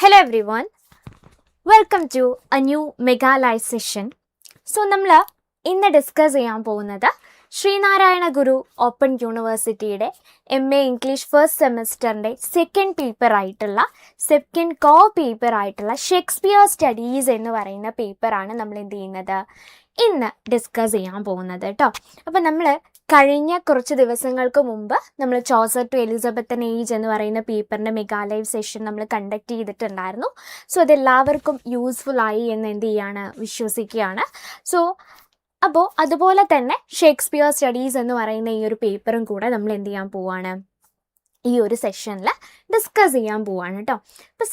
Hello everyone, welcome to a new mega live session. So നമ്മൾ ഇന്ന് discuss ചെയ്യാൻ പോകുന്നത് ശ്രീനാരായണ ഗുരു ഓപ്പൺ യൂണിവേഴ്സിറ്റിയുടെ MA ഇംഗ്ലീഷ് ഫസ്റ്റ് സെമസ്റ്ററിൻ്റെ സെക്കൻഡ് കോ paper ആയിട്ടുള്ള ഷേക്സ്പിയർ സ്റ്റഡീസ് എന്ന് പറയുന്ന പേപ്പറാണ് നമ്മൾ എന്ത് ചെയ്യുന്നത് ഇന്ന് ഡിസ്കസ് ചെയ്യാൻ പോകുന്നത് കേട്ടോ. അപ്പം നമ്മൾ കഴിഞ്ഞ കുറച്ച് ദിവസങ്ങൾക്ക് മുമ്പ് നമ്മൾ ചോസർ ടു എലിസബത്തൻ ഏജ് എന്ന് പറയുന്ന പേപ്പറിൻ്റെ മെഗാ ലൈവ് സെഷൻ നമ്മൾ കണ്ടക്ട് ചെയ്തിട്ടുണ്ടായിരുന്നു. സോ അതെല്ലാവർക്കും യൂസ്ഫുൾ ആയി എന്ന് എന്ത് ചെയ്യാണ് വിശ്വസിക്കുകയാണ്. സോ അപ്പോൾ അതുപോലെ തന്നെ ഷേക്സ്പിയർ സ്റ്റഡീസ് എന്ന് പറയുന്ന ഈ ഒരു പേപ്പറും കൂടെ നമ്മൾ എന്ത് ചെയ്യാൻ പോവാണ് ഈ ഒരു സെഷനിൽ ഡിസ്കസ് ചെയ്യാൻ പോവാണ് കേട്ടോ. ഇപ്പം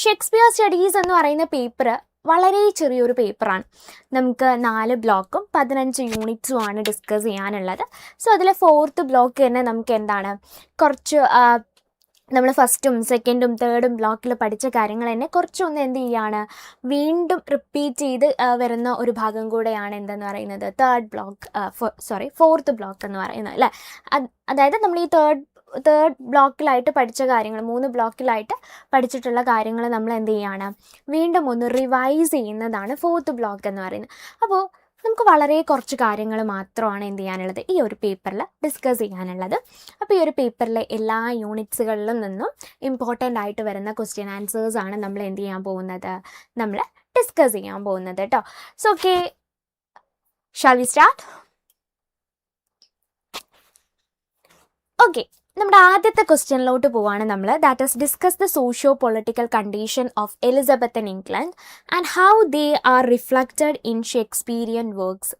ഷേക്സ്പിയർ സ്റ്റഡീസ് എന്ന് പറയുന്ന പേപ്പർ വളരെ ചെറിയൊരു പേപ്പറാണ്. നമുക്ക് 4 ബ്ലോക്കും 15 യൂണിറ്റ്സുമാണ് ഡിസ്കസ് ചെയ്യാനുള്ളത്. സോ അതിലെ 4th ബ്ലോക്ക് തന്നെ നമുക്ക് എന്താണ് കുറച്ച് നമ്മൾ ഫസ്റ്റും സെക്കൻഡും തേർഡും ബ്ലോക്കിൽ പഠിച്ച കാര്യങ്ങൾ തന്നെ കുറച്ചൊന്ന് എന്ത് ചെയ്യാണ് വീണ്ടും റിപ്പീറ്റ് ചെയ്ത് വരുന്ന ഒരു ഭാഗം കൂടെയാണ് എന്തെന്ന് പറയുന്നത് ഫോർത്ത് ബ്ലോക്ക് എന്ന് പറയുന്നത് അല്ലേ. അതായത് നമ്മൾ ഈ തേർഡ് ബ്ലോക്കിലായിട്ട് പഠിച്ച കാര്യങ്ങൾ 3 ബ്ലോക്കിലായിട്ട് പഠിച്ചിട്ടുള്ള കാര്യങ്ങൾ നമ്മൾ എന്ത് ചെയ്യാണ് വീണ്ടും ഒന്ന് റിവൈസ് ചെയ്യുന്നതാണ് 4th ബ്ലോക്ക് എന്ന് പറയുന്നത്. അപ്പോൾ നമുക്ക് വളരെ കുറച്ച് കാര്യങ്ങൾ മാത്രമാണ് എന്ത് ചെയ്യാനുള്ളത് ഈ ഒരു പേപ്പറിൽ ഡിസ്കസ് ചെയ്യാനുള്ളത്. അപ്പോൾ ഈ ഒരു പേപ്പറിലെ എല്ലാ യൂണിറ്റ്സുകളിലും നിന്നും ഇമ്പോർട്ടൻ്റ് ആയിട്ട് വരുന്ന ക്വസ്റ്റ്യൻ ആൻസേഴ്സ് ആണ് നമ്മൾ എന്ത് ചെയ്യാൻ പോകുന്നത് നമ്മൾ ഡിസ്കസ് ചെയ്യാൻ പോകുന്നത് കേട്ടോ. So okay, shall we start? Okay, നമ്മുടെ ആദ്യത്തെ ക്വസ്റ്റ്യനിലോട്ട് പോവാണ് നമ്മൾ. That is discuss the socio political condition of Elizabethan England and how they are reflected in Shakespearean works.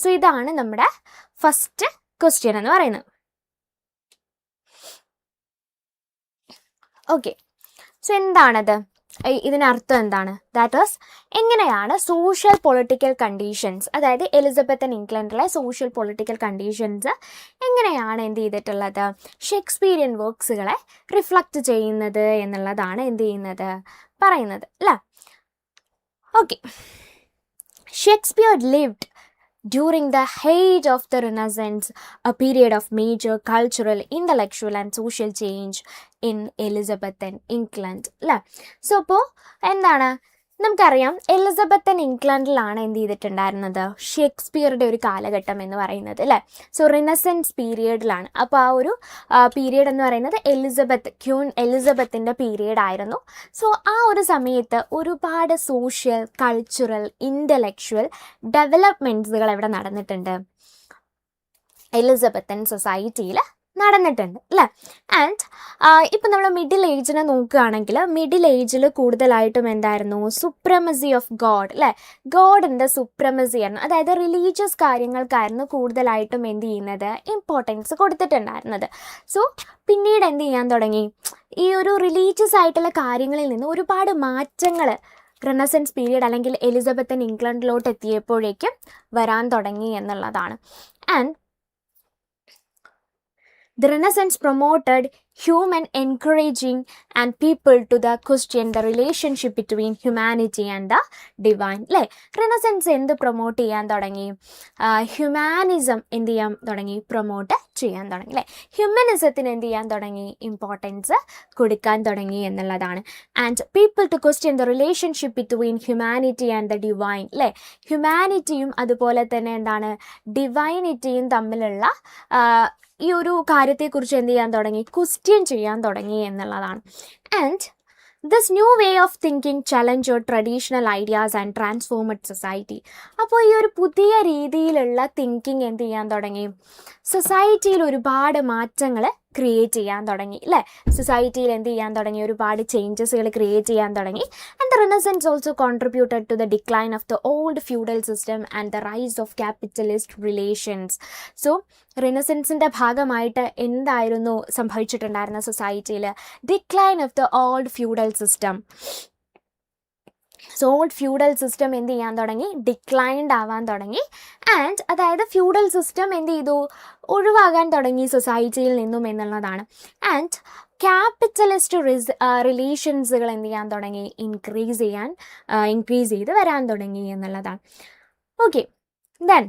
So ഇതാണ് നമ്മുടെ ഫസ്റ്റ് ക്വസ്റ്റ്യൻ എന്ന് പറയുന്നത്. ഓക്കെ, സോ എന്താണത്, ഇതിനർത്ഥം എന്താണ്? ദാറ്റ് ഈസ് എങ്ങനെയാണ് സോഷ്യൽ പൊളിറ്റിക്കൽ കണ്ടീഷൻസ്, അതായത് എലിസബത്തൻ ഇംഗ്ലണ്ടിലെ സോഷ്യൽ പൊളിറ്റിക്കൽ കണ്ടീഷൻസ് എങ്ങനെയാണ് എന്ത് ചെയ്തിട്ടുള്ളത് ഷേക്സ്പീരിയൻ വർക്ക്സുകളെ റിഫ്ലക്റ്റ് ചെയ്യുന്നത് എന്നുള്ളതാണ് എന്ത് ചെയ്യുന്നത് പറയുന്നത് അല്ലേ. Okay, Shakespeare lived during the height of the Renaissance, a period of major cultural, intellectual and social change in Elizabethan England അല്ലേ. സോ അപ്പോൾ എന്താണ് നമുക്കറിയാം, എലിസബത്തൻ ഇംഗ്ലണ്ടിലാണ് എന്ത് ചെയ്തിട്ടുണ്ടായിരുന്നത് ഷേക്സ്പിയറുടെ ഒരു കാലഘട്ടം എന്ന് പറയുന്നത് അല്ലേ. സോ റിനസൻസ് പീരിയഡിലാണ്. അപ്പോൾ ആ ഒരു പീരിയഡ് എന്ന് പറയുന്നത് ക്യൂൻ എലിസബത്തിൻ്റെ പീരിയഡ് ആയിരുന്നു. സോ ആ ഒരു സമയത്ത് ഒരുപാട് സോഷ്യൽ, കൾച്ചറൽ, ഇൻ്റലക്ച്വൽ ഡെവലപ്മെൻറ്റ്സുകൾ എവിടെ നടന്നിട്ടുണ്ട്, എലിസബത്തൻ സൊസൈറ്റിയിൽ നടന്നിട്ടുണ്ട് അല്ലേ. ആൻഡ് ഇപ്പം നമ്മൾ മിഡിൽ ഏജിനെ നോക്കുകയാണെങ്കിൽ മിഡിൽ ഏജിൽ കൂടുതലായിട്ടും എന്തായിരുന്നു സുപ്രമസി ഓഫ് ഗോഡ് അല്ലേ, ഗോഡിൻ്റെ സുപ്രമസി ആണ്. അതായത് റിലീജിയസ് കാര്യങ്ങൾക്കായിരുന്നു കൂടുതലായിട്ടും എന്ത് ചെയ്യുന്നത് ഇമ്പോർട്ടൻസ് കൊടുത്തിട്ടുണ്ടായിരുന്നത്. സോ പിന്നീട് എന്ത് ചെയ്യാൻ തുടങ്ങി, ഈ ഒരു റിലീജിയസ് ആയിട്ടുള്ള കാര്യങ്ങളിൽ നിന്ന് ഒരുപാട് മാറ്റങ്ങൾ റെനസൻസ് പീരീഡ് അല്ലെങ്കിൽ എലിസബത്തൻ ഇംഗ്ലണ്ടിലോട്ട് എത്തിയപ്പോഴേക്കും വരാൻ തുടങ്ങി എന്നുള്ളതാണ്. And the Renaissance promoted human encouraging and people to the question the relationship between humanity and the divine അല്ലേ. റെനസൻസ് എന്ത് പ്രൊമോട്ട് ചെയ്യാൻ തുടങ്ങി, ഹ്യൂമാനിസം എന്ത് ചെയ്യാൻ തുടങ്ങി പ്രൊമോട്ട് ചെയ്യാൻ തുടങ്ങി അല്ലേ. ഹ്യൂമനിസത്തിന് എന്ത് ചെയ്യാൻ തുടങ്ങി ഇമ്പോർട്ടൻസ് കൊടുക്കാൻ തുടങ്ങി എന്നുള്ളതാണ്. And people to question the relationship between humanity and the divine അല്ലേ. ഹ്യൂമാനിറ്റിയും അതുപോലെ തന്നെ എന്താണ് ഡിവൈനിറ്റിയും തമ്മിലുള്ള ഈ ഒരു കാര്യത്തെക്കുറിച്ച് എന്ത് ചെയ്യാൻ തുടങ്ങി ക്വസ്റ്റ്യൻ ചെയ്യാൻ തുടങ്ങി എന്നുള്ളതാണ്. And this new way of thinking challenge your traditional ideas and transformed society. അപ്പോൾ ഈ ഒരു പുതിയ രീതിയിലുള്ള തിങ്കിങ് എന്ത് ചെയ്യാൻ തുടങ്ങി സൊസൈറ്റിയിൽ ഒരുപാട് മാറ്റങ്ങൾ ക്രിയേറ്റ് ചെയ്യാൻ തുടങ്ങി അല്ലേ. സൊസൈറ്റിയിൽ എന്ത് ചെയ്യാൻ തുടങ്ങി ഒരുപാട് ചേഞ്ചസുകൾ ക്രിയേറ്റ് ചെയ്യാൻ തുടങ്ങി. And the renaissance also contributed to the decline of the old feudal system and the rise of capitalist relations. So റിനസൻസിൻ്റെ ഭാഗമായിട്ട് എന്തായിരുന്നു സംഭവിച്ചിട്ടുണ്ടായിരുന്ന സൊസൈറ്റിയിൽ decline of the old feudal system. So old feudal system എന്ത് ചെയ്യാൻ തുടങ്ങി ഡിക്ലൈൻഡ് ആവാൻ തുടങ്ങി. ആൻഡ് അതായത് ഫ്യൂഡൽ സിസ്റ്റം എന്ത് ചെയ്തു ഒഴിവാകാൻ തുടങ്ങി സൊസൈറ്റിയിൽ നിന്നും എന്നുള്ളതാണ്. ആൻഡ് ക്യാപിറ്റലിസ്റ്റ് റിലേഷൻസുകൾ എന്ത് ചെയ്യാൻ തുടങ്ങി ഇൻക്രീസ് ചെയ്ത് വരാൻ തുടങ്ങി എന്നുള്ളതാണ്. Okay, then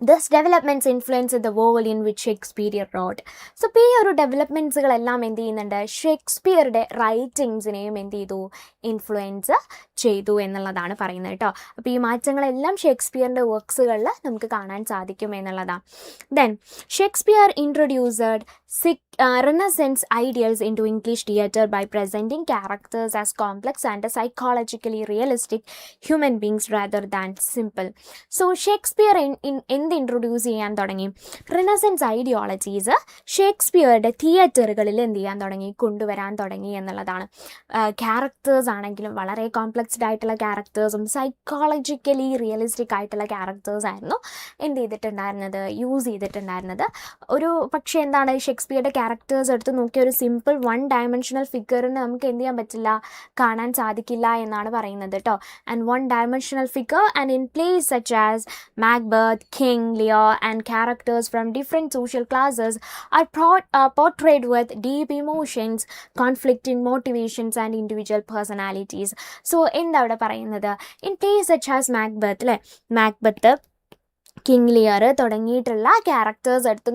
Thus developments influence the world in which Shakespeare wrote. So ഇപ്പോൾ ഈ ഒരു ഡെവലപ്മെൻറ്റ്സുകളെല്ലാം എന്ത് ചെയ്യുന്നുണ്ട്, ഷേക്സ്പിയറുടെ റൈറ്റിങ്സിനെയും എന്ത് ചെയ്തു, ഇൻഫ്ലുവൻസ് ചെയ്തു എന്നുള്ളതാണ് പറയുന്നത് കേട്ടോ. അപ്പോൾ ഈ മാറ്റങ്ങളെല്ലാം ഷേക്സ്പിയറിൻ്റെ വർക്ക്സുകളിൽ നമുക്ക് കാണാൻ സാധിക്കും എന്നുള്ളതാണ്. Then Shakespeare introduced Renaissance ideals into English theatre by presenting characters as complex and psychologically realistic human beings rather than simple. So Shakespeare എന്ത് ഇൻട്രൊഡ്യൂസ് ചെയ്യാൻ തുടങ്ങി, റിനസൻസ് ഐഡിയോളജീസ് ഷേക്സ്പിയറുടെ തിയേറ്ററുകളിൽ എന്ത് ചെയ്യാൻ തുടങ്ങി, കൊണ്ടുവരാൻ തുടങ്ങി എന്നുള്ളതാണ്. ക്യാരക്ടേഴ്സ് ആണെങ്കിലും വളരെ കോംപ്ലക്സ്ഡ് ആയിട്ടുള്ള ക്യാരക്ടേഴ്സും സൈക്കോളജിക്കലി റിയലിസ്റ്റിക് ആയിട്ടുള്ള ക്യാരക്ടേഴ്സ് ആയിരുന്നു എന്ത് ചെയ്തിട്ടുണ്ടായിരുന്നത്, യൂസ് ചെയ്തിട്ടുണ്ടായിരുന്നത്. ഒരു പക്ഷേ എന്താണ്, ഷേക്സ്പിയറുടെ ക്യാരക്ടേഴ്സ് എടുത്ത് നോക്കിയ ഒരു സിമ്പിൾ വൺ ഡയമെൻഷണൽ ഫിഗറിന് നമുക്ക് എന്ത് ചെയ്യാൻ പറ്റില്ല, കാണാൻ സാധിക്കില്ല എന്നാണ് പറയുന്നത് കേട്ടോ. And one dimensional figure and in plays such as Macbeth, King Lear, and characters from different social classes are portrayed with deep emotions, conflicting motivations, and individual personalities. So, എന്താ അവിടെ പറയുന്നത്, in plays such as Macbeth, അല്ലേ, Macbeth, king Lear തുടങ്ങിയിട്ടുള്ള characters എടുത്ത്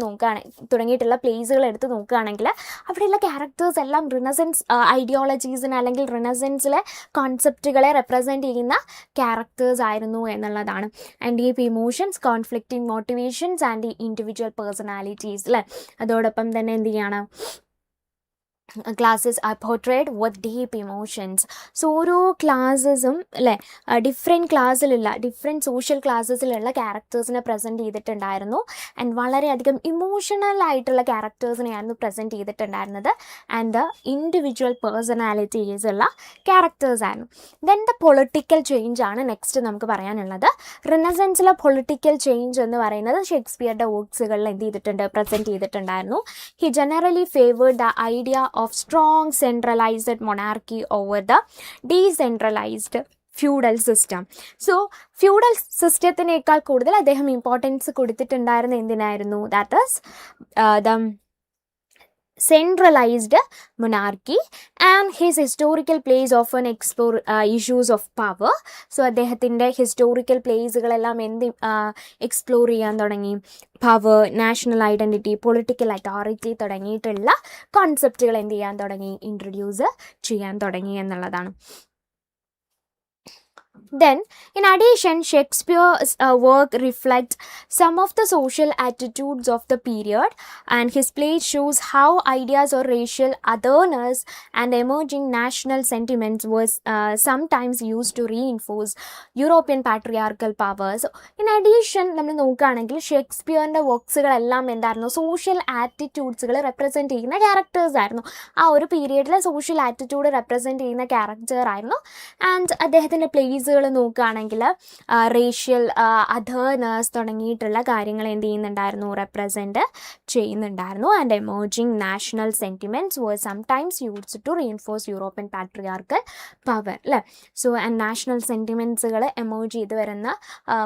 തുടങ്ങിയിട്ടുള്ള പ്ലേസുകൾ എടുത്ത് നോക്കുകയാണെങ്കിൽ അവിടെയുള്ള ക്യാരക്ടേഴ്സ് എല്ലാം റിനസൻസ് ഐഡിയോളജീസിന് അല്ലെങ്കിൽ റിനസൻസിലെ കോൺസെപ്റ്റുകളെ റെപ്രസെൻറ്റ് ചെയ്യുന്ന ക്യാരക്ടേഴ്സ് ആയിരുന്നു എന്നുള്ളതാണ്. And deep emotions, conflicting motivations and individual personalities, അല്ലേ. അതോടൊപ്പം തന്നെ എന്ത് ചെയ്യണം, ക്ലാസ്സസ് ആർ പോർട്രേഡ് വിത്ത് ഡീപ്പ് ഇമോഷൻസ്. സോ ഓരോ ക്ലാസ്സസും അല്ലേ ഡിഫറെൻറ്റ് സോഷ്യൽ ക്ലാസ്സസിലുള്ള ക്യാരക്ടേഴ്സിനെ പ്രസൻറ്റ് ചെയ്തിട്ടുണ്ടായിരുന്നു. ആൻഡ് വളരെയധികം ഇമോഷണൽ ആയിട്ടുള്ള ക്യാരക്ടേഴ്സിനെയായിരുന്നു പ്രസൻറ്റ് ചെയ്തിട്ടുണ്ടായിരുന്നത്. ആൻഡ് ദ ഇൻഡിവിജ്വൽ പേഴ്സണാലിറ്റീസ് ഉള്ള ക്യാരക്ടേഴ്സ് ആയിരുന്നു. ദെൻ ദ പൊളിറ്റിക്കൽ ചേഞ്ച് ആണ് നെക്സ്റ്റ് നമുക്ക് പറയാനുള്ളത്. റിനസൻസിലെ പൊളിറ്റിക്കൽ ചേഞ്ച് എന്ന് പറയുന്നത് ഷേക്സ്പിയറുടെ വർക്ക്സുകളിൽ എന്ത് ചെയ്തിട്ടുണ്ട്, പ്രസൻറ്റ് ചെയ്തിട്ടുണ്ടായിരുന്നു. He generally favoured the idea of strong centralized monarchy over the decentralized feudal system. So ഫ്യൂഡൽ സിസ്റ്റത്തിനേക്കാൾ കൂടുതൽ അദ്ദേഹം ഇമ്പോർട്ടൻസ് കൊടുത്തിട്ടുണ്ടായിരുന്ന എന്തിനായിരുന്നു, that is the centralized monarchy, and his historical plays often explore issues of power. So അദ്ദേഹത്തിൻ്റെ historical പ്ലേസുകളെല്ലാം എന്ത് explore ചെയ്യാൻ തുടങ്ങി, power, national identity, political authority തുടങ്ങിയിട്ടുള്ള കോൺസെപ്റ്റുകൾ എന്ത് ചെയ്യാൻ തുടങ്ങി, ഇൻട്രൊഡ്യൂസ് ചെയ്യാൻ തുടങ്ങി എന്നുള്ളതാണ്. Then, in addition, Shakespeare's work reflects some of the social attitudes of the period, and his play shows how ideas of racial otherness and emerging national sentiments was sometimes used to reinforce European patriarchal power. So, in addition, നമ്മൾ നോക്കുകയാണെങ്കിൽ ഷേക്സ്പിയറിൻ്റെ വർക്ക്സുകളെല്ലാം എന്തായിരുന്നു, social ആറ്റിറ്റ്യൂഡ്സുകൾ represent ചെയ്യുന്ന characters ആയിരുന്നു. ആ ഒരു പീരിയഡിലെ social attitude represent ചെയ്യുന്ന character ആയിരുന്നു. And അദ്ദേഹത്തിൻ്റെ പ്ലേസുകൾ നോക്കുകയാണെങ്കിൽ റേഷ്യൽ അധേർനെസ് തുടങ്ങിയിട്ടുള്ള കാര്യങ്ങൾ എന്ത് ചെയ്യുന്നുണ്ടായിരുന്നു, റെപ്രസെൻറ്റ് ചെയ്യുന്നുണ്ടായിരുന്നു. And emerging national sentiments were sometimes used to reinforce European patriarchal power, അല്ലേ. സോ ആൻഡ് നാഷണൽ സെൻറ്റിമെൻറ്റ്സുകൾ എമേർജ് ചെയ്ത് വരുന്ന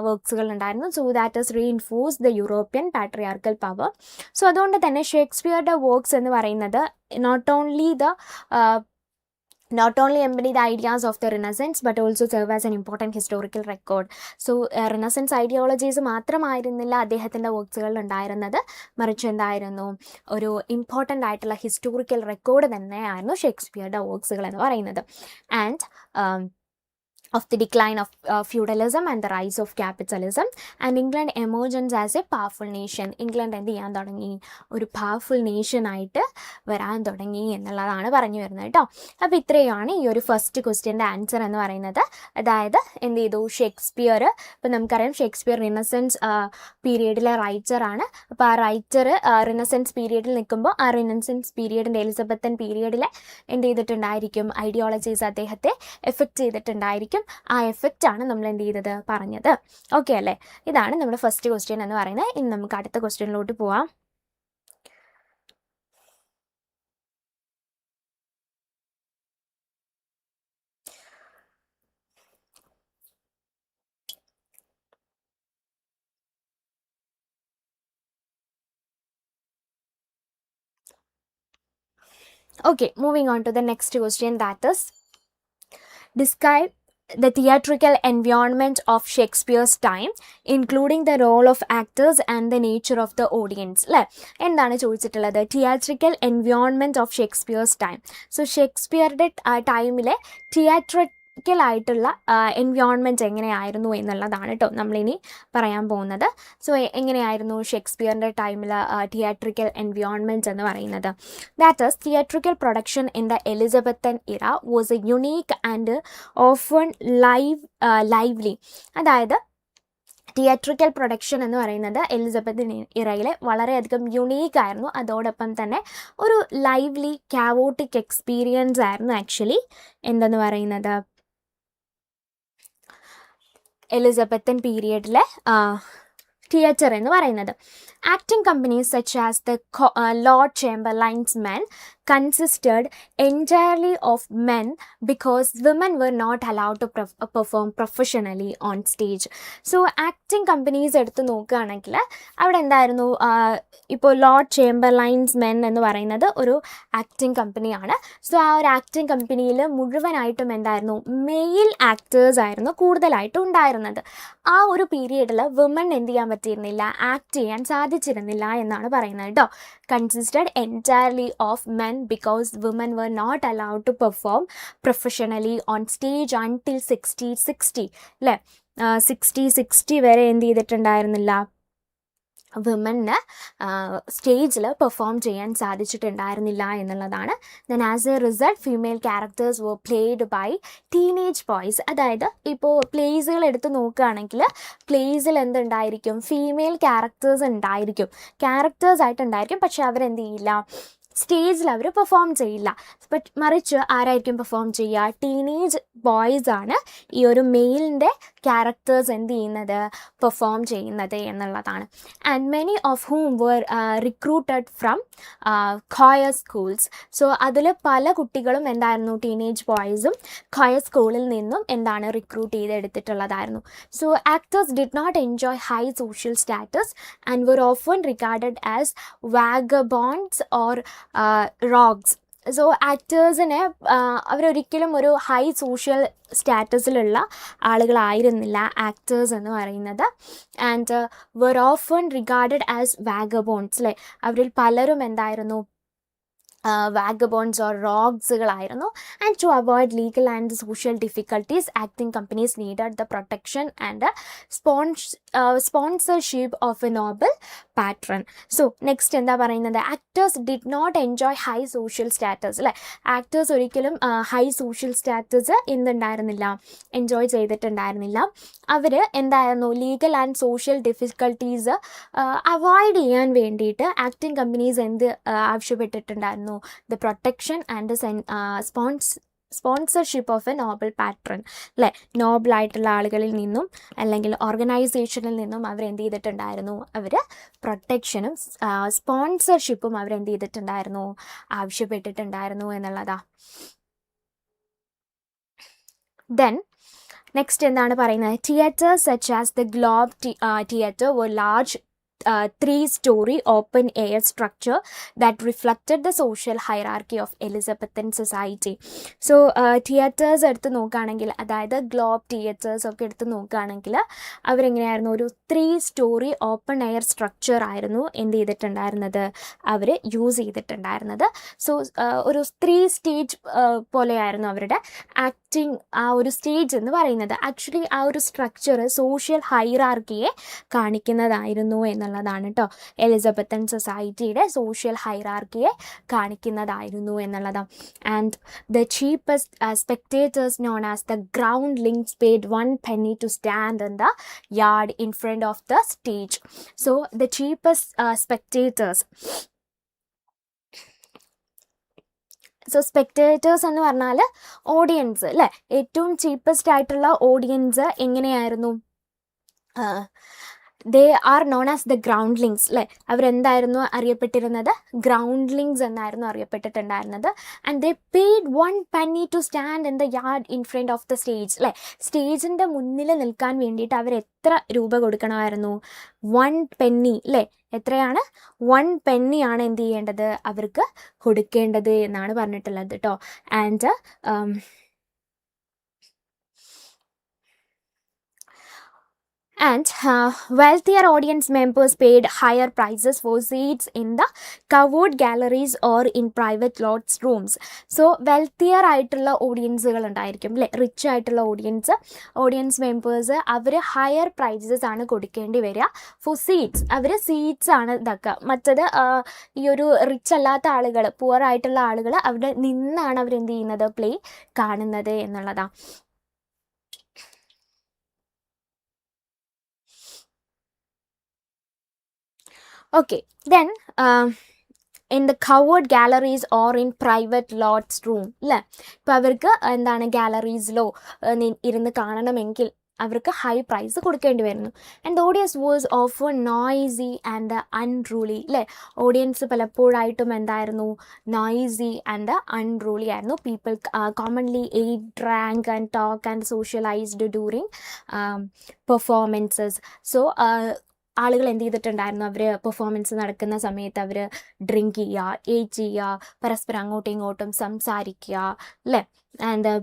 വർക്ക്സുകൾ ഉണ്ടായിരുന്നു. So that is reinforce the European patriarchal power. So അതുകൊണ്ട് തന്നെ ഷേക്സ്പിയറുടെ വർക്ക്സ് എന്ന് പറയുന്നത് not only embody the ideas of the Renaissance but also serve as an important historical record. So Renaissance ideologies മാത്രമായിരുന്നില്ല അദ്ദേഹത്തിൻ്റെ വർക്ക്സുകളിൽ ഉണ്ടായിരുന്നത്, മറിച്ച് എന്തായിരുന്നു, ഒരു ഇമ്പോർട്ടൻ്റ് ആയിട്ടുള്ള ഹിസ്റ്റോറിക്കൽ റെക്കോർഡ് തന്നെയായിരുന്നു ഷേക്സ്പിയറുടെ വർക്ക്സുകൾ എന്ന് പറയുന്നത്. And of the decline of feudalism and the rise of capitalism and England emergence as a powerful nation. England എന്ത് ചെയ്യാൻ തുടങ്ങി, ഒരു പവർഫുൾ നേഷൻ ആയിട്ട് വരാൻ തുടങ്ങി എന്നുള്ളതാണ് പറഞ്ഞു വരുന്നത് കേട്ടോ. അപ്പോൾ ഇത്രയുമാണ് ഈ ഒരു ഫസ്റ്റ് ക്വസ്റ്റ്യൻ്റെ ആൻസർ എന്ന് പറയുന്നത്. അതായത് എന്ത് ചെയ്തു, ഷേക്സ്പിയർ, ഇപ്പം നമുക്കറിയാം ഷേക്സ്പിയർ റിനസൻസ് പീരീഡിലെ റൈറ്ററാണ്. അപ്പോൾ ആ റൈറ്റർ റിനസൻസ് പീരീഡിൽ നിൽക്കുമ്പോൾ ആ റിനസൻസ് പീരീഡിൻ്റെ എലിസബത്തൻ പീരീഡിലെ എന്ത് ചെയ്തിട്ടുണ്ടായിരിക്കും, ഐഡിയോളജീസ് അദ്ദേഹത്തെ എഫക്റ്റ് ചെയ്തിട്ടുണ്ടായിരിക്കും. ആ എഫക്റ്റാണ് നമ്മൾ എന്ത് ചെയ്തത്, പറഞ്ഞത്. ഓക്കെ അല്ലേ. ഇതാണ് നമ്മുടെ ഫസ്റ്റ് ക്വസ്റ്റ്യൻ എന്ന് പറയുന്നത്. ഇനി നമുക്ക് അടുത്ത ക്വസ്റ്റ്യനിലോട്ട് പോവാം. Okay, moving on to the next question, that is describe the theatrical environment of Shakespeare's time, including the role of actors and the nature of the audience. അല്ലേ, എന്താണ് ചോദിച്ചിട്ടുള്ളത്? Theatrical environment of Shakespeare's time. So ഷേക്സ്പിയറുടെ ടൈമിലെ തിയേറ്ററിക്കലായിട്ടുള്ള environment എങ്ങനെയായിരുന്നു എന്നുള്ളതാണ് കേട്ടോ നമ്മളിനി പറയാൻ പോകുന്നത്. സോ എങ്ങനെയായിരുന്നു ഷേക്സ്പിയറിൻ്റെ ടൈമിൽ തിയേറ്ററിക്കൽ എൻവയോൺമെൻറ്റ് എന്ന് പറയുന്നത്? That is theatrical production in the Elizabethan era was a unique and often lively. അതായത് തിയേറ്ററിക്കൽ പ്രൊഡക്ഷൻ എന്ന് പറയുന്നത് എലിസബത്തൻ ഇറയിലെ വളരെയധികം യുണീക്ക് ആയിരുന്നു. അതോടൊപ്പം തന്നെ ഒരു ലൈവ്ലി കാവോട്ടിക് എക്സ്പീരിയൻസ് ആയിരുന്നു ആക്ച്വലി എന്തെന്ന് പറയുന്നത് എലിസബത്തൻ പീരിയഡിലെ തിയേറ്റർ എന്ന് പറയുന്നത്. Acting companies such as the Lord Chamberlain's men consisted entirely of men because women were not allowed to perform professionally on stage. So acting companies എടുത്ത് നോക്കുകയാണെങ്കിൽ അവിടെ എന്തായിരുന്നു, ഇപ്പോൾ ലോർഡ് ചേംബർലൈൻസ് മെൻ എന്ന് പറയുന്നത് ഒരു ആക്ടിങ് കമ്പനിയാണ്. സോ ആ ഒരു ആക്ടിങ് കമ്പനിയിൽ മുഴുവനായിട്ടും എന്തായിരുന്നു, മെയിൽ ആക്ടേഴ്സ് ആയിരുന്നു കൂടുതലായിട്ടും ഉണ്ടായിരുന്നത്. ആ ഒരു പീരീഡിൽ വിമൺ എന്ത് ചെയ്യാൻ പറ്റിയിരുന്നില്ല, ആക്ട് ചെയ്യാൻ സാധിച്ചിരുന്നില്ല എന്നാണ് പറയുന്നത് കേട്ടോ. Consisted entirely of men because women were not allowed to perform professionally on stage until 60 അല്ലേ, 60 വരെ എന്ത് ചെയ്തിട്ടുണ്ടായിരുന്നില്ല, വിമന് സ്റ്റേജിൽ പെർഫോം ചെയ്യാൻ സാധിച്ചിട്ടുണ്ടായിരുന്നില്ല എന്നുള്ളതാണ്. Then as a result female characters were played by teenage boys. അതായത് ഇപ്പോൾ പ്ലേസുകൾ എടുത്ത് നോക്കുകയാണെങ്കിൽ പ്ലേസിൽ എന്തുണ്ടായിരിക്കും, ഫീമെയിൽ ക്യാരക്ടേഴ്സ് ആയിട്ടുണ്ടായിരിക്കും. പക്ഷെ അവരെന്ത് ചെയ്യില്ല, സ്റ്റേജിൽ അവർ പെർഫോം ചെയ്യില്ല. മറിച്ച് ആരായിരിക്കും പെർഫോം ചെയ്യുക, ടീനേജ് ബോയ്സ് ആണ് ഈ ഒരു മെയിലിൻ്റെ ക്യാരക്ടേഴ്സ് എന്ത് ചെയ്യുന്നത്, പെർഫോം ചെയ്യുന്നത് എന്നുള്ളതാണ്. And many of whom were recruited from choir schools. So അതിൽ പല കുട്ടികളും എന്തായിരുന്നു, ടീനേജ് ബോയ്സും ഖോയർ സ്കൂളിൽ നിന്നും എന്താണ് റിക്രൂട്ട് ചെയ്തെടുത്തിട്ടുള്ളതായിരുന്നു. So actors did not enjoy high social status and were often regarded as vagabonds or rogues. So ആക്ടേഴ്സിനെ അവരൊരിക്കലും ഒരു ഹൈ സോഷ്യൽ സ്റ്റാറ്റസിലുള്ള ആളുകളായിരുന്നില്ല ആക്ടേഴ്സ് എന്ന് പറയുന്നത്. And were often regarded as vagabonds അല്ലേ, അവരിൽ പലരും എന്തായിരുന്നു, വാഗബോൺസ് ഓർ റോഗ്സുകളായിരുന്നു. And to avoid legal and social difficulties acting companies needed the protection and sponsorship of a noble patron. So next എന്താ പറയുന്നത്, actors did not enjoy high social status അല്ലേ, actors ഒരിക്കലും high social status എന്തുണ്ടായിരുന്നില്ല, enjoy ചെയ്തിട്ടുണ്ടായിരുന്നില്ല. അവർ എന്തായിരുന്നു, legal and social difficulties avoid ചെയ്യാൻ വേണ്ടിയിട്ട് ആക്ടിംഗ് കമ്പനീസ് എന്ത് ആവശ്യപ്പെട്ടിട്ടുണ്ടായിരുന്നു, the protection and sponsorship of a noble patron അല്ലേ, നോബിളായിട്ടുള്ള ആളുകളിൽ നിന്നും അല്ലെങ്കിൽ ഓർഗനൈസേഷനിൽ നിന്നും അവരെന്ത് ചെയ്തിട്ടുണ്ടായിരുന്നു, അവർ പ്രൊട്ടക്ഷനും സ്പോൺസർഷിപ്പും അവരെന്ത് ചെയ്തിട്ടുണ്ടായിരുന്നു, ആവശ്യപ്പെട്ടിട്ടുണ്ടായിരുന്നു എന്നുള്ളതാ. ദെൻ നെക്സ്റ്റ് എന്താണ് പറയുന്നത്, theatres such as the Globe theatre were large 3-story open air structure that reflected the social hierarchy of Elizabethan society. So theatres എടുത്ത് നോക്കുകയാണെങ്കിൽ, അതായത് ഗ്ലോബ് തിയേറ്റേഴ്സ് ഒക്കെ എടുത്ത് നോക്കുകയാണെങ്കിൽ അവരെങ്ങനെയായിരുന്നു, ഒരു 3-story ഓപ്പൺ എയർ സ്ട്രക്ചർ ആയിരുന്നു എന്ത് ചെയ്തിട്ടുണ്ടായിരുന്നത്, അവർ യൂസ് ചെയ്തിട്ടുണ്ടായിരുന്നത്. സോ ഒരു 3 സ്റ്റേജ് പോലെയായിരുന്നു അവരുടെ ആക്ടിങ് ആ ഒരു സ്റ്റേജ് എന്ന് പറയുന്നത്. ആക്ച്വലി ആ ഒരു സ്ട്രക്ചർ സോഷ്യൽ ഹൈറാർക്കിയെ കാണിക്കുന്നതായിരുന്നു എന്നുള്ളതാണ് കേട്ടോ. എലിസബത്തൻ സൊസൈറ്റിയുടെ സോഷ്യൽ ഹൈറാർക്കിയെ കാണിക്കുന്നതായിരുന്നു എന്നുള്ളതാണ്. And the cheapest spectators non as the ground links paid 1 penny to stand in the yard in front of the stage. So the cheapest spectators. So spectators എന്ന് പറഞ്ഞാൽ audience അല്ലേ, ഏറ്റവും cheapest ആയിട്ടുള്ള audience എങ്ങനെയായിരുന്നു, they are known as the groundlings അല്ലേ, അവരെന്തായിരുന്നു അറിയപ്പെട്ടിരുന്നത്, groundlings എന്നായിരുന്നു അറിയപ്പെട്ടിട്ടുണ്ടായിരുന്നത്. And they paid 1 penny to stand in the yard in front of the stage അല്ലേ, സ്റ്റേജിൻ്റെ മുന്നിൽ നിൽക്കാൻ വേണ്ടിയിട്ട് അവർ എത്ര രൂപ കൊടുക്കണമായിരുന്നു, 1 penny അല്ലേ, എത്രയാണ്, 1 penny ആണ് എന്ത് ചെയ്യേണ്ടത്, അവർക്ക് കൊടുക്കേണ്ടത് എന്നാണ് പറഞ്ഞിട്ടുള്ളത് കേട്ടോ. And And wealthier audience members paid higher prices for seats in the covered galleries or in private lots rooms. So wealthier ആയിട്ടുള്ള ഓഡിയൻസുകൾ ഉണ്ടായിരിക്കും അല്ലേ, റിച്ച് ആയിട്ടുള്ള ഓഡിയൻസ് മെമ്പേഴ്സ് അവർ ഹയർ പ്രൈസസ് ആണ് കൊടുക്കേണ്ടി വരിക ഫോർ സീറ്റ്സ്. അവർ സീറ്റ്സ് ആണ് ഇതാക്കുക. മറ്റത് ഈ ഒരു റിച്ച് അല്ലാത്ത ആളുകൾ, പുവർ ആയിട്ടുള്ള ആളുകൾ അവിടെ നിന്നാണ് അവരെന്ത് ചെയ്യുന്നത്, പ്ലേ കാണുന്നത് എന്നുള്ളതാണ്. Okay, then in the covered galleries or in private lots room അല്ലേ, ഇപ്പോൾ അവർക്ക് എന്താണ് ഗാലറീസിലോ ഇരുന്ന് കാണണമെങ്കിൽ അവർക്ക് ഹൈ പ്രൈസ് കൊടുക്കേണ്ടി വരുന്നു. And audience was offer noisy and unruly അല്ലേ. ഓഡിയൻസ് പലപ്പോഴായിട്ടും എന്തായിരുന്നു, നോയ്സി ആൻഡ് അൺറൂളി ആയിരുന്നു. People commonly eight, drank and talk and socialised during performances. So ആളുകൾ എന്ത് ചെയ്തിട്ടുണ്ടായിരുന്നു, അവർ പെർഫോമൻസ് നടക്കുന്ന സമയത്ത് അവർ ഡ്രിങ്ക് ചെയ്യുക, ഏറ്റ് ചെയ്യുക, പരസ്പരം അങ്ങോട്ടും ഇങ്ങോട്ടും സംസാരിക്കുക അല്ലേ. And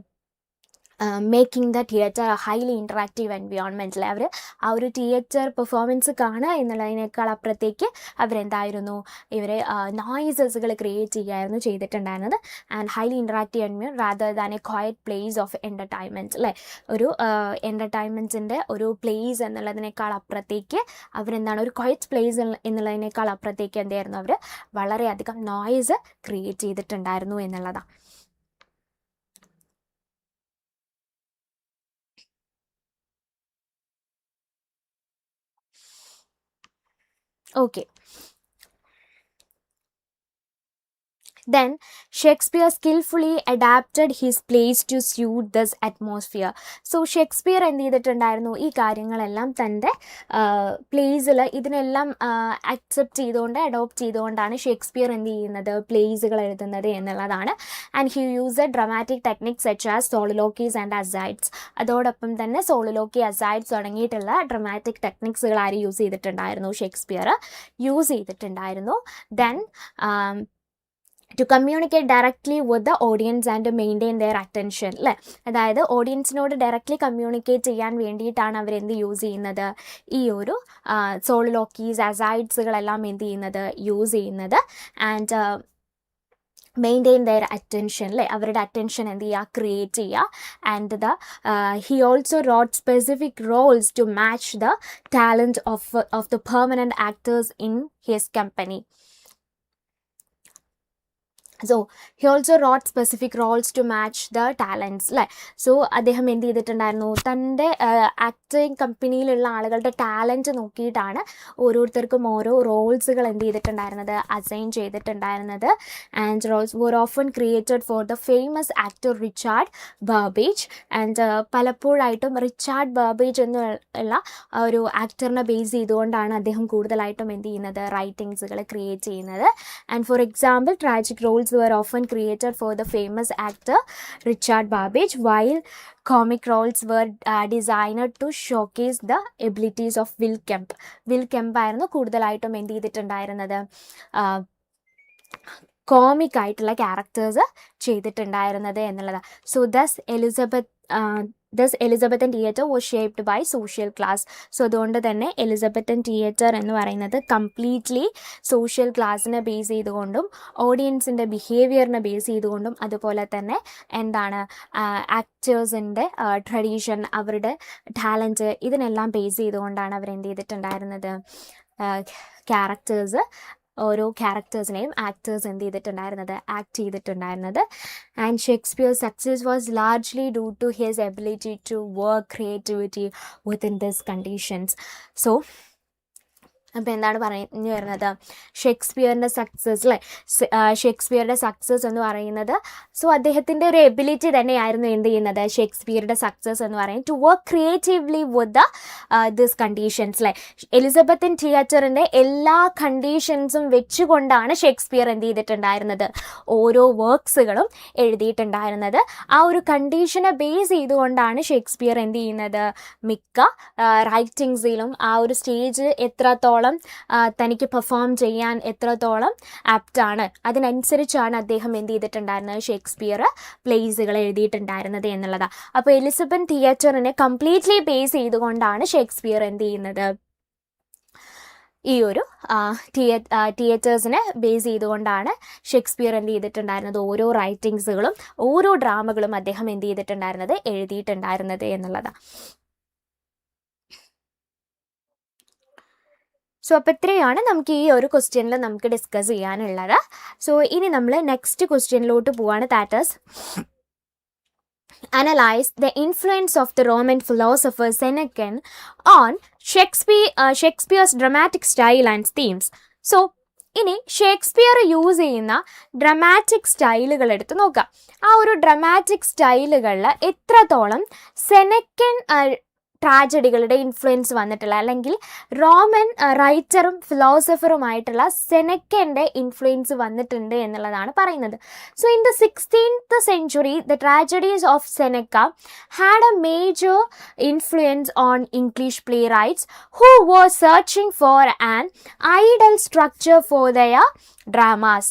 making the theatre highly interactive എൻവയോൺമെൻറ്റിൽ അവർ ആ ഒരു തിയേറ്റർ പെർഫോമൻസ് കാണുക എന്നുള്ളതിനേക്കാൾ അപ്പുറത്തേക്ക് അവരെന്തായിരുന്നു, ഇവരെ നോയ്സസുകൾ ക്രിയേറ്റ് ചെയ്യുകയായിരുന്നു ചെയ്തിട്ടുണ്ടായിരുന്നത്. ആൻഡ് ഹൈലി ഇൻട്രാക്റ്റീവ് എൻവയോൺ rather than a quiet place of entertainment അല്ലേ. ഒരു എൻ്റർടൈൻമെൻറ്റിൻ്റെ ഒരു പ്ലേസ് എന്നുള്ളതിനേക്കാൾ അപ്പുറത്തേക്ക് അവരെന്താണ്, ഒരു ക്വയറ്റ് പ്ലേസ് എന്നുള്ളതിനേക്കാൾ അപ്പുറത്തേക്ക് എന്തായിരുന്നു, അവർ വളരെയധികം നോയ്സ് ക്രിയേറ്റ് ചെയ്തിട്ടുണ്ടായിരുന്നു എന്നുള്ളതാണ്. Okay. Then Shakespeare skillfully adapted his plays to suit this atmosphere. So Shakespeare എന്ത് ചെയ്തിട്ടുണ്ടായിരുന്നു, ഈ കാര്യങ്ങളെല്ലാം തൻ്റെ പ്ലേസിൽ ഇതിനെല്ലാം അക്സെപ്റ്റ് ചെയ്തുകൊണ്ട് അഡോപ്റ്റ് ചെയ്തുകൊണ്ടാണ് ഷേക്സ്പിയർ എന്ത് ചെയ്യുന്നത്, പ്ലേസുകൾ എഴുതുന്നത് എന്നുള്ളതാണ്. And he use dramatic techniques such as soliloquies and asides. അതോടൊപ്പം തന്നെ സോളിലോക്കി, അസൈഡ്സ് തുടങ്ങിയിട്ടുള്ള ഡ്രമാറ്റിക് ടെക്നിക്സുകൾ ആര് യൂസ് ചെയ്തിട്ടുണ്ടായിരുന്നു, ഷേക്സ്പിയർ യൂസ് ചെയ്തിട്ടുണ്ടായിരുന്നു. Then to communicate directly with the audience and to maintain their attention അല്ലേ. അതായത് ഓഡിയൻസിനോട് ഡയറക്റ്റ്ലി കമ്മ്യൂണിക്കേറ്റ് ചെയ്യാൻ വേണ്ടിയിട്ടാണ് അവരെന്ത് യൂസ് ചെയ്യുന്നത്, ഈ ഒരു സോളിലോക്കീസ്, അസൈഡ്സുകളെല്ലാം എന്ത് ചെയ്യുന്നത്, യൂസ് ചെയ്യുന്നത്. ആൻഡ് മെയിൻറ്റെയിൻ ദെയർ അറ്റൻഷൻ അല്ലേ, അവരുടെ അറ്റൻഷൻ എന്ത് ചെയ്യുക, ക്രിയേറ്റ് ചെയ്യുക. And he also wrote specific roles to match the talent of the permanent actors in his company. So he also wrote specific roles to match the talents അല്ലേ. So അദ്ദേഹം എന്ത് ചെയ്തിട്ടുണ്ടായിരുന്നു, തൻ്റെ ആക്ടിങ് കമ്പനിയിലുള്ള ആളുകളുടെ talent നോക്കിയിട്ടാണ് ഓരോരുത്തർക്കും ഓരോ റോൾസുകൾ എന്ത് ചെയ്തിട്ടുണ്ടായിരുന്നത്, അസൈൻ ചെയ്തിട്ടുണ്ടായിരുന്നത്. And roles were often created for the famous actor Richard Burbage. And പലപ്പോഴായിട്ടും റിച്ചാർഡ് ബർബേജ് എന്നുള്ള ഒരു ആക്ടറിനെ ബേസ് ചെയ്തുകൊണ്ടാണ് അദ്ദേഹം കൂടുതലായിട്ടും എന്ത് ചെയ്യുന്നത്, റൈറ്റിങ്സുകൾ ക്രിയേറ്റ് ചെയ്യുന്നത്. And for example tragic roles were often created for the famous actor Richard Burbage, while comic roles were designed to showcase the abilities of Will Kemp. Will Kemp ആയിരുന്നു കൂടുതലായിട്ടും എന്ത് ചെയ്തിട്ടുണ്ടായിരുന്നത്, കോമിക് ആയിട്ടുള്ള ക്യാരക്ടേഴ്സ് ചെയ്തിട്ടുണ്ടായിരുന്നത് എന്നുള്ളതാണ്. So thus Elizabethan theatre was shaped by social class. So അതുകൊണ്ട് തന്നെ Elizabethan theatre എന്ന് പറയുന്നത് കംപ്ലീറ്റ്ലി സോഷ്യൽ ക്ലാസ്സിനെ ബേസ് ചെയ്തുകൊണ്ടും ഓഡിയൻസിൻ്റെ ബിഹേവിയറിനെ ബേസ് ചെയ്തുകൊണ്ടും അതുപോലെ തന്നെ എന്താണ്, ആക്ടേഴ്സിൻ്റെ ട്രഡീഷൻ, അവരുടെ ടാലൻറ്റ്, ഇതിനെല്ലാം ബേസ് ചെയ്തുകൊണ്ടാണ് അവരെന്ത് ചെയ്തിട്ടുണ്ടായിരുന്നത്, ഓരോ ക്യാരക്ടേഴ്സിനെയും ആക്ടേഴ്സ് എന്ത് ചെയ്തിട്ടുണ്ടായിരുന്നത്, ആക്ട് ചെയ്തിട്ടുണ്ടായിരുന്നത്. And Shakespeare success was largely due to his ability to work creativity within this conditions. So അപ്പോൾ എന്താണ് പറഞ്ഞു വരുന്നത്, ഷേക്സ്പിയറിൻ്റെ സക്സസ് അല്ലേ, ഷേക്സ്പിയറുടെ സക്സസ് എന്ന് പറയുന്നത്, സോ അദ്ദേഹത്തിൻ്റെ ഒരു എബിലിറ്റി തന്നെയായിരുന്നു എന്ത് ചെയ്യുന്നത്, ഷേക്സ്പിയറുടെ സക്സസ് എന്ന് പറയുന്നത് to work creatively with this conditions അല്ലേ. എലിസബത്തൻ തിയേറ്ററിൻ്റെ എല്ലാ കണ്ടീഷൻസും വെച്ചുകൊണ്ടാണ് ഷേക്സ്പിയർ എന്ത് ചെയ്തിട്ടുണ്ടായിരുന്നത്, ഓരോ വർക്ക്സുകളും എഴുതിയിട്ടുണ്ടായിരുന്നത്. ആ ഒരു കണ്ടീഷനെ ബേസ് ചെയ്തുകൊണ്ടാണ് ഷേക്സ്പിയർ എന്ത് ചെയ്യുന്നത്, മിക്ക റൈറ്റിങ്സിലും ആ ഒരു സ്റ്റേജ് എത്രത്തോളം എത്രത്തോളം തനിക്ക് പെർഫോം ചെയ്യാൻ എത്രത്തോളം ആപ്റ്റാണ്, അതിനനുസരിച്ചാണ് അദ്ദേഹം എന്ത് ചെയ്തിട്ടുണ്ടായിരുന്നത്, ഷേക്സ്പിയർ പ്ലേസുകൾ എഴുതിയിട്ടുണ്ടായിരുന്നത് എന്നുള്ളതാണ്. അപ്പോൾ എലിസബത്ത് തിയേറ്ററിനെ കംപ്ലീറ്റ്ലി ബേസ് ചെയ്തുകൊണ്ടാണ് ഷേക്സ്പിയർ എന്ത് ചെയ്യുന്നത്, ഈ ഒരു തിയേറ്റേഴ്സിനെ ബേസ് ചെയ്തുകൊണ്ടാണ് ഷേക്സ്പിയർ എന്ത് ചെയ്തിട്ടുണ്ടായിരുന്നത്, ഓരോ റൈറ്റിങ്സുകളും ഓരോ ഡ്രാമകളും അദ്ദേഹം എന്ത് ചെയ്തിട്ടുണ്ടായിരുന്നത്, എഴുതിയിട്ടുണ്ടായിരുന്നത് എന്നുള്ളതാണ്. സോ അപ്പോൾ ഇത്രയാണ് നമുക്ക് ഈ ഒരു ക്വസ്റ്റ്യനിൽ നമുക്ക് ഡിസ്കസ് ചെയ്യാനുള്ളത്. സോ ഇനി നമ്മൾ നെക്സ്റ്റ് ക്വസ്റ്റ്യനിലോട്ട് പോവാണ്. That is analyze the influence of the Roman philosopher Seneca on Shakespeare's dramatic style and themes. So ഇനി ഷേക്സ്പിയർ യൂസ് ചെയ്യുന്ന ഡ്രമാറ്റിക് സ്റ്റൈലുകൾ എടുത്ത് നോക്കാം. ആ ഒരു ഡ്രമാറ്റിക് സ്റ്റൈലുകളിൽ എത്രത്തോളം സെനക്കൻ ട്രാജഡികളുടെ ഇൻഫ്ലുവൻസ് വന്നിട്ടുള്ള, അല്ലെങ്കിൽ റോമൻ റൈറ്ററും ഫിലോസഫറുമായിട്ടുള്ള സെനക്കൻ്റെ ഇൻഫ്ലുവൻസ് വന്നിട്ടുണ്ട് എന്നുള്ളതാണ് പറയുന്നത്. So in the 16th century the tragedies of Seneca had a major influence on English playwrights who were searching for an ideal structure for their dramas.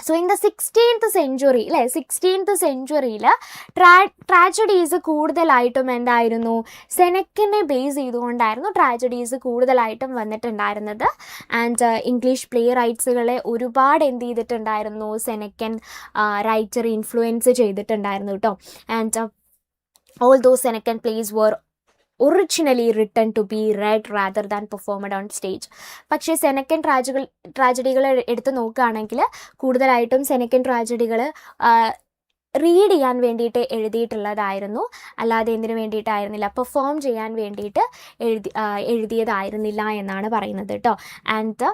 So in the 16th century 16th centuryയിൽ tragedies കൂടുതലായിട്ടും എന്തായിരുന്നു, സെനക്കനെ base ചെയ്തുകൊണ്ടായിരുന്നു tragedies കൂടുതലായിട്ടും വന്നിട്ടുണ്ടായിരുന്നത്. And English play റൈറ്റ്സുകളെ ഒരുപാട് എന്ത് ചെയ്തിട്ടുണ്ടായിരുന്നു, സെനക്കൻ writer influence ചെയ്തിട്ടുണ്ടായിരുന്നു കേട്ടോ. And all those Senecan plays were originally written to be read rather than performed on stage. പക്ഷേ സെനക്കൻ ട്രാജഡികൾ എടുത്ത് നോക്കുകയാണെങ്കിൽ കൂടുതലായിട്ടും സെനക്കൻ ട്രാജഡികൾ റീഡ് ചെയ്യാൻ വേണ്ടിയിട്ട് എഴുതിയിട്ടുള്ളതായിരുന്നു, അല്ലാതെ എന്തിനു വേണ്ടിയിട്ടായിരുന്നില്ല, പെർഫോം ചെയ്യാൻ വേണ്ടിയിട്ട് എഴുതിയതായിരുന്നില്ല എന്നാണ് പറയുന്നത് കേട്ടോ. And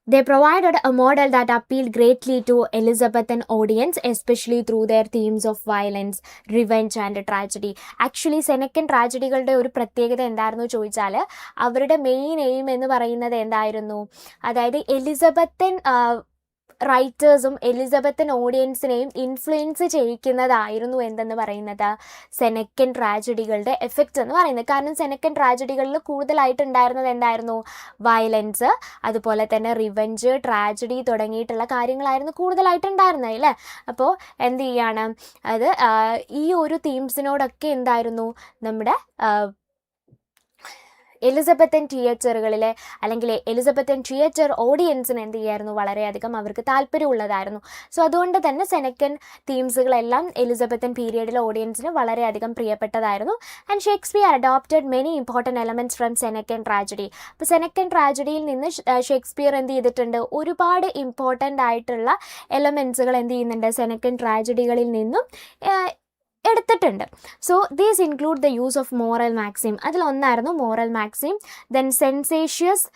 They provided a model that appealed greatly to Elizabethan audience, especially through their themes of violence, revenge and tragedy. Actually, സെനക്കൻ ട്രാജഡികളുടെ ഒരു പ്രത്യേകത എന്തായിരുന്നു ചോദിച്ചാൽ, അവരുടെ മെയിൻ എയിം എന്ന് പറയുന്നത് എന്തായിരുന്നു, അതായത് എലിസബത്തൻ റൈറ്റേഴ്സും എലിസബത്തൻ ഓഡിയൻസിനെയും ഇൻഫ്ലുവൻസ് ചെയ്യിക്കുന്നതായിരുന്നു എന്തെന്ന് പറയുന്നത്, സെനക്കൻ ട്രാജഡികളുടെ എഫക്റ്റ് എന്ന് പറയുന്നത്. കാരണം സെനക്കൻ ട്രാജഡികളിൽ കൂടുതലായിട്ടുണ്ടായിരുന്നത് എന്തായിരുന്നു, വയലൻസ്, അതുപോലെ തന്നെ റിവെഞ്ച്, ട്രാജഡി തുടങ്ങിയിട്ടുള്ള കാര്യങ്ങളായിരുന്നു കൂടുതലായിട്ടുണ്ടായിരുന്നത് അല്ലേ. അപ്പോൾ എന്ത് ചെയ്യാണ്, അത് ഈ ഒരു തീംസിനോടൊക്കെ എന്തായിരുന്നു നമ്മുടെ എലിസബത്തൻ തിയേറ്ററുകളിലെ അല്ലെങ്കിൽ എലിസബത്തൻ തിയേറ്റർ ഓഡിയൻസിന് എന്ത് ചെയ്യായിരുന്നു, വളരെയധികം അവർക്ക് താല്പര്യമുള്ളതായിരുന്നു. സോ അതുകൊണ്ട് തന്നെ സെനക്കൻ തീംസുകളെല്ലാം എലിസബത്തൻ പീരിയഡിലെ ഓഡിയൻസിന് വളരെയധികം പ്രിയപ്പെട്ടതായിരുന്നു. And Shakespeare adopted many important elements from Senecan tragedy. അപ്പോൾ സെനക്കൻ ട്രാജഡിയിൽ നിന്ന് ഷേക്സ്പിയർ എന്ത് ചെയ്തിട്ടുണ്ട്, ഒരുപാട് ഇമ്പോർട്ടൻ്റ് ആയിട്ടുള്ള എലമെൻറ്റ്സുകൾ എന്ത് ചെയ്യുന്നുണ്ട്, സെനക്കൻ ട്രാജഡികളിൽ നിന്നും എടുത്തിട്ടുണ്ട്. So these include the use of moral maxim. അതിലൊന്നായിരുന്നു moral maxim. Then sententious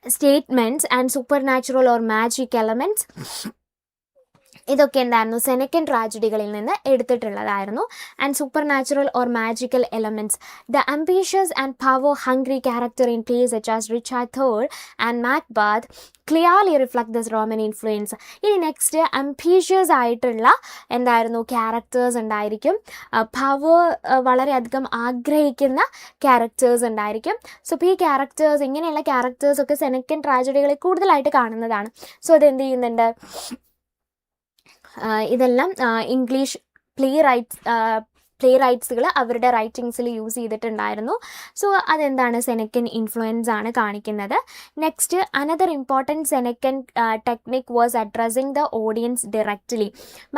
statements and supernatural or magic elements. ഇതൊക്കെ എന്തായിരുന്നു, സെനക്കൻ ട്രാജഡികളിൽ നിന്ന് എടുത്തിട്ടുള്ളതായിരുന്നു. And supernatural or magical elements, the ambitious and power hungry character in plays such as Richard III and Macbeth clearly reflect this Roman influence. ഇനി next ambitious ആയിട്ടുള്ള എന്തായിരുന്നു, characters ഉണ്ടായിരിക്കും, power വളരെയധികം ആഗ്രഹിക്കുന്ന ക്യാരക്ടേഴ്സ് ഉണ്ടായിരിക്കും. സോ ഇപ്പോൾ ഈ characters, ഇങ്ങനെയുള്ള ക്യാരക്ടേഴ്സൊക്കെ സെനക്കൻ ട്രാജഡികളിൽ കൂടുതലായിട്ട് കാണുന്നതാണ്. സോ അതെന്ത് ചെയ്യുന്നുണ്ട്, ഇതെല്ലാം ഇംഗ്ലീഷ് പ്ലേ റൈറ്റ്സുകൾ അവരുടെ റൈറ്റിങ്സിൽ യൂസ് ചെയ്തിട്ടുണ്ടായിരുന്നു. സോ അതെന്താണ്, സെനക്കൻ ഇൻഫ്ലുവൻസ് ആണ് കാണിക്കുന്നത്. Next another important Senecan technique was addressing the audience directly.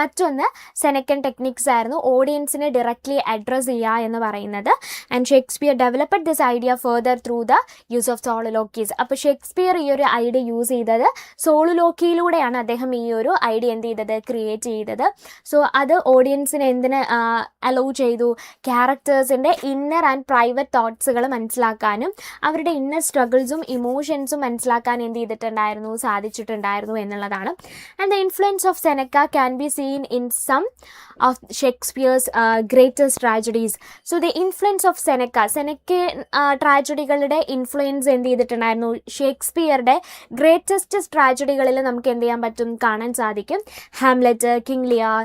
മറ്റൊന്ന് സെനക്കൻ ടെക്നിക്സ് ആയിരുന്നു ഓഡിയൻസിനെ ഡയറക്റ്റ്ലി അഡ്രസ്സ് ചെയ്യുക എന്ന് പറയുന്നത്. And Shakespeare developed this idea further through the use of soliloquies. അപ്പോൾ ഷേക്സ്പിയർ ഈ ഒരു ഐഡിയ യൂസ് ചെയ്തത് സോളിലോക്കിയിലൂടെയാണ്. അദ്ദേഹം ഈ ഒരു ഐഡിയ എന്ത് ചെയ്തത്, ക്രിയേറ്റ് ചെയ്തത്. സോ അത് ഓഡിയൻസിനെ എന്തിന് അലോ ചെയ്തു, ക്യാരക്ടേഴ്സിൻ്റെ ഇന്നർ ആൻഡ് പ്രൈവറ്റ് തോട്ട്സുകൾ മനസ്സിലാക്കാനും അവരുടെ ഇന്നർ സ്ട്രഗിൾസും ഇമോഷൻസും മനസ്സിലാക്കാൻ എന്ത് ചെയ്തിട്ടുണ്ടായിരുന്നു, സാധിച്ചിട്ടുണ്ടായിരുന്നു എന്നുള്ളതാണ്. And the influence of Seneca can be seen in some of Shakespeare's greatest tragedies. So the influence of Seneca ട്രാജഡികളുടെ ഇൻഫ്ലുവൻസ് എന്ത് ചെയ്തിട്ടുണ്ടായിരുന്നു, ഷേക്സ്പിയറുടെ ഗ്രേറ്റസ്റ്റ് ട്രാജഡികളിൽ നമുക്ക് എന്ത് ചെയ്യാൻ പറ്റും, കാണാൻ സാധിക്കും. Hamlet, King Lear,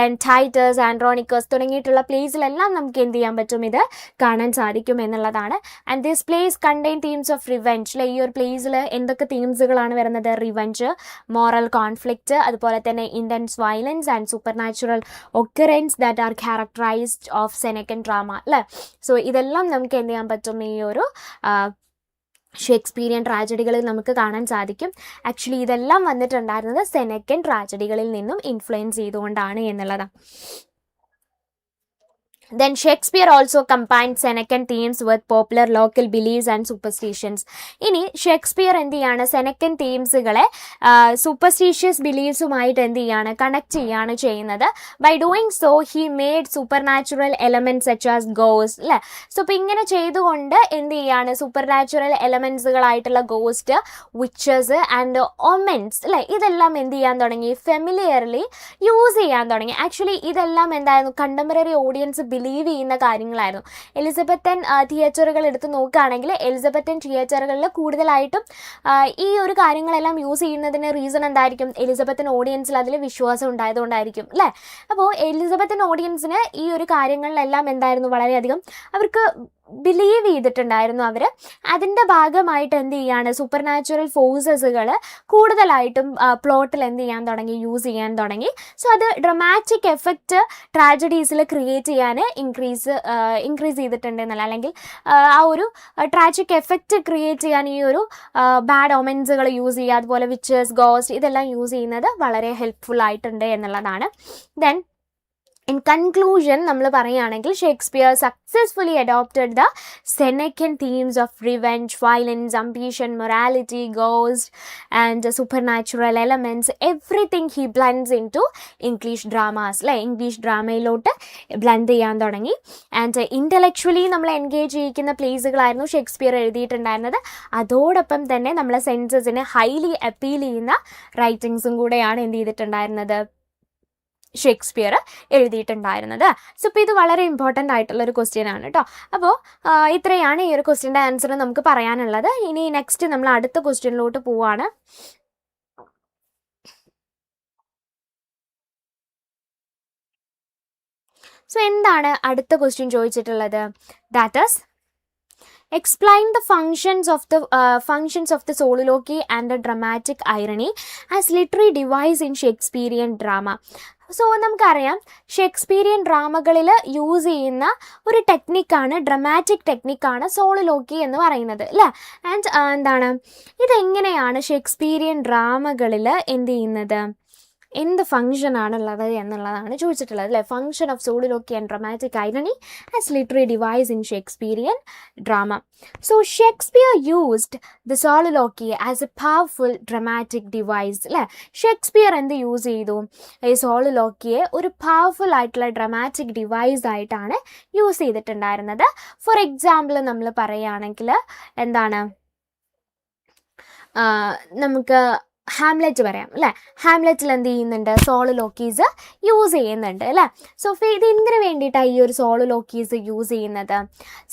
then Titus, Andronicus തുടങ്ങിയിട്ടുള്ള പ്ലേസിലെല്ലാം നമുക്ക് എന്ത് ചെയ്യാൻ പറ്റും, ഇത് കാണാൻ സാധിക്കും എന്നുള്ളതാണ്. And this place contain themes of revenge. അല്ലെ, ഈ ഒരു പ്ലേസിൽ എന്തൊക്കെ തീംസുകളാണ് വരുന്നത്? റിവെഞ്ച്, മോറൽ കോൺഫ്ലിക്റ്റ്, അതുപോലെ തന്നെ intense violence and supernatural occurrence that are characterized of Senecan drama. അല്ലേ, സോ ഇതെല്ലാം നമുക്ക് എന്ത് ചെയ്യാൻ പറ്റും, ഈ ഒരു ഷേക്സ്പീരിയൻ ട്രാജഡികളിൽ നമുക്ക് കാണാൻ സാധിക്കും. ആക്ച്വലി ഇതെല്ലാം വന്നിട്ടുണ്ടായിരുന്നത് സെനക്കൻ ട്രാജഡികളിൽ നിന്നും ഇൻഫ്ലുവൻസ് ചെയ്തുകൊണ്ടാണ് എന്നുള്ളതാണ്. Then Shakespeare also combined Senecan themes with popular local beliefs and superstitions. ഇനി ഷേക്സ്പിയർ എന്ത് ചെയ്യാണ്, സെനക്കൻ തീംസുകളെ സൂപ്പർസ്റ്റീഷ്യസ് ബിലീഫ്സുമായിട്ട് എന്ത് ചെയ്യാണ്, കണക്ട് ചെയ്യാണ് ചെയ്യുന്നത്. By doing so he made supernatural elements such as ghost. അല്ലേ, സോ ഇപ്പം ഇങ്ങനെ ചെയ്തുകൊണ്ട് എന്ത് ചെയ്യാണ്, സൂപ്പർ നാച്ചുറൽ എലമെന്റ്സുകളായിട്ടുള്ള ഗോസ്റ്റ്, വിച്ചസ് ആൻഡ് ഒമെൻസ്, അല്ലേ, ഇതെല്ലാം എന്ത് ചെയ്യാൻ തുടങ്ങി, ഫെമിലിയർലി യൂസ് ചെയ്യാൻ തുടങ്ങി. ആക്ച്വലി ഇതെല്ലാം എന്തായിരുന്നു, കണ്ടംപററി ഓഡിയൻസ് ബിലീവ് ചെയ്യുന്ന കാര്യങ്ങളായിരുന്നു. എലിസബത്തൻ തിയേറ്ററുകൾ എടുത്ത് നോക്കുകയാണെങ്കിൽ എലിസബത്തൻ തിയേറ്ററുകളിൽ കൂടുതലായിട്ടും ഈ ഒരു കാര്യങ്ങളെല്ലാം യൂസ് ചെയ്യുന്നതിന് റീസൺ എന്തായിരിക്കും, എലിസബത്തൻ ഓഡിയൻസിൽ അതിൽ വിശ്വാസം ഉണ്ടായതുകൊണ്ടായിരിക്കും. അല്ലേ, അപ്പോൾ എലിസബത്തൻ ഓഡിയൻസിന് ഈ ഒരു കാര്യങ്ങളിലെല്ലാം എന്തായിരുന്നു, വളരെയധികം അവർക്ക് ബിലീവ് ചെയ്തിട്ടുണ്ടായിരുന്നു അവർ. അതിൻ്റെ ഭാഗമായിട്ട് എന്ത് ചെയ്യാണ്, സൂപ്പർ നാച്ചുറൽ ഫോഴ്സസുകൾ കൂടുതലായിട്ടും പ്ലോട്ടിൽ എന്ത് ചെയ്യാൻ തുടങ്ങി, യൂസ് ചെയ്യാൻ തുടങ്ങി. സോ അത് ഡ്രമാറ്റിക് എഫക്റ്റ് ട്രാജഡീസിൽ ക്രിയേറ്റ് ചെയ്യാൻ ഇൻക്രീസ് ചെയ്തിട്ടുണ്ടെന്നല്ല, അല്ലെങ്കിൽ ആ ഒരു ട്രാജിക് എഫക്റ്റ് ക്രിയേറ്റ് ചെയ്യാൻ ഈ ഒരു ബാഡ് ഒമെൻസുകൾ യൂസ് ചെയ്യുക, അതുപോലെ വിച്ചേഴ്സ്, ഗോസ്റ്റ്, ഇതെല്ലാം യൂസ് ചെയ്യുന്നത് വളരെ ഹെൽപ്ഫുൾ ആയിട്ടുണ്ട് എന്നുള്ളതാണ്. ദെൻ ഇൻ കൺക്ലൂഷൻ നമ്മൾ പറയുകയാണെങ്കിൽ Shakespeare successfully adopted the Senecan themes of revenge, violence, ambition, morality, ghost and supernatural elements, everything he blends into English dramas. അല്ലേ, ഇംഗ്ലീഷ് ഡ്രാമയിലോട്ട് ബ്ലെൻഡ് ചെയ്യാൻ തുടങ്ങി. ആൻഡ് ഇൻ്റലക്ച്വലി നമ്മൾ engage ചെയ്യിക്കുന്ന പ്ലേസുകളായിരുന്നു Shakespeare എഴുതിയിട്ടുണ്ടായിരുന്നത്. അതോടൊപ്പം തന്നെ നമ്മളെ സെൻസസിനെ ഹൈലി അപ്പീൽ ചെയ്യുന്ന റൈറ്റിങ്സും കൂടെയാണ് എന്ത് ചെയ്തിട്ടുണ്ടായിരുന്നത്, ഷേക്സ്പിയർ എഴുതിയിട്ടുണ്ടായിരുന്നത്. സോ ഇപ്പോൾ ഇത് വളരെ ഇമ്പോർട്ടൻ്റ് ആയിട്ടുള്ളൊരു ക്വസ്റ്റ്യൻ ആണ് കേട്ടോ. അപ്പോൾ ഇത്രയാണ് ഈ ഒരു ക്വസ്റ്റ്യൻ്റെ ആൻസർ നമുക്ക് പറയാനുള്ളത്. ഇനി നെക്സ്റ്റ് നമ്മൾ അടുത്ത ക്വസ്റ്റ്യനിലോട്ട് പോവാണ്. സോ എന്താണ് അടുത്ത ക്വസ്റ്റ്യൻ ചോദിച്ചിട്ടുള്ളത്? That is explain the functions of the soliloquy and the dramatic irony as literary device in Shakespearean drama. So നമുക്കറിയാം ഷേക്സ്പീരിയൻ ഡ്രാമകളിൽ യൂസ് ചെയ്യുന്ന ഒരു ടെക്നിക്കാണ്, ഡ്രമാറ്റിക് ടെക്നിക്കാണ് സോളിലോക്കി എന്ന് പറയുന്നത്. അല്ലേ, ആൻഡ് എന്താണ് ഇതെങ്ങനെയാണ് ഷേക്സ്പീരിയൻ ഡ്രാമകളിൽ എന്ത് ചെയ്യുന്നത്, എന്ത് ഫംഗ്ഷൻ ആണുള്ളത് എന്നുള്ളതാണ് ചോദിച്ചിട്ടുള്ളത്. അല്ലേ, function of സോളിലോക്കി and dramatic irony as literary device in Shakespearean drama. So Shakespeare used the സോളിലോക്കി as a powerful dramatic device. അല്ലേ, ഷേക്സ്പിയർ എന്ത് യൂസ് ചെയ്തു, ഈ സോളിലോക്കിയെ ഒരു പവർഫുൾ ആയിട്ടുള്ള ഡ്രമാറ്റിക് ഡിവൈസ് ആയിട്ടാണ് യൂസ് ചെയ്തിട്ടുണ്ടായിരുന്നത്. ഫോർ എക്സാമ്പിൾ നമ്മൾ പറയുകയാണെങ്കിൽ എന്താണ്, നമുക്ക് ഹാംലെറ്റ് പറയാം. അല്ലേ, ഹാംലെറ്റിൽ എന്ത് ചെയ്യുന്നുണ്ട്, സോളിലോക്കീസ് യൂസ് ചെയ്യുന്നുണ്ട്. അല്ലേ, സോ ഇത് എന്തിനു വേണ്ടിയിട്ടാണ് ഈ ഒരു സോളിലോക്കീസ് യൂസ് ചെയ്യുന്നത്?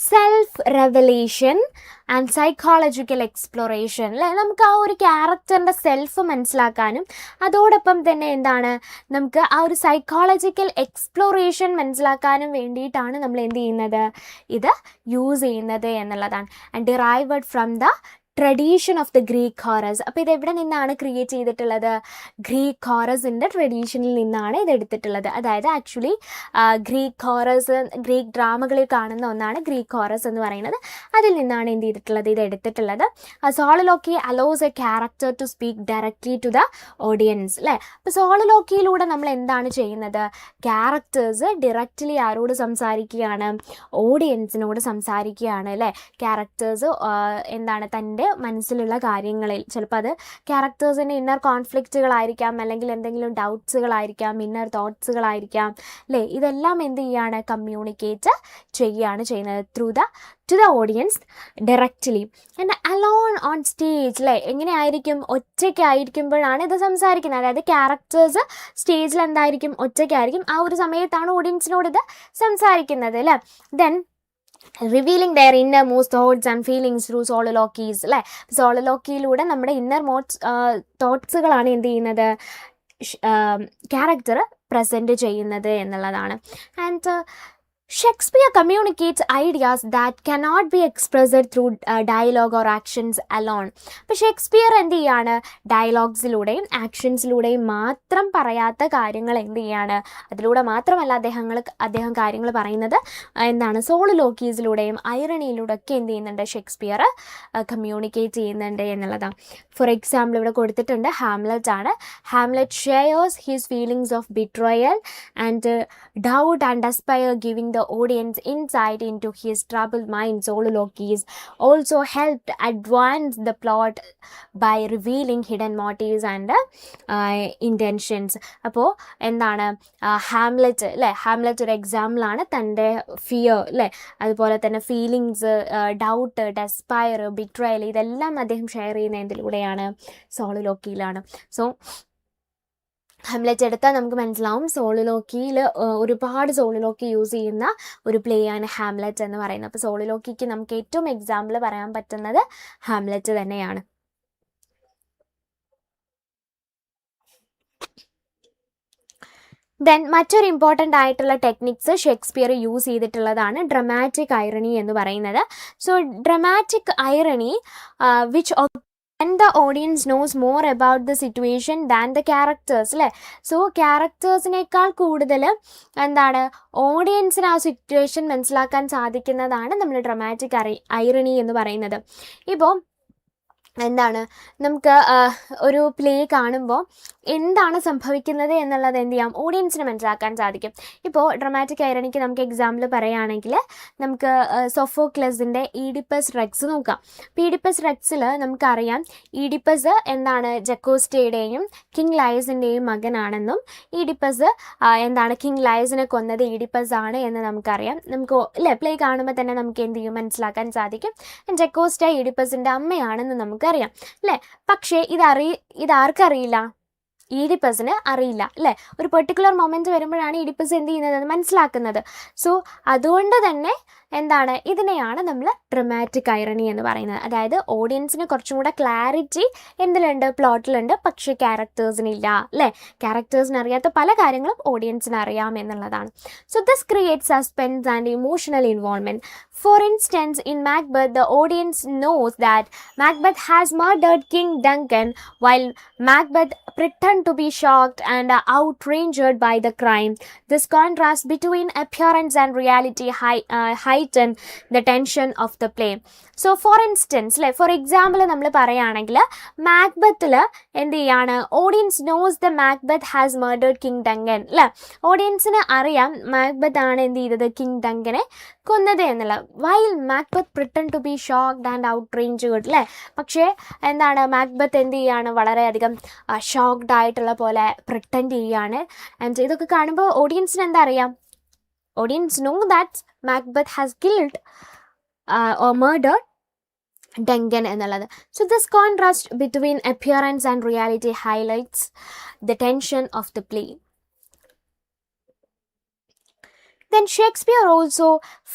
Self revelation and psychological exploration. അല്ലേ, നമുക്ക് ആ ഒരു ക്യാരക്ടറിൻ്റെ സെൽഫ് മനസ്സിലാക്കാനും അതോടൊപ്പം തന്നെ എന്താണ്, നമുക്ക് ആ ഒരു സൈക്കോളജിക്കൽ എക്സ്പ്ലോറേഷൻ മനസ്സിലാക്കാനും വേണ്ടിയിട്ടാണ് നമ്മൾ എന്ത് ചെയ്യുന്നത്, ഇത് യൂസ് ചെയ്യുന്നത് എന്നുള്ളതാണ്. And derived from the tradition of the Greek Horace. അപ്പോൾ ഇത് എവിടെ നിന്നാണ് ക്രിയേറ്റ് ചെയ്തിട്ടുള്ളത്? ഗ്രീക്ക് ഹോറസിൻ്റെ ട്രഡീഷനിൽ നിന്നാണ് ഇത് എടുത്തിട്ടുള്ളത്. അതായത് ആക്ച്വലി ഗ്രീക്ക് ഹോറസ്, ഗ്രീക്ക് ഡ്രാമകളിൽ കാണുന്ന ഒന്നാണ് ഗ്രീക്ക് ഹോറസ് എന്ന് പറയുന്നത്. അതിൽ നിന്നാണ് എന്ത് ചെയ്തിട്ടുള്ളത്, ഇത് എടുത്തിട്ടുള്ളത്. Soliloquy allows a character to speak directly to the audience. അല്ലേ, അപ്പോൾ സോളിലോക്കിയിലൂടെ നമ്മൾ എന്താണ് ചെയ്യുന്നത്, ക്യാരക്ടേഴ്സ് ഡയറക്റ്റ്ലി ആരോട് സംസാരിക്കുകയാണ്, ഓഡിയൻസിനോട് സംസാരിക്കുകയാണ്. അല്ലേ, ക്യാരക്ടേഴ്സ് എന്താണ് തൻ്റെ മനസ്സിലുള്ള കാര്യങ്ങളിൽ, ചിലപ്പോൾ അത് ക്യാരക്ടേഴ്സിൻ്റെ ഇന്നർ കോൺഫ്ലിക്റ്റുകളായിരിക്കാം, അല്ലെങ്കിൽ എന്തെങ്കിലും ഡൗട്ട്സുകളായിരിക്കാം, ഇന്നർ തോട്ട്സുകളായിരിക്കാം. അല്ലേ, ഇതെല്ലാം എന്ത് ചെയ്യാണ്, കമ്മ്യൂണിക്കേറ്റ് ചെയ്യുകയാണ് ചെയ്യുന്നത് to the audience directly. And alone on stage. അല്ലേ, എങ്ങനെയായിരിക്കും, ഒറ്റയ്ക്കായിരിക്കുമ്പോഴാണ് ഇത് സംസാരിക്കുന്നത്. അതായത് ക്യാരക്ടേഴ്സ് സ്റ്റേജിൽ എന്തായിരിക്കും, ഒറ്റയ്ക്കായിരിക്കും. ആ ഒരു സമയത്താണ് ഓഡിയൻസിനോട് ഇത് സംസാരിക്കുന്നത്. അല്ലേ, then revealing their innermost thoughts and feelings through soliloquies. അല്ലേ, സോളിലോക്കിയിലൂടെ നമ്മുടെ ഇന്നർ തോട്ട്സുകളാണ് എന്ത് ചെയ്യുന്നത്, ക്യാരക്ടർ പ്രസൻറ്റ് ചെയ്യുന്നത് എന്നുള്ളതാണ്. And Shakespeare communicates ideas that cannot be expressed through dialogue or actions alone. അപ്പോൾ ഷേക്സ്പിയർ എന്ത് ചെയ്യാണ്? ഡയലോഗ്സിലൂടെയും ആക്ഷൻസിലൂടെയും മാത്രം പറയാത്ത കാര്യങ്ങൾ എന്ത് ചെയ്യാണ്? അതിലൂടെ മാത്രമല്ല അദ്ദേഹം കാര്യങ്ങൾ പറയുന്നത് എന്താണ്? സോളിലോക്കീസിലൂടെയും ഐറണിയിലൂടെ ഒക്കെ എന്ത് ചെയ്യുന്നുണ്ട്? ഷേക്സ്പിയർ കമ്മ്യൂണിക്കേറ്റ് ചെയ്യുന്നുണ്ട് എന്നുള്ളതാണ്. ഫോർ എക്സാമ്പിൾ ഇവിടെ കൊടുത്തിട്ടുണ്ട്, ഹാംലെറ്റ് ആണ്. Hamlet shares his feelings of betrayal and doubt and despair, giving the audience insight into his troubled mind. Soliloquies also helped advance the plot by revealing hidden motives and intentions. അപ്പോൾ എന്താണ്? Hamlet അല്ലേ, Hamlet ഒരു എക്സാമ്പിളാണ്. തൻ്റെ fear അല്ലേ, അതുപോലെ തന്നെ feelings, doubt, despair, betrayal, ഇതെല്ലാം അദ്ദേഹം ഷെയർ ചെയ്യുന്ന എന്തിലൂടെയാണ്? സോളിലോക്കിയിലാണ്. സോ ഹാംലെറ്റ് എടുത്താൽ നമുക്ക് മനസ്സിലാവും സോളിലോക്കിയിൽ ഒരുപാട് സോളിലോക്കി യൂസ് ചെയ്യുന്ന ഒരു പ്ലേ ആണ് ഹാംലെറ്റ് എന്ന് പറയുന്നത്. അപ്പോൾ സോളിലോക്കിക്ക് നമുക്ക് ഏറ്റവും എക്സാമ്പിൾ പറയാൻ പറ്റുന്നത് ഹാംലെറ്റ് തന്നെയാണ്. ദെൻ മറ്റൊരു ഇമ്പോർട്ടൻ്റ് ആയിട്ടുള്ള ടെക്നിക്സ് ഷേക്സ്പിയർ യൂസ് ചെയ്തിട്ടുള്ളതാണ് ഡ്രമാറ്റിക് ഐറണി എന്ന് പറയുന്നത്. So dramatic irony which when the audience knows more about the situation than the characters അല്ലേ. സോ ക്യാരക്ടേഴ്സിനേക്കാൾ കൂടുതൽ എന്താണ്? ഓഡിയൻസിന് ആ സിറ്റുവേഷൻ മനസ്സിലാക്കാൻ സാധിക്കുന്നതാണ് നമ്മൾ ഡ്രമാറ്റിക് ഐറണി എന്ന് പറയുന്നത്. ഇപ്പോൾ എന്താണ്? നമുക്ക് ഒരു പ്ലേ കാണുമ്പോൾ എന്താണ് സംഭവിക്കുന്നത് എന്നുള്ളത് എന്ത് ചെയ്യാം? ഓഡിയൻസിന് മനസ്സിലാക്കാൻ സാധിക്കും. ഇപ്പോൾ ഡ്രമാറ്റിക് ഐറണിക്ക് നമുക്ക് എക്സാമ്പിൾ പറയുകയാണെങ്കിൽ നമുക്ക് സോഫോക്ലസിൻ്റെ ഈഡിപ്പസ് റെക്സ് നോക്കാം. അപ്പോൾ ഈഡിപ്പസ് റെക്സിൽ നമുക്കറിയാം ഇഡിപ്പസ് എന്താണ്? ജക്കോസ്റ്റയുടെയും കിങ് ലയസിൻ്റെയും മകനാണെന്നും ഈഡിപ്പസ് എന്താണ്? കിങ് ലയസിനെ കൊന്നത് ഈഡിപ്പസ് ആണ് എന്ന് നമുക്കറിയാം. നമുക്ക് അല്ലേ പ്ലേ കാണുമ്പോൾ തന്നെ നമുക്ക് എന്ത് ചെയ്യും? മനസ്സിലാക്കാൻ സാധിക്കും. ജക്കോസ്റ്റ ഈഡിപ്പസിൻ്റെ അമ്മയാണെന്ന് നമുക്കറിയാം അല്ലേ. പക്ഷേ ഇതാർക്കറിയില്ല? ഈഡിപ്പസിന് അറിയില്ല അല്ലേ. ഒരു പെർട്ടിക്കുലർ മൊമെൻറ്റ് വരുമ്പോഴാണ് ഈഡിപ്പസ് എന്ത് ചെയ്യുന്നത്? അത് മനസ്സിലാക്കുന്നത്. സോ അതുകൊണ്ട് തന്നെ എന്താണ്? ഇതിനെയാണ് നമ്മൾ ഡ്രമാറ്റിക് ഐറണി എന്ന് പറയുന്നത്. അതായത് ഓഡിയൻസിന് കുറച്ചും കൂടെ ക്ലാരിറ്റി എന്തിലുണ്ട്? പ്ലോട്ടിലുണ്ട്. പക്ഷേ ക്യാരക്ടേഴ്സിനില്ല അല്ലേ. ക്യാരക്ടേഴ്സിന് അറിയാത്ത പല കാര്യങ്ങളും ഓഡിയൻസിന് അറിയാം എന്നുള്ളതാണ്. So this create suspense and emotional involvement. For instance, in Macbeth, the audience knows that Macbeth has murdered King Duncan, while Macbeth pretends to be shocked and outraged by the crime. This contrast between appearance and reality heighten the tension of the play. So, for instance, for example, നമ്മൾ പറയുകയാണെങ്കിൽ മാക്ബത്തിൽ എന്ത് ചെയ്യാണ്? Audience knows the Macbeth has murdered King Duncan അല്ലേ. ഓഡിയൻസിന് അറിയാം Macbeth ആണ് എന്ത് ചെയ്തത്? കിങ് ഡങ്കനെ കൊന്നത് എന്നുള്ള. While Macbeth pretend to be shocked and outraged അല്ലേ. പക്ഷേ എന്താണ്? മാക്ബത്ത് എന്ത് ചെയ്യാണ്? വളരെയധികം ഷോക്ക്ഡ് ആയിട്ടുള്ള പോലെ പ്രിട്ടൻഡ് ചെയ്യാണ്. ആൻഡ് ഇതൊക്കെ കാണുമ്പോൾ ഓഡിയൻസിന് എന്താ അറിയാം? Audience know that Macbeth has killed or murdered Duncan എന്നുള്ളത്. So this contrast between appearance and reality highlights the tension of the play. Then Shakespeare also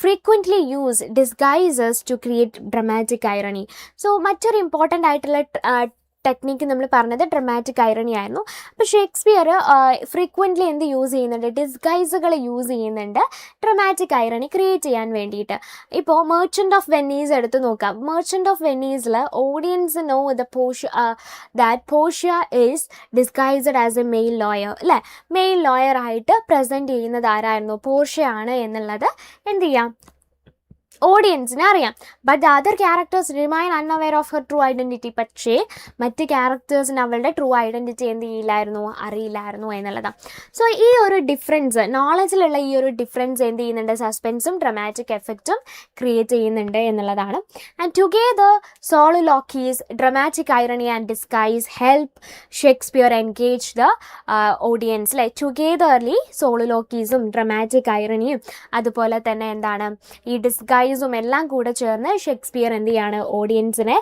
frequently used disguises to create dramatic irony. So മറ്റൊരു important ആയിട്ടുള്ള technique നമ്മൾ പറഞ്ഞത് dramatic irony ആയിരുന്നു. അപ്പോൾ Shakespeare frequently എന്ത് use ചെയ്യുന്നുണ്ട്? ഡിസ്ഗൈസുകൾ use ചെയ്യുന്നുണ്ട് ഡ്രമാറ്റിക് ഐറണി ക്രിയേറ്റ് ചെയ്യാൻ വേണ്ടിയിട്ട്. ഇപ്പോൾ മെർച്ചൻ്റ് ഓഫ് വെനീസ് എടുത്ത് നോക്കാം. മെർച്ചൻ്റ് ഓഫ് വെനീസിൽ audience know that Portia is disguised as a male lawyer അല്ലേ. മെയിൽ ലോയർ ആയിട്ട് പ്രസൻറ്റ് ചെയ്യുന്നത് ആരായിരുന്നു? പോർഷ്യ ആണ് എന്നുള്ളത് എന്ത് ചെയ്യാം? ഓഡിയൻസിന് അറിയാം. But the other characters remain unaware of her true identity. പക്ഷേ മറ്റ് ക്യാരക്ടേഴ്സിന് അവളുടെ ട്രൂ ഐഡൻറ്റിറ്റി എന്ത് ചെയ്യില്ലായിരുന്നു? അറിയില്ലായിരുന്നു എന്നുള്ളതാണ്. സോ ഈ ഒരു ഡിഫറൻസ്, നോളജിലുള്ള ഈ ഒരു ഡിഫറൻസ് എന്ത് ചെയ്യുന്നുണ്ട്? സസ്പെൻസും ഡ്രമാറ്റിക് എഫക്റ്റും ക്രിയേറ്റ് ചെയ്യുന്നുണ്ട് എന്നുള്ളതാണ്. And together soliloquies, dramatic irony and disguise help Shakespeare engage the audience അല്ലേ. ടുഗെദർലി സോളിലോക്കീസും ഡ്രമാറ്റിക് ഐറണിയും അതുപോലെ തന്നെ എന്താണ് ഈ ഡിസ്ഗൈസും എല്ലാം കൂടെ ചേർന്ന് ഷേക്സ്പിയർ എന്ത് ചെയ്യാണ്? ഓഡിയൻസിനെ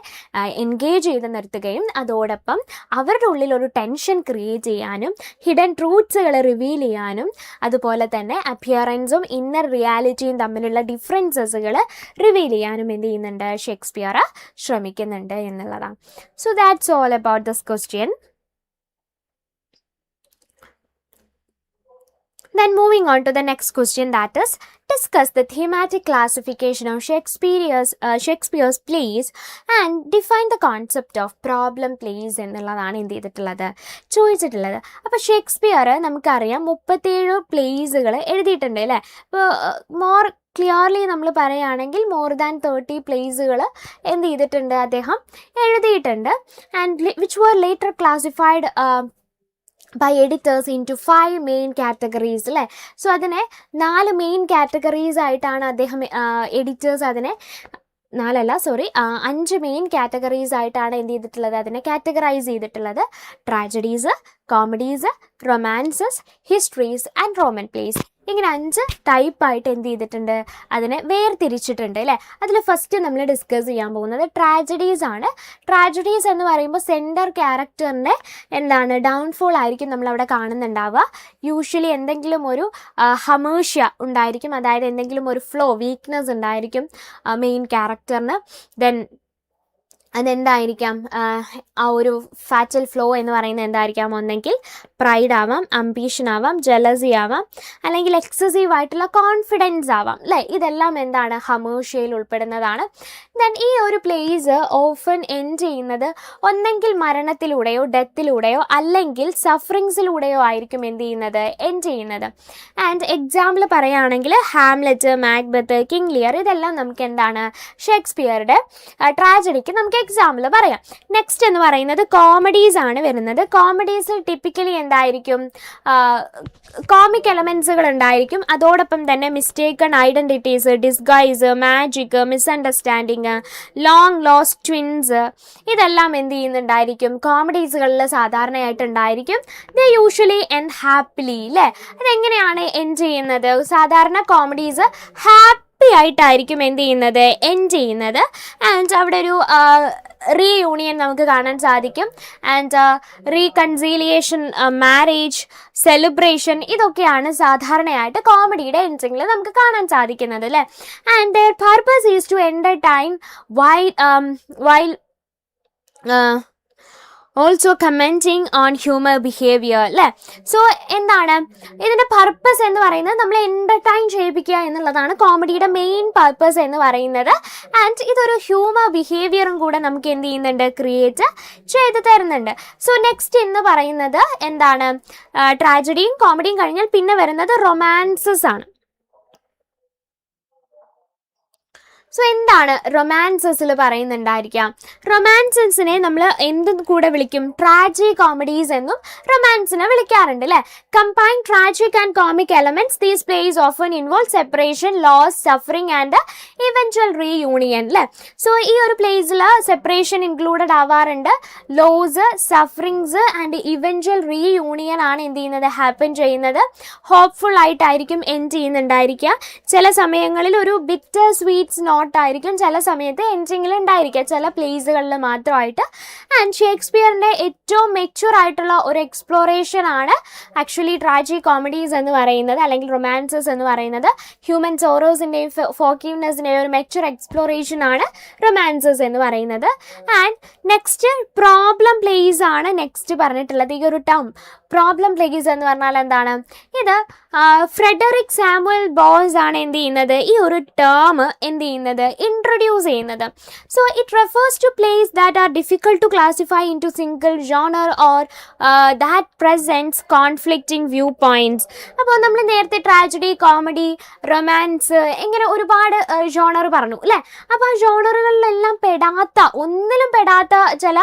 എൻഗേജ് ചെയ്ത് നിർത്തുകയും അതോടൊപ്പം അവരുടെ ഉള്ളിൽ ഒരു ടെൻഷൻ ക്രിയേറ്റ് ചെയ്യാനും ഹിഡൻ ട്രൂത്ത്സുകൾ റിവീൽ ചെയ്യാനും അതുപോലെ തന്നെ അപ്പിയറൻസും ഇന്നർ റിയാലിറ്റിയും തമ്മിലുള്ള ഡിഫറൻസസുകൾ റിവീൽ ചെയ്യാനും എന്ത് ചെയ്യുന്നുണ്ട്? ഷേക്സ്പിയർ ശ്രമിക്കുന്നുണ്ട് എന്നുള്ളതാണ്. So that's all about this question. Then moving on to the next question, that is, discuss the thematic classification of Shakespeare's plays and define the concept of problem plays എന്നുള്ളതാണ് എന്ത് ചെയ്തിട്ടുള്ളത്, ചോദിച്ചിട്ടുള്ളത്. അപ്പോൾ ഷേക്സ്പിയർ നമുക്കറിയാം 37 പ്ലേസുകൾ എഴുതിയിട്ടുണ്ട് അല്ലേ. അപ്പോൾ മോർ ക്ലിയർലി നമ്മൾ പറയുകയാണെങ്കിൽ മോർ ദാൻ 30 പ്ലേസുകൾ എന്ത് ചെയ്തിട്ടുണ്ട്, അദ്ദേഹം എഴുതിയിട്ടുണ്ട്. And which were later classified by editors into 5 main categories അല്ലേ. സോ അതിനെ 4 മെയിൻ കാറ്റഗറീസ് ആയിട്ടാണ് അദ്ദേഹം എഡിറ്റേഴ്സ് അതിനെ 5 മെയിൻ കാറ്റഗറീസ് ആയിട്ടാണ് എന്ത് ചെയ്തിട്ടുള്ളത്, അതിനെ കാറ്റഗറൈസ് ചെയ്തിട്ടുള്ളത്. Tragedies, comedies, romances, histories and Roman plays. ഇങ്ങനെ 5 ടൈപ്പായിട്ട് എന്ത് ചെയ്തിട്ടുണ്ട്, അതിനെ വേർതിരിച്ചിട്ടുണ്ട് അല്ലേ. അതിൽ ഫസ്റ്റ് നമ്മൾ ഡിസ്കസ് ചെയ്യാൻ പോകുന്നത് ട്രാജഡീസ് ആണ്. ട്രാജഡീസ് എന്ന് പറയുമ്പോൾ സെൻറ്റർ ക്യാരക്ടറിൻ്റെ എന്താണ് ഡൗൺഫോൾ ആയിരിക്കും നമ്മളവിടെ കാണുന്നുണ്ടാവുക. യൂഷ്വലി എന്തെങ്കിലും ഒരു ഹമേഷ്യ ഉണ്ടായിരിക്കും, അതായത് എന്തെങ്കിലും ഒരു ഫ്ലോ, വീക്ക്നെസ് ഉണ്ടായിരിക്കും മെയിൻ ക്യാരക്ടറിന്. ദെൻ അതെന്തായിരിക്കാം, ആ ഒരു ഫാറ്റൽ ഫ്ലോ എന്ന് പറയുന്നത് എന്തായിരിക്കാം, ഒന്നെങ്കിൽ പ്രൈഡ് ആവാം, അംബീഷൻ ആവാം, ജലസി ആവാം, അല്ലെങ്കിൽ എക്സസീവ് ആയിട്ടുള്ള കോൺഫിഡൻസ് ആവാം അല്ലേ. ഇതെല്ലാം എന്താണ്, ഹമേഷ്യയിൽ ഉൾപ്പെടുന്നതാണ്. ദെൻ ഈ ഒരു പ്ലേസ് ഓഫൻ എൻഡ് ചെയ്യുന്നത് ഒന്നെങ്കിൽ മരണത്തിലൂടെയോ ഡെത്തിലൂടെയോ അല്ലെങ്കിൽ സഫറിങ്സിലൂടെയോ ആയിരിക്കും എന്ത് ചെയ്യുന്നത്, എൻഡ് ചെയ്യുന്നത്. ആൻഡ് എക്സാമ്പിൾ പറയുകയാണെങ്കിൽ ഹാംലെറ്റ്, മാക്ബത്ത്, കിങ് ലിയർ, ഇതെല്ലാം നമുക്ക് എന്താണ് ഷേക്സ്പിയറുടെ ട്രാജഡിക്ക് നമുക്ക് എക്സാമ്പിൾ പറയാം. നെക്സ്റ്റ് എന്ന് പറയുന്നത് കോമഡീസ് ആണ് വരുന്നത്. കോമഡീസ് ടിപ്പിക്കലി എന്തായിരിക്കും, കോമിക് എലമെൻസുകൾ ഉണ്ടായിരിക്കും. അതോടൊപ്പം തന്നെ mistaken identities, disguise, magic, misunderstanding, long lost twins, ഇതെല്ലാം എന്ത് ചെയ്യുന്നുണ്ടായിരിക്കും, കോമഡീസുകളിൽ സാധാരണയായിട്ടുണ്ടായിരിക്കും. ദേ യൂഷ്വലി എൻഡ് ഹാപ്പിലി അല്ലേ. അതെങ്ങനെയാണ് എൻഡ് ചെയ്യുന്നത്, സാധാരണ കോമഡീസ് ഹാപ്പി ആയിട്ടായിരിക്കും എന്ത് ചെയ്യുന്നത്, എൻഡ് ചെയ്യുന്നത്. ആൻഡ് അവിടെ ഒരു റീയൂണിയൻ നമുക്ക് കാണാൻ സാധിക്കും. ആൻഡ് റീകൺസീലിയേഷൻ, മാരേജ്, സെലിബ്രേഷൻ, ഇതൊക്കെയാണ് സാധാരണയായിട്ട് കോമഡിയുടെ എൻഡിങ്ങിൽ നമുക്ക് കാണാൻ സാധിക്കുന്നത് അല്ലേ. And their purpose is to entertain while also commenting on humour behaviour അല്ലേ. സോ എന്താണ് ഇതിൻ്റെ പർപ്പസ് എന്ന് പറയുന്നത്, നമ്മൾ എൻ്റർടൈൻ ചെയ്യിപ്പിക്കുക എന്നുള്ളതാണ് കോമഡിയുടെ മെയിൻ പർപ്പസ് എന്ന് പറയുന്നത്. ആൻഡ് ഇതൊരു ഹ്യൂമർ ബിഹേവിയറും കൂടെ നമുക്ക് എന്ത് ചെയ്യുന്നുണ്ട്, ക്രിയേറ്റ് ചെയ്ത് തരുന്നുണ്ട്. സോ നെക്സ്റ്റ് എന്ന് പറയുന്നത് എന്താണ്, ട്രാജഡിയും കോമഡിയും കഴിഞ്ഞാൽ പിന്നെ വരുന്നത് റൊമാൻസസ് ആണ്. സോ എന്താണ് റൊമാൻസസിൽ പറയുന്നുണ്ടായിരിക്കാം, റൊമാൻസസിനെ നമ്മൾ എന്തും കൂടെ വിളിക്കും, ട്രാജി കോമഡീസ് എന്നും റൊമാൻസിനെ വിളിക്കാറുണ്ട് അല്ലേ. Combine tragic and comic elements, these plays often involve separation, loss, suffering and eventual reunion അല്ലേ. സോ ഈ ഒരു പ്ലേസിൽ സെപ്പറേഷൻ ഇൻക്ലൂഡഡ് ആവാറുണ്ട്, loss, sufferings and eventual reunion ആണ് എന്ത് ചെയ്യുന്നത്, ഹാപ്പൻ ചെയ്യുന്നത്. ഹോപ്പ്ഫുൾ ആയിട്ടായിരിക്കും എൻഡ് ചെയ്യുന്നുണ്ടായിരിക്കുക. ചില സമയങ്ങളിൽ ഒരു ബിറ്റർ സ്വീറ്റ്സ് നോട്ട് ആയിരിക്കും ചില സമയത്ത് എൻഡിങ്ങിൽ ഉണ്ടായിരിക്കുക, ചില പ്ലേസുകളിൽ മാത്രമായിട്ട്. ആൻഡ് ഷേക്സ്പിയറിൻ്റെ ഏറ്റവും മെച്യൂർ ആയിട്ടുള്ള ഒരു എക്സ്പ്ലോറേഷൻ ആണ് ആക്ച്വലി ട്രാജി കോമഡീസ് എന്ന് പറയുന്നത്, അല്ലെങ്കിൽ റൊമാൻസസ് എന്ന് പറയുന്നത്. ഹ്യൂമൻ സോറോസിൻ്റെയും ഫോർഗീവ്നെസ്സിൻ്റെയും ഒരു മെച്യൂർ എക്സ്പ്ലോറേഷൻ ആണ് റൊമാൻസസ് എന്ന് പറയുന്നത്. ആൻഡ് നെക്സ്റ്റ് പ്രോബ്ലം പ്ലേസ് ആണ് നെക്സ്റ്റ് പറഞ്ഞിട്ടുള്ളത്. ഈ ഒരു ടേം പ്രോബ്ലം പ്ലേസ് എന്ന് പറഞ്ഞാൽ എന്താണ്, ഇത് ഫ്രെഡറിക് സാമുവൽ ബോസ് ആണ് എന്ത് ചെയ്യുന്നത്, ഈ ഒരു ടേം എന്ത് ചെയ്യുന്നത്, ഇൻട്രൊഡ്യൂസ് ചെയ്യുന്നത്. So it refers to plays that are difficult to classify into single genre or that presents conflicting viewpoints. അപ്പോൾ നമ്മൾ നേരത്തെ ട്രാജഡി, കോമഡി, റൊമാൻസ് ഇങ്ങനെ ഒരുപാട് ജോണർ പറഞ്ഞു അല്ലേ. അപ്പോൾ ആ ജോണറുകളിലെല്ലാം ഒന്നിലും പെടാത്ത ചില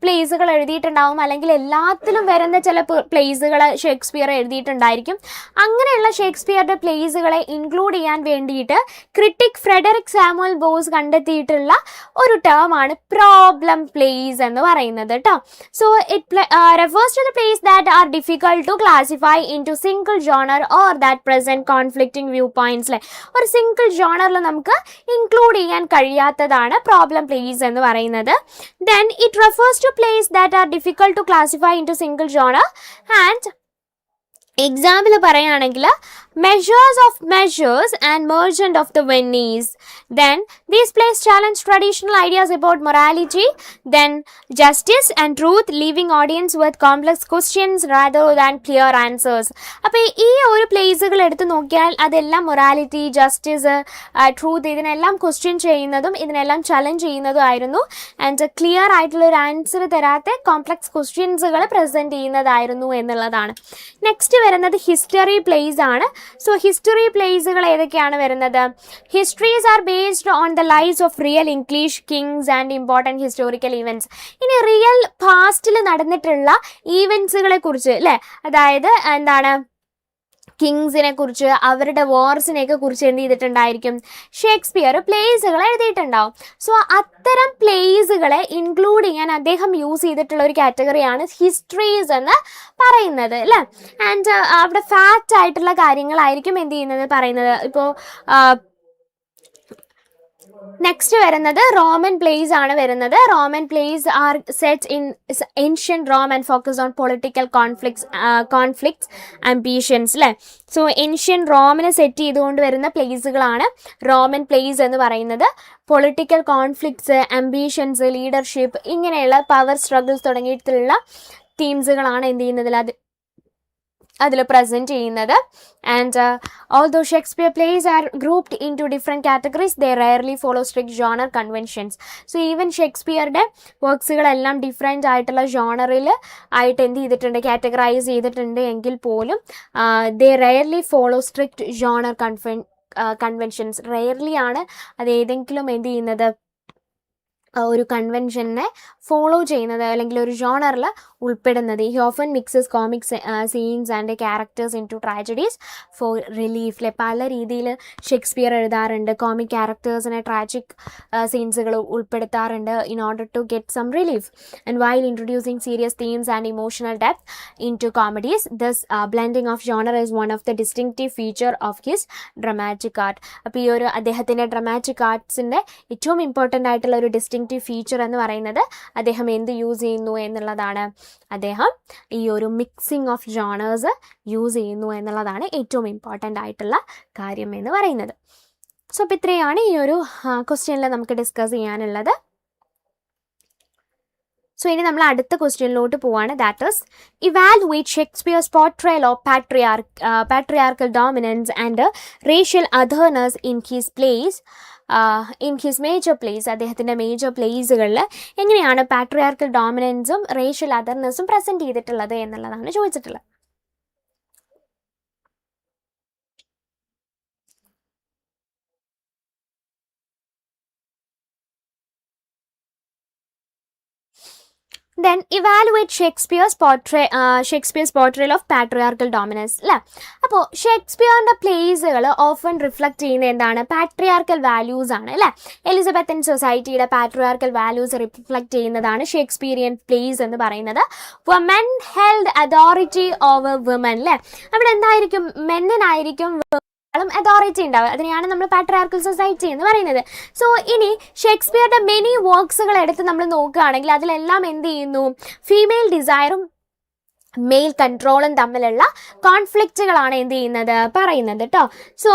പ്ലേസുകൾ എഴുതിയിട്ടുണ്ടാവും, അല്ലെങ്കിൽ എല്ലാത്തിലും വരുന്ന ചില പ്ലേസുകൾ ഷേക്സ്പിയർ എഴുതിയിട്ടുണ്ടായിരിക്കും. അങ്ങനെയുള്ള ഷേക്സ്പിയറുടെ പ്ലേസുകളെ ഇൻക്ലൂഡ് ചെയ്യാൻ വേണ്ടിയിട്ട് ക്രിട്ടിക് ഫ്രെഡറിക് സാമുവൽ ബോസ് കണ്ടെത്തിയിട്ടുള്ള ഒരു ടേമാണ് പ്രോബ്ലം പ്ലേസ് എന്ന് പറയുന്നത് കേട്ടോ. So it refers to the plays that are difficult to classify into single genre or that present conflicting viewpoints. ഒരു സിംഗിൾ ജോണറിൽ നമുക്ക് ഇൻക്ലൂഡ് ചെയ്യാൻ കഴിയാത്തതാണ് പ്രോബ്ലം പ്ലേസ് എന്ന് പറയുന്നത്. Then it refers to plays that are difficult to classify into single genre. And example പറയുകയാണെങ്കിൽ measures and merchant of the Venice. Then these plays challenge traditional ideas about morality, then justice and truth, leaving audience with complex questions rather than clear answers. അപ്പോൾ ഈ ഒരു പ്ലേസുകൾ എടുത്ത് നോക്കിയാൽ അതെല്ലാം morality, justice, truth ഇതിനെല്ലാം question ചെയ്യുന്നതും ഇതിനെല്ലാം challenge ചെയ്യുന്നതും ആയിരുന്നു. ആൻഡ് ക്ലിയർ ആയിട്ടുള്ള ഒരു ആൻസർ തരാത്ത കോംപ്ലക്സ് ക്വസ്റ്റ്യൻസുകൾ പ്രസൻറ്റ് ചെയ്യുന്നതായിരുന്നു എന്നുള്ളതാണ്. നെക്സ്റ്റ് വരുന്നത് ഹിസ്റ്ററി പ്ലേസ് ആണ്. സോ ഹിസ്റ്ററി പ്ലേസുകൾ ഏതൊക്കെയാണ് വരുന്നത്? Histories are based on the lives of real English kings and important historical events. ഇനി റിയൽ പാസ്റ്റിൽ നടന്നിട്ടുള്ള ഈവൻറ്റ്സുകളെ കുറിച്ച് അല്ലേ, അതായത് എന്താണ് കിങ്സിനെ കുറിച്ച് അവരുടെ വാർസിനെയൊക്കെ കുറിച്ച് എന്ത് ചെയ്തിട്ടുണ്ടായിരിക്കും? ഷേക്സ്പിയർ പ്ലേസുകൾ എഴുതിയിട്ടുണ്ടാവും. സോ അത്തരം പ്ലേസുകളെ ഇൻക്ലൂഡ് ചെയ്യാൻ അദ്ദേഹം യൂസ് ചെയ്തിട്ടുള്ള ഒരു കാറ്റഗറിയാണ് ഹിസ്റ്ററീസ് എന്ന് പറയുന്നത് അല്ലേ. ആൻഡ് അവിടെ ഫാക്റ്റ് ആയിട്ടുള്ള കാര്യങ്ങളായിരിക്കും എന്ത് ചെയ്യുന്നത് പറയുന്നത്. ഇപ്പോൾ നെക്സ്റ്റ് വരുന്നത് റോമൻ പ്ലേസ് ആണ് വരുന്നത്. Roman plays are set in ancient Rome and focus on political conflicts ambitions അല്ലേ. സോ ഏൻഷ്യന്റ് റോമിനെ സെറ്റ് ചെയ്തുകൊണ്ട് വരുന്ന പ്ലേസുകളാണ് റോമൻ പ്ലേസ് എന്ന് പറയുന്നത്. പൊളിറ്റിക്കൽ കോൺഫ്ലിക്ട്സ്, ആംബിഷൻസ്, ലീഡർഷിപ്പ് ഇങ്ങനെയുള്ള പവർ സ്ട്രഗിൾസ് തുടങ്ങിയിട്ടുള്ള തീംസുകളാണ് എന്ത് ചെയ്യുന്നതിൽ അതിൽ പ്രസൻറ്റ് ചെയ്യുന്നത്. And although Shakespeare plays are grouped into different categories, they rarely follow strict genre conventions. So even ഷേക്സ്പിയറുടെ വർക്ക്സുകളെല്ലാം ഡിഫറെൻ്റ് ആയിട്ടുള്ള ജോണറിൽ ആയിട്ട് എന്ത് ചെയ്തിട്ടുണ്ട്, കാറ്റഗറൈസ് ചെയ്തിട്ടുണ്ട് എങ്കിൽ പോലും they rarely follow strict genre conventions. Rarely ആണ് അത് ഏതെങ്കിലും എന്ത് ചെയ്യുന്നത് ഒരു കൺവെൻഷനെ ഫോളോ ചെയ്യുന്നത് അല്ലെങ്കിൽ ഒരു ജോണറിൽ ഉൾപ്പെടുന്നത്. He often mixes comic scenes and characters into tragedies for relief. പല രീതിയിൽ ഷേക്സ്പിയർ എഴുതാറുണ്ട്. കോമിക് ക്യാരക്ടേഴ്സിനെ ട്രാജിക് സീൻസുകൾ ഉൾപ്പെടുത്താറുണ്ട് in order to get some relief. And while introducing serious themes and emotional depth into comedies. This blending of genre is one of the distinctive feature of his dramatic art. അപ്പോൾ ഈ ഒരു അദ്ദേഹത്തിൻ്റെ dramatic ആർട്സിൻ്റെ ഏറ്റവും important ആയിട്ടുള്ള ഒരു distinctive feature എന്ന് പറയുന്നത് അദ്ദേഹം എന്ത് യൂസ് ചെയ്യുന്നു എന്നുള്ളതാണ്. അദ്ദേഹം ഈ ഒരു മിക്സിംഗ് ഓഫ് ജോണേഴ്സ് യൂസ് ചെയ്യുന്നു എന്നുള്ളതാണ് ഏറ്റവും ഇമ്പോർട്ടൻ്റ് ആയിട്ടുള്ള കാര്യം എന്ന് പറയുന്നത്. സോ അപ്പോൾ ഇത്രയാണ് ഈ ഒരു ക്വസ്റ്റ്യനിൽ നമുക്ക് ഡിസ്കസ് ചെയ്യാനുള്ളത്. സോ ഇനി നമ്മൾ അടുത്ത ക്വസ്റ്റ്യനിലോട്ട് പോവാണ്. That is evaluate Shakespeare's portrayal of patriarchal dominance and racial otherness in his plays in his major plays. അദ്ദേഹത്തിൻ്റെ മേജർ പ്ലേസുകളിൽ എങ്ങനെയാണ് പാട്രിയാർക്കൽ ഡോമിനൻസും റേഷ്യൽ അദർനെസ്സും പ്രസൻറ്റ് ചെയ്തിട്ടുള്ളത് എന്നുള്ളതാണ് ചോദിച്ചിട്ടുള്ളത്. Then evaluate Shakespeare's portrayal of patriarchal dominance അല്ലേ. അപ്പോൾ ഷേക്സ്പിയറിൻ്റെ പ്ലേസുകൾ ഓഫൻ റിഫ്ലക്റ്റ് ചെയ്യുന്ന എന്താണ്? പാട്രിയാർക്കൽ വാല്യൂസ് ആണ് അല്ലേ. എലിസബത്തൻ സൊസൈറ്റിയുടെ പാട്രിയാർക്കൽ വാല്യൂസ് റിഫ്ലക്റ്റ് ചെയ്യുന്നതാണ് ഷേക്സ്പീരിയൻ പ്ലേസ് എന്ന് പറയുന്നത്. Woman held authority over woman അല്ലേ. അവിടെ എന്തായിരിക്കും? മെന്നിനായിരിക്കും അതോറിറ്റി ഉണ്ടാവുക. അതിനെയാണ് നമ്മൾ പാട്രിയാർക്കൽ സൊസൈറ്റി എന്ന് പറയുന്നത്. സോ ഇനി ഷേക്സ്പിയറുടെ മെനി വർക്ക്സുകൾ എടുത്ത് നമ്മൾ നോക്കുകയാണെങ്കിൽ അതിലെല്ലാം എന്ത് ചെയ്യുന്നു? ഫീമെയിൽ ഡിസയറും മെയിൽ കൺട്രോളും തമ്മിലുള്ള കോൺഫ്ലിക്റ്റുകളാണ് എന്ത് ചെയ്യുന്നത് പറയുന്നത് കേട്ടോ. So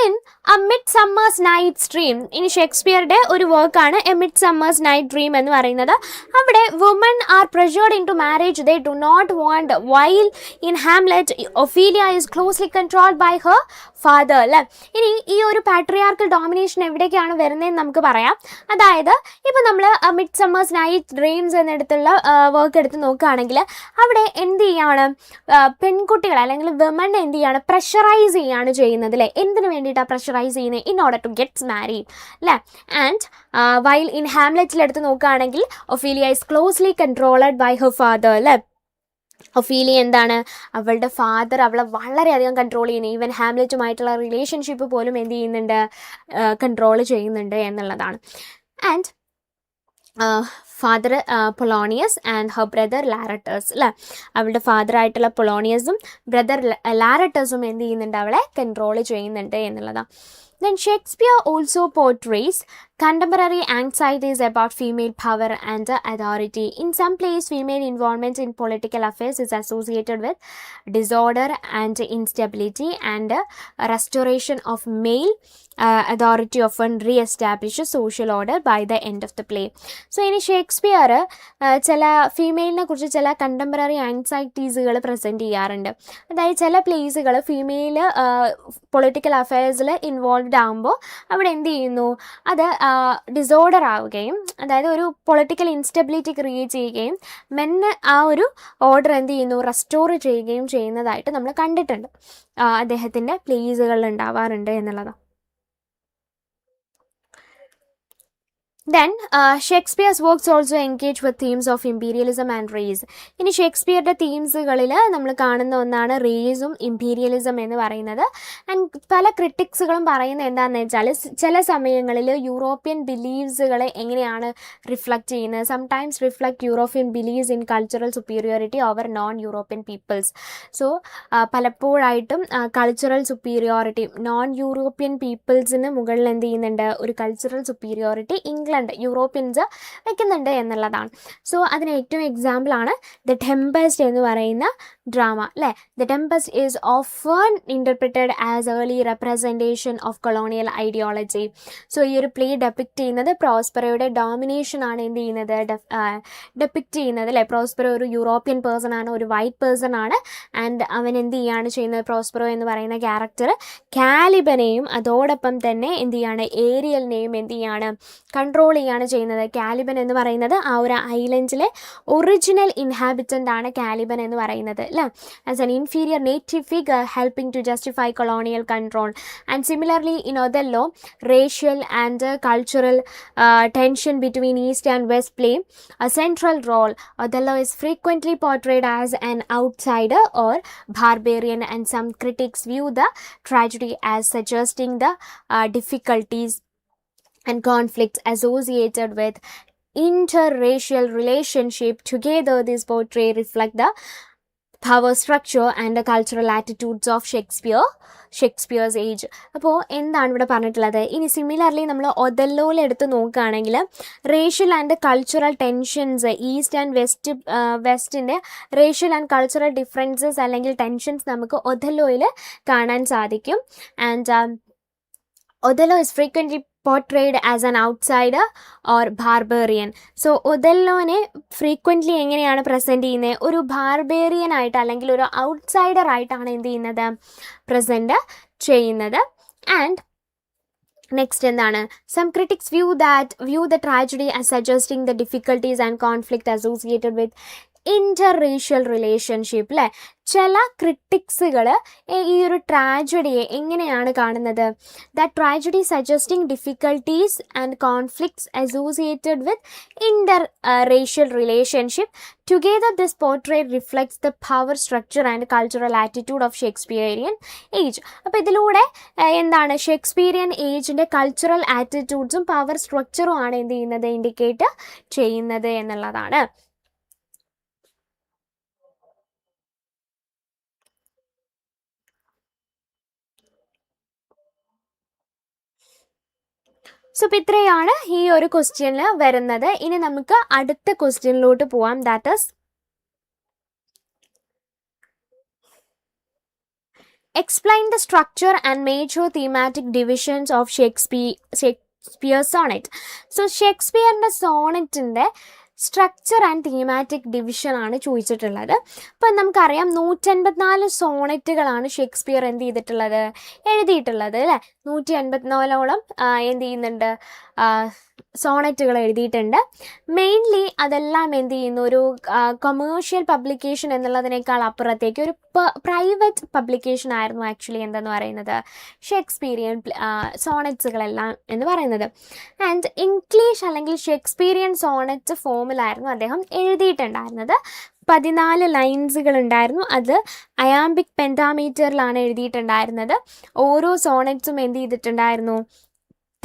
in a midsummer's night dream, ഇനി ഷേക്സ്പിയറുടെ ഒരു വർക്കാണ് a midsummer's night dream എന്ന് പറയുന്നത്. അവിടെ woman are pressured into marriage they do not want. While in Hamlet Ophelia is closely controlled by her father അല്ലേ. ഇനി ഈ ഒരു പാട്രിയാർക്കൽ ഡോമിനേഷൻ എവിടേക്കാണ് വരുന്നതെന്ന് നമുക്ക് പറയാം. അതായത് ഇപ്പോൾ നമ്മൾ മിഡ് സമ്മേഴ്സ് നൈറ്റ് ഡ്രീംസ് എന്നിടത്തുള്ള വർക്ക് എടുത്ത് നോക്കുകയാണെങ്കിൽ അവിടെ എന്ത് ചെയ്യാണ്? പെൺകുട്ടികൾ അല്ലെങ്കിൽ വിമൺ എന്ത് ചെയ്യാണ്? പ്രഷറൈസ് ചെയ്യാണ് ചെയ്യുന്നത് അല്ലേ. എന്തിനു വേണ്ടിയിട്ടാണ് പ്രഷറൈസ് ചെയ്യുന്നത്? In order to gets married അല്ലേ. ആൻഡ് വൈൽ ഇൻ ഹാംലെറ്റിലെടുത്ത് നോക്കുകയാണെങ്കിൽ Ophelia is closely controlled by her father അല്ലേ. ഒഫീലിയ എന്താണ്? അവളുടെ ഫാദർ അവളെ വളരെയധികം കൺട്രോൾ ചെയ്യുന്നു. ഈവൻ ഹാംലെറ്റുമായിട്ടുള്ള റിലേഷൻഷിപ്പ് പോലും എന്ത് ചെയ്യുന്നുണ്ട്? കൺട്രോൾ ചെയ്യുന്നുണ്ട് എന്നുള്ളതാണ്. And father Polonius and her brother Laertes അല്ലേ. അവളുടെ ഫാദറായിട്ടുള്ള പൊളോണിയസും ബ്രദർ ലാരട്ടേഴ്സും എന്ത് ചെയ്യുന്നുണ്ട്? അവളെ കൺട്രോൾ ചെയ്യുന്നുണ്ട് എന്നുള്ളതാണ്. Then Shakespeare also portrays contemporary anxieties about female power and authority. In some places, female involvement in political affairs is associated with disorder and instability, and restoration of male authority often re-establishes social order by the end of the play. So ഇനി Shakespeare ചില ഫീമെയിലിനെ കുറിച്ച് ചില contemporary ആൻസൈറ്റീസുകൾ present ചെയ്യാറുണ്ട്. അതായത് ചില പ്ലേസുകൾ female political അഫയേഴ്സിൽ involved ആകുമ്പോൾ അവിടെ എന്ത് ചെയ്യുന്നു, അത് ഡിസോർഡർ ആവുകയും, അതായത് ഒരു പൊളിറ്റിക്കൽ ഇൻസ്റ്റബിലിറ്റി ക്രിയേറ്റ് ചെയ്യുകയും മെന്ന് ആ ഒരു ഓർഡർ എന്ത് ചെയ്യുന്നു, റെസ്റ്റോർ ചെയ്യുകയും ചെയ്യുന്നതായിട്ട് നമ്മൾ കണ്ടിട്ടുണ്ട്. അദ്ദേഹത്തിൻ്റെ പ്ലേസുകളിൽ ഉണ്ടാവാറുണ്ട് എന്നുള്ളതാണ്. Then Shakespeare's works also engage with themes of imperialism and race. ഇനി ഷേക്സ്പിയറുടെ തീംസുകളിൽ നമ്മൾ കാണുന്ന ഒന്നാണ് റേസും ഇമ്പീരിയലിസം എന്ന് പറയുന്നത്. ആൻഡ് പല ക്രിട്ടിക്സുകളും പറയുന്നത് എന്താണെന്ന് വെച്ചാൽ ചില സമയങ്ങളിൽ യൂറോപ്യൻ ബിലീവ്സുകളെ എങ്ങനെയാണ് റിഫ്ലക്റ്റ് ചെയ്യുന്നത്. Sometimes reflect European beliefs in cultural superiority over non European peoples. So പലപ്പോഴായിട്ടും കൾച്ചറൽ സുപ്പീരിയോറിറ്റി നോൺ യൂറോപ്യൻ പീപ്പിൾസിന് മുകളിൽ എന്ത് ചെയ്യുന്നുണ്ട്, ഒരു കൾച്ചറൽ സുപ്പീരിയോറിറ്റി യൂറോപ്യൻസ് വയ്ക്കുന്നുണ്ട് എന്നുള്ളതാണ്. സോ അതിന് ഏറ്റവും എക്സാമ്പിളാണ് ദ ടെമ്പസ്റ്റ് എന്ന് പറയുന്ന ഡ്രാമ അല്ലേ. The Tempest is often interpreted as early representation of colonial ideology. So ഈ ഒരു പ്ലേ ഡെപ്പിക്റ്റ് ചെയ്യുന്നത് പ്രോസ്പെറോയുടെ ഡോമിനേഷനാണ് എന്ത് ചെയ്യുന്നത്, ഡെപ്പിക്റ്റ് ചെയ്യുന്നത് അല്ലേ. പ്രോസ്പെറോ ഒരു യൂറോപ്യൻ പേഴ്സൺ ആണ്, ഒരു വൈറ്റ് പേഴ്സൺ ആണ്. ആൻഡ് അവൻ എന്ത് ചെയ്യാണ് ചെയ്യുന്നത്, പ്രോസ്പെറോ എന്ന് പറയുന്ന ക്യാരക്ടർ കാലിബനെയും അതോടൊപ്പം തന്നെ എന്ത് ചെയ്യാണ്, ഏരിയലിനെയും എന്ത് ചെയ്യാണ്, കൺട്രോൾ ചെയ്യാണ് ചെയ്യുന്നത്. കാലിബൻ എന്ന് പറയുന്നത് ആ ഒരു ഐലൻഡിലെ ഒറിജിനൽ ഇൻഹാബിറ്റൻ്റ് ആണ് കാലിബൻ എന്ന് പറയുന്നത് അല്ലേ. As an inferior native figure helping to justify colonial control. And similarly in Othello racial and cultural tension between East and West play a central role. Othello is frequently portrayed as an outsider or barbarian, and some critics view the tragedy as suggesting the difficulties and conflicts associated with interracial relationship. Together, this portray reflect the power structure and the cultural attitudes of Shakespeare's age. അപ്പോൾ എന്താണ് ഇവിടെ പറഞ്ഞിട്ടുള്ളത്? ഇനി similarly നമ്മൾ ഒതെല്ലോയിൽ എടുത്ത് നോക്കുകയാണെങ്കിൽ racial and cultural tensions, East and വെസ്റ്റിൻ്റെ റേഷ്യൽ ആൻഡ് കൾച്ചറൽ ഡിഫറൻസസ് അല്ലെങ്കിൽ ടെൻഷൻസ് നമുക്ക് ഒതെല്ലോയിൽ കാണാൻ സാധിക്കും. And Othello is frequently portrayed as an outsider or barbarian. So ഒതെല്ലോനെ ഫ്രീക്വൻ്റ്ലി എങ്ങനെയാണ് പ്രസൻറ്റ് ചെയ്യുന്നത്, ഒരു ബാർബേറിയൻ ആയിട്ട് അല്ലെങ്കിൽ ഒരു ഔട്ട്സൈഡർ ആയിട്ടാണ് എന്ത് ചെയ്യുന്നത്, പ്രസൻറ്റ് ചെയ്യുന്നത്. ആൻഡ് നെക്സ്റ്റ് എന്താണ്, some critics view the tragedy as suggesting the difficulties and conflict associated with interracial relationship അല്ലേ. ചില ക്രിട്ടിക്സുകൾ ഈ ഒരു ട്രാജഡിയെ എങ്ങനെയാണ് കാണുന്നത്, the tragedy suggesting difficulties and conflicts associated with interracial relationship. Together this portrait reflects the power structure and cultural attitude of Shakespearean age. അപ്പോൾ ഇതിലൂടെ എന്താണ്, ഷേക്സ്പിയറിയൻ ഏജിൻ്റെ കൾച്ചറൽ ആറ്റിറ്റ്യൂഡ്സും പവർ സ്ട്രക്ചറും ആണ് എന്ത് ചെയ്യുന്നത്, ഇൻഡിക്കേറ്റ് ചെയ്യുന്നത് എന്നുള്ളതാണ്. സോ ഇപ്പോൾ ഇത്രയാണ് ഈ ഒരു ക്വസ്റ്റ്യനിൽ വരുന്നത്. ഇനി നമുക്ക് അടുത്ത ക്വസ്റ്റ്യനിലോട്ട് പോവാം. That is explain the structure and major thematic divisions of Shakespeare's sonnet. So ഷേക്സ്പിയറിൻ്റെ സോണറ്റിൻ്റെ സ്ട്രക്ചർ ആൻഡ് തീമാറ്റിക് ഡിവിഷൻ ആണ് ചോദിച്ചിട്ടുള്ളത്. അപ്പം നമുക്കറിയാം 184 സോണറ്റുകളാണ് ഷേക്സ്പിയർ എന്ത് ചെയ്തിട്ടുള്ളത്, എഴുതിയിട്ടുള്ളത് അല്ലേ. 184ഓളം എന്ത് ചെയ്യുന്നുണ്ട്, സോണറ്റുകൾ എഴുതിയിട്ടുണ്ട്. മെയിൻലി അതെല്ലാം എന്ത് ചെയ്യുന്നു, ഒരു കൊമേഴ്ഷ്യൽ പബ്ലിക്കേഷൻ എന്നുള്ളതിനേക്കാൾ അപ്പുറത്തേക്ക് ഒരു പ്രൈവറ്റ് പബ്ലിക്കേഷൻ ആയിരുന്നു ആക്ച്വലി എന്തെന്ന് പറയുന്നത്, ഷേക്സ്പീരിയൻ സോണറ്റ്സുകളെല്ലാം എന്ന് പറയുന്നത്. ആൻഡ് ഇംഗ്ലീഷ് അല്ലെങ്കിൽ ഷേക്സ്പീരിയൻ സോണറ്റ് ഫോമിലായിരുന്നു അദ്ദേഹം എഴുതിയിട്ടുണ്ടായിരുന്നത്. 14 ലൈൻസുകൾ ഉണ്ടായിരുന്നു. അത് അയാംബിക് പെൻറ്റാമീറ്ററിലാണ് എഴുതിയിട്ടുണ്ടായിരുന്നത്. ഓരോ സോണറ്റ്സും എന്ത് ചെയ്തിട്ടുണ്ടായിരുന്നു,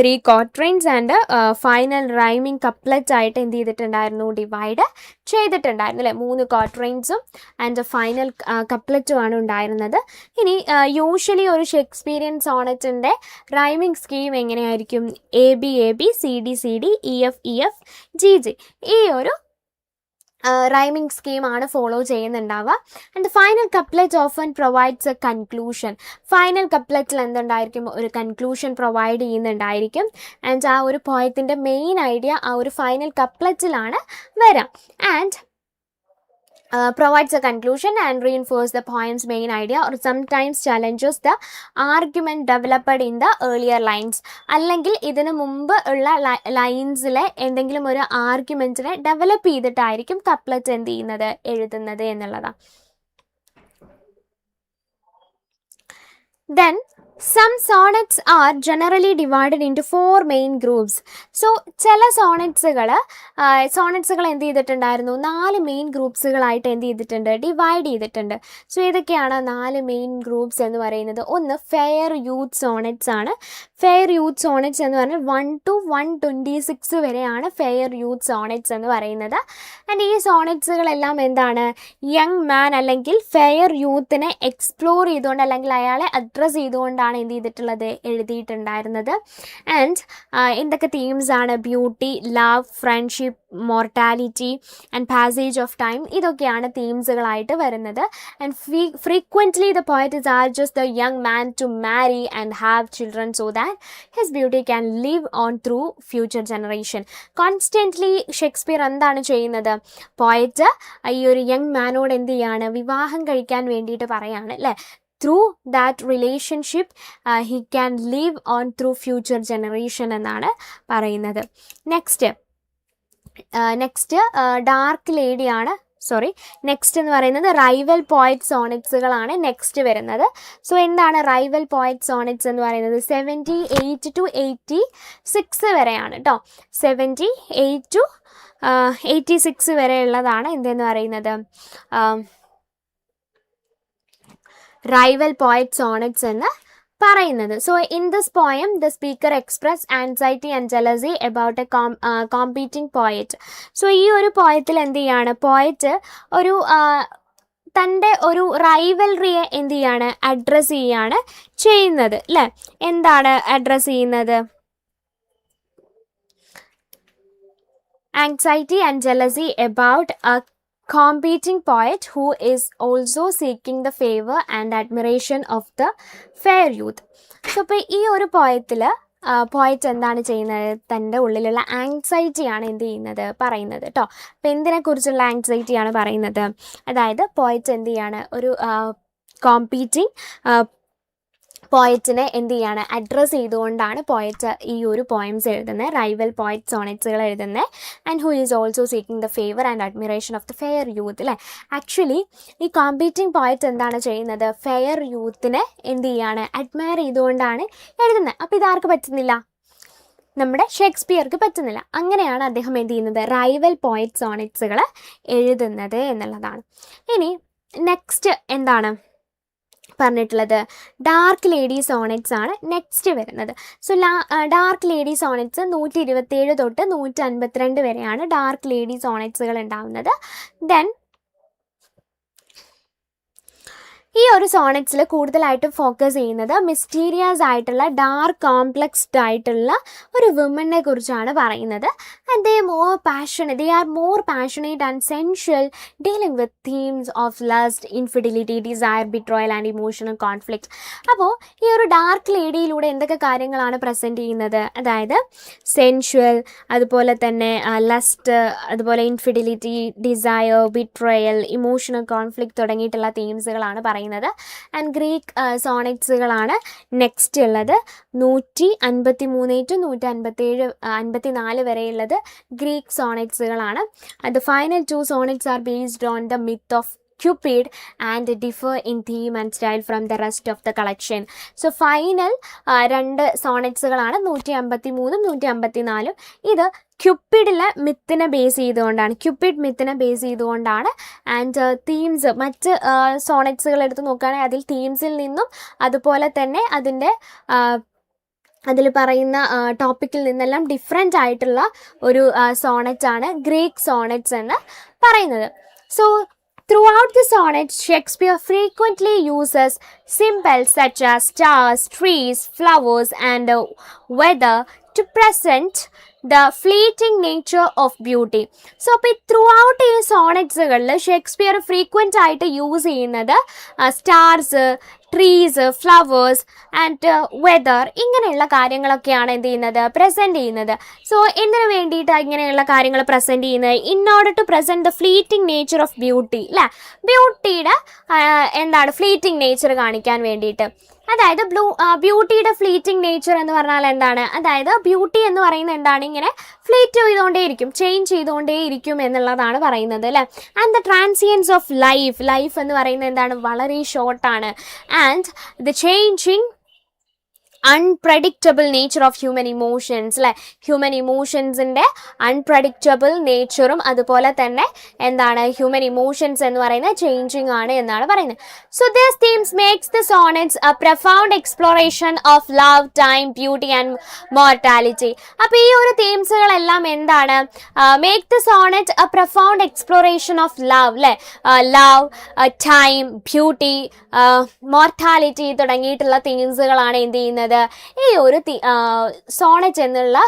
3 quatrains and final rhyming couplet ആയിട്ട് എന്ത് ചെയ്തിട്ടുണ്ടായിരുന്നു, ഡിവൈഡ് ചെയ്തിട്ടുണ്ടായിരുന്നു അല്ലേ. 3 ക്വാട്രെയിൻസും ആൻഡ് ഫൈനൽ കപ്ലറ്റുമാണ് ഉണ്ടായിരുന്നത്. ഇനി യൂഷ്വലി ഒരു ഷേക്സ്പിയറിയൻ സോണറ്റിൻ്റെ റൈമിംഗ് സ്കീം എങ്ങനെയായിരിക്കും, AB CD EF GG, ഈ ഒരു റൈമിംഗ് സ്കീമാണ് ഫോളോ ചെയ്യുന്നുണ്ടാവുക. And final couplet often provides a conclusion. Final കപ്ലറ്റിൽ എന്തുണ്ടായിരിക്കും, ഒരു കൺക്ലൂഷൻ പ്രൊവൈഡ് ചെയ്യുന്നുണ്ടായിരിക്കും. ആൻഡ് ആ ഒരു പോയത്തിൻ്റെ മെയിൻ ഐഡിയ ആ ഒരു ഫൈനൽ കപ്ലറ്റിലാണ് വരാം. And provides a conclusion and reinforces the poem's main idea or sometimes challenges the argument developed in the earlier lines. അല്ലെങ്കിൽ ഇതിന് മുമ്പ് ഉള്ള ലൈൻസിലെ എന്തെങ്കിലും ഒരു ആർഗ്യുമെൻറ്റിനെ ഡെവലപ്പ് ചെയ്തിട്ടായിരിക്കും കപ്ലറ്റ് എന്ത് ചെയ്യുന്നത്, എഴുതുന്നത് എന്നുള്ളതാണ്. Then some sonnets are generally divided into 4 main groups. So ചില സോണറ്റ്സുകൾ എന്ത് ചെയ്തിട്ടുണ്ടായിരുന്നു, 4 മെയിൻ ഗ്രൂപ്പ്സുകളായിട്ട് എന്ത് ചെയ്തിട്ടുണ്ട്, ഡിവൈഡ് ചെയ്തിട്ടുണ്ട്. സോ ഏതൊക്കെയാണ് 4 മെയിൻ ഗ്രൂപ്പ്സ് എന്ന് പറയുന്നത്? ഒന്ന് ഫെയർ യൂത്ത് സോണറ്റ്സ് ആണ്. ഫെയർ യൂത്ത് സോണറ്റ്സ് എന്ന് പറഞ്ഞാൽ 1 to 126 വരെയാണ് ഫെയർ യൂത്ത് സോണറ്റ്സ് എന്ന് പറയുന്നത്. ആൻഡ് ഈ സോണറ്റ്സുകളെല്ലാം എന്താണ്, യങ് മാൻ അല്ലെങ്കിൽ ഫെയർ യൂത്തിനെ എക്സ്പ്ലോർ ചെയ്തുകൊണ്ട് അല്ലെങ്കിൽ അയാളെ അഡ്രസ്സ് ചെയ്തുകൊണ്ടാണ് എന്ത് ചെയ്തിട്ടുള്ളത്, എഴുതിയിട്ടുണ്ടായിരുന്നത്. ആൻഡ് എന്തൊക്കെ തീംസ് ആണ്, beauty, love, friendship, mortality and passage of time, ഇതൊക്കെയാണ് തീംസുകളായിട്ട് വരുന്നത്. And frequently the poet is urges the young man to marry and have children so that his beauty can live on through future generation. Constantly Shakespeare എന്താണ് ചെയ്യുന്നത്, poet ഈ ഒരു young മാനോട് എന്ത് ചെയ്യാണ്, വിവാഹം കഴിക്കാൻ വേണ്ടിയിട്ട് പറയാണ് അല്ലേ. through that relationship he can live on through future generation എന്നാണ് പറയുന്നത്. നെക്സ്റ്റ് ഡാർക്ക് ലേഡി ആണ്. നെക്സ്റ്റ് എന്ന് പറയുന്നത് റൈവൽ പോയറ്റ് സോണറ്റ്സുകളാണ് നെക്സ്റ്റ് വരുന്നത്. സോ എന്താണ് റൈവൽ പോയറ്റ് സോണറ്റ്സ് എന്ന് പറയുന്നത്? 78 to 86 വരെയാണ് കേട്ടോ. 78 to 86 വരെയുള്ളതാണ് എന്തെന്ന് പറയുന്നത്, റൈവൽ പോയറ്റ് സോണറ്റ്സ് എന്ന് പറയുന്നത്. So in this poem the speaker express anxiety and jealousy about A competing poet. So ഈ ഒരു പോയത്തിൽ എന്ത് ചെയ്യാണ്, പോയറ്റ് ഒരു തൻ്റെ ഒരു റൈവൽറിയെ എന്ത് ചെയ്യാണ്, അഡ്രസ്സ് ചെയ്യാണ് ചെയ്യുന്നത് അല്ലേ. എന്താണ് അഡ്രസ്സ് ചെയ്യുന്നത്? Anxiety and jealousy about A competing poet who is also seeking the favor and admiration of the fair youth. So ഇപ്പോൾ ഈ ഒരു പോയറ്റ് എന്താണ് ചെയ്യുന്നത്, തൻ്റെ ഉള്ളിലുള്ള ആങ്സൈറ്റിയാണ് എന്ത് ചെയ്യുന്നത്, പറയുന്നത് കേട്ടോ. അപ്പോൾ എന്തിനെക്കുറിച്ചുള്ള ആങ്സൈറ്റിയാണ് പറയുന്നത്? അതായത് പോയറ്റ് എന്ത് ചെയ്യാണ്, ഒരു കോമ്പീറ്റിംഗ് പോയറ്റിനെ എന്ത് ചെയ്യാണ്, അഡ്രസ്സ് ചെയ്തുകൊണ്ടാണ് പോയറ്റ് ഈ ഒരു പോയംസ് എഴുതുന്നത്, റൈവൽ പോയറ്റ് സോണറ്റ്സുകൾ എഴുതുന്നത്. And who is also seeking the favour and admiration of the fair youth അല്ലേ. ആക്ച്വലി ഈ കോമ്പീറ്റിംഗ് പോയറ്റ് എന്താണ് ചെയ്യുന്നത്, ഫെയർ യൂത്തിനെ എന്ത് ചെയ്യാണ്, അഡ്മയർ ചെയ്തുകൊണ്ടാണ് എഴുതുന്നത്. അപ്പോൾ ഇതാർക്ക് പറ്റുന്നില്ല, നമ്മുടെ ഷേക്സ്പിയർക്ക് പറ്റുന്നില്ല. അങ്ങനെയാണ് അദ്ദേഹം എന്ത് ചെയ്യുന്നത്, റൈവൽ പോയറ്റ് സോണറ്റ്സുകൾ എഴുതുന്നത് എന്നുള്ളതാണ്. ഇനി നെക്സ്റ്റ് എന്താണ് പറഞ്ഞിട്ടുള്ളത്, ഡാർക്ക് ലേഡി സോണറ്റ്സ് ആണ് നെക്സ്റ്റ് വരുന്നത്. സോ ഡാർക്ക് ലേഡി സോണറ്റ്സ് 127 തൊട്ട് 152 വരെയാണ് ഡാർക്ക് ലേഡി സോണറ്റ്സുകൾ ഉണ്ടാവുന്നത്. ദെൻ ഈ ഒരു സോണറ്റ്സിൽ കൂടുതലായിട്ടും ഫോക്കസ് ചെയ്യുന്നത് മിസ്റ്റീരിയസ് ആയിട്ടുള്ള ഡാർക്ക് കോംപ്ലക്സ്ഡ് ആയിട്ടുള്ള ഒരു വുമനെ കുറിച്ചാണ് പറയുന്നത്. And they are more passionate and sensual, dealing with themes of lust, infidelity, desire, betrayal and emotional conflict. അപ്പോൾ ഈ ഒരു ഡാർക്ക് ലേഡിയിലൂടെ എന്തൊക്കെ കാര്യങ്ങളാണ് പ്രസൻറ്റ് ചെയ്യുന്നത്? അതായത് സെൻഷ്വൽ, അതുപോലെ തന്നെ ലസ്റ്റ്, അതുപോലെ ഇൻഫിഡിലിറ്റി, ഡിസയർ, ബിട്രോയൽ, ഇമോഷണൽ കോൺഫ്ലിക്റ്റ് തുടങ്ങിയിട്ടുള്ള തീംസുകളാണ് പറയുന്നത്. ആൻഡ് ഗ്രീക്ക് സോണറ്റ്സുകളാണ് നെക്സ്റ്റ് ഉള്ളത്. 153 to 154 വരെയുള്ളത് ഗ്രീക്ക് സോണറ്റ്സുകളാണ്. The final 2 sonnets are based on the myth of Cupid and differ in theme and style from the rest of the collection. So final 2 സോണറ്റ്സുകളാണ് 153 154. ഇത് ക്യുപ്പിഡിലെ മിത്തിനെ base ചെയ്തുകൊണ്ടാണ്, ക്യുപ്പിഡ് മിത്തിനെ base ചെയ്തുകൊണ്ടാണ്. And themes മറ്റ് സോണറ്റ്സുകൾ എടുത്ത് നോക്കുകയാണെങ്കിൽ അതിൽ തീംസിൽ നിന്നും അതുപോലെ തന്നെ അതിൻ്റെ അതിൽ പറയുന്ന ടോപ്പിക്കിൽ നിന്നെല്ലാം ഡിഫറെൻ്റ് ആയിട്ടുള്ള ഒരു സോണറ്റാണ് ഗ്രീക്ക് സോണറ്റ്സ് എന്ന് പറയുന്നത്. So throughout the sonnets, Shakespeare frequently uses symbols such as stars, trees, flowers, and weather to present the fleeting nature of beauty. So, throughout ഈ സോണറ്റ്സുകളിൽ ഷേക്സ്പിയർ ഫ്രീക്വൻ്റ് ആയിട്ട് യൂസ് ചെയ്യുന്നത് stars, trees, flowers and weather ഇങ്ങനെയുള്ള കാര്യങ്ങളൊക്കെയാണ് എന്ത് ചെയ്യുന്നത്, present ചെയ്യുന്നത്. So എന്തിനു വേണ്ടിയിട്ടാണ് ഇങ്ങനെയുള്ള കാര്യങ്ങൾ പ്രസൻറ്റ് ചെയ്യുന്നത്? In order to present the fleeting nature of beauty, അല്ലേ? ബ്യൂട്ടിയുടെ എന്താണ് ഫ്ലീറ്റിംഗ് നേച്ചർ കാണിക്കാൻ വേണ്ടിയിട്ട്. അതായത് ബ്യൂട്ടിയുടെ ഫ്ലീറ്റിംഗ് നേച്ചർ എന്ന് പറഞ്ഞാൽ എന്താണ്? അതായത് ബ്യൂട്ടി എന്ന് പറയുന്നത് എന്താണ്? ഇങ്ങനെ ഫ്ലീറ്റ് ചെയ്തുകൊണ്ടേയിരിക്കും, ചേഞ്ച് ചെയ്തുകൊണ്ടേയിരിക്കും എന്നുള്ളതാണ് പറയുന്നത്, അല്ലേ? And the transience of life എന്ന് പറയുന്നത് എന്താണ്? വളരെ ഷോർട്ടാണ്. And the changing unpredictable nature of human emotions, അല്ലേ? ഹ്യൂമൻ ഇമോഷൻസിൻ്റെ അൺപ്രഡിക്റ്റബിൾ നേച്ചറും അതുപോലെ തന്നെ എന്താണ് ഹ്യൂമൻ ഇമോഷൻസ് എന്ന് പറയുന്നത് ചേഞ്ചിങ് ആണ് എന്നാണ് പറയുന്നത്. So this themes makes the sonnets a profound exploration of love, time, beauty and mortality. അപ്പോൾ ഈ ഒരു തീംസുകളെല്ലാം എന്താണ്? Make the sonnet a profound exploration of love, അല്ലേ? ലവ്, ടൈം, ബ്യൂട്ടി, മോർട്ടാലിറ്റി തുടങ്ങിയിട്ടുള്ള തീംസുകളാണ് എന്ത് ചെയ്യുന്നത്, ഈ ഒരു സോണറ്റ് എന്നുള്ള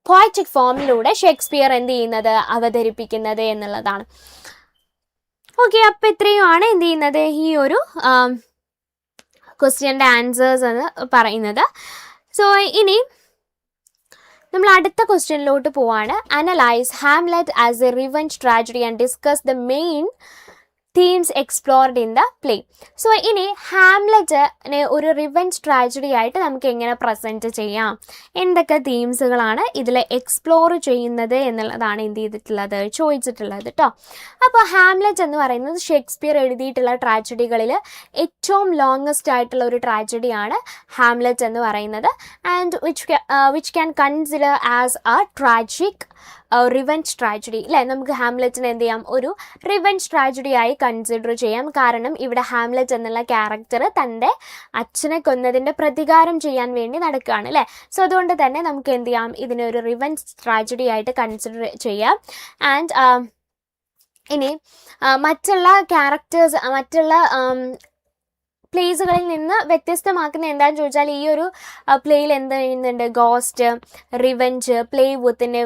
പോയറ്റിക് ഫോമിലൂടെ ഷേക്സ്പിയർ എന്ത് ചെയ്യുന്നത്, അവതരിപ്പിക്കുന്നത് എന്നുള്ളതാണ്. ഓക്കെ, അപ്പം ഇത്രയുമാണ് എന്ത് ചെയ്യുന്നത് ഈ ഒരു ക്വസ്റ്റ്യൻ്റെ ആൻസേഴ്സ് എന്ന് പറയുന്നത്. സോ ഇനി നമ്മൾ അടുത്ത ക്വസ്റ്റ്യനിലോട്ട് പോവാണ്. Analyse Hamlet as A revenge tragedy and discuss the main themes explored in the play. So ഇനി ഹാംലെറ്റിനെ ഒരു റിവെഞ്ച് ട്രാജഡി ആയിട്ട് നമുക്ക് എങ്ങനെ പ്രസൻറ്റ് ചെയ്യാം, എന്തൊക്കെ തീംസുകളാണ് ഇതിൽ എക്സ്പ്ലോർ ചെയ്യുന്നത് എന്നുള്ളതാണ് എന്ത് ചെയ്തിട്ടുള്ളത്, ചോദിച്ചിട്ടുള്ളത് കേട്ടോ. അപ്പോൾ ഹാംലെറ്റ് എന്ന് പറയുന്നത് ഷേക്സ്പിയർ എഴുതിയിട്ടുള്ള ട്രാജഡികളിൽ ഏറ്റവും ലോങ്ങസ്റ്റ് ആയിട്ടുള്ള ഒരു ട്രാജഡിയാണ് ഹാംലെറ്റ് എന്ന് പറയുന്നത്. And which can consider as A tragic revenge tragedy, അല്ലേ? നമുക്ക് ഹാംലെറ്റിനെ എന്ത് ചെയ്യാം, ഒരു റിവെഞ്ച് ട്രാജഡി ആയി കൺസിഡർ ചെയ്യാം. കാരണം ഇവിടെ ഹാംലെറ്റ് എന്നുള്ള ക്യാരക്ടർ തൻ്റെ അച്ഛനെ കൊന്നതിൻ്റെ പ്രതികാരം ചെയ്യാൻ വേണ്ടി നടക്കുകയാണ്, അല്ലേ? സോ അതുകൊണ്ട് തന്നെ നമുക്ക് എന്ത് ചെയ്യാം, ഇതിനെ ഒരു റിവെഞ്ച് ട്രാജഡി ആയിട്ട് കൺസിഡർ ചെയ്യാം. ആൻഡ് ഇനി മറ്റുള്ള ക്യാരക്ടേഴ്സ്, മറ്റുള്ള പ്ലേസുകളിൽ നിന്ന് വ്യത്യസ്തമാക്കുന്ന എന്താണെന്ന് ചോദിച്ചാൽ, ഈ ഒരു പ്ലേയിൽ എന്ത് ചെയ്യുന്നുണ്ട്, ഗോസ്റ്റ്, റിവെഞ്ച്, പ്ലേ വിത്തിൻ്റെ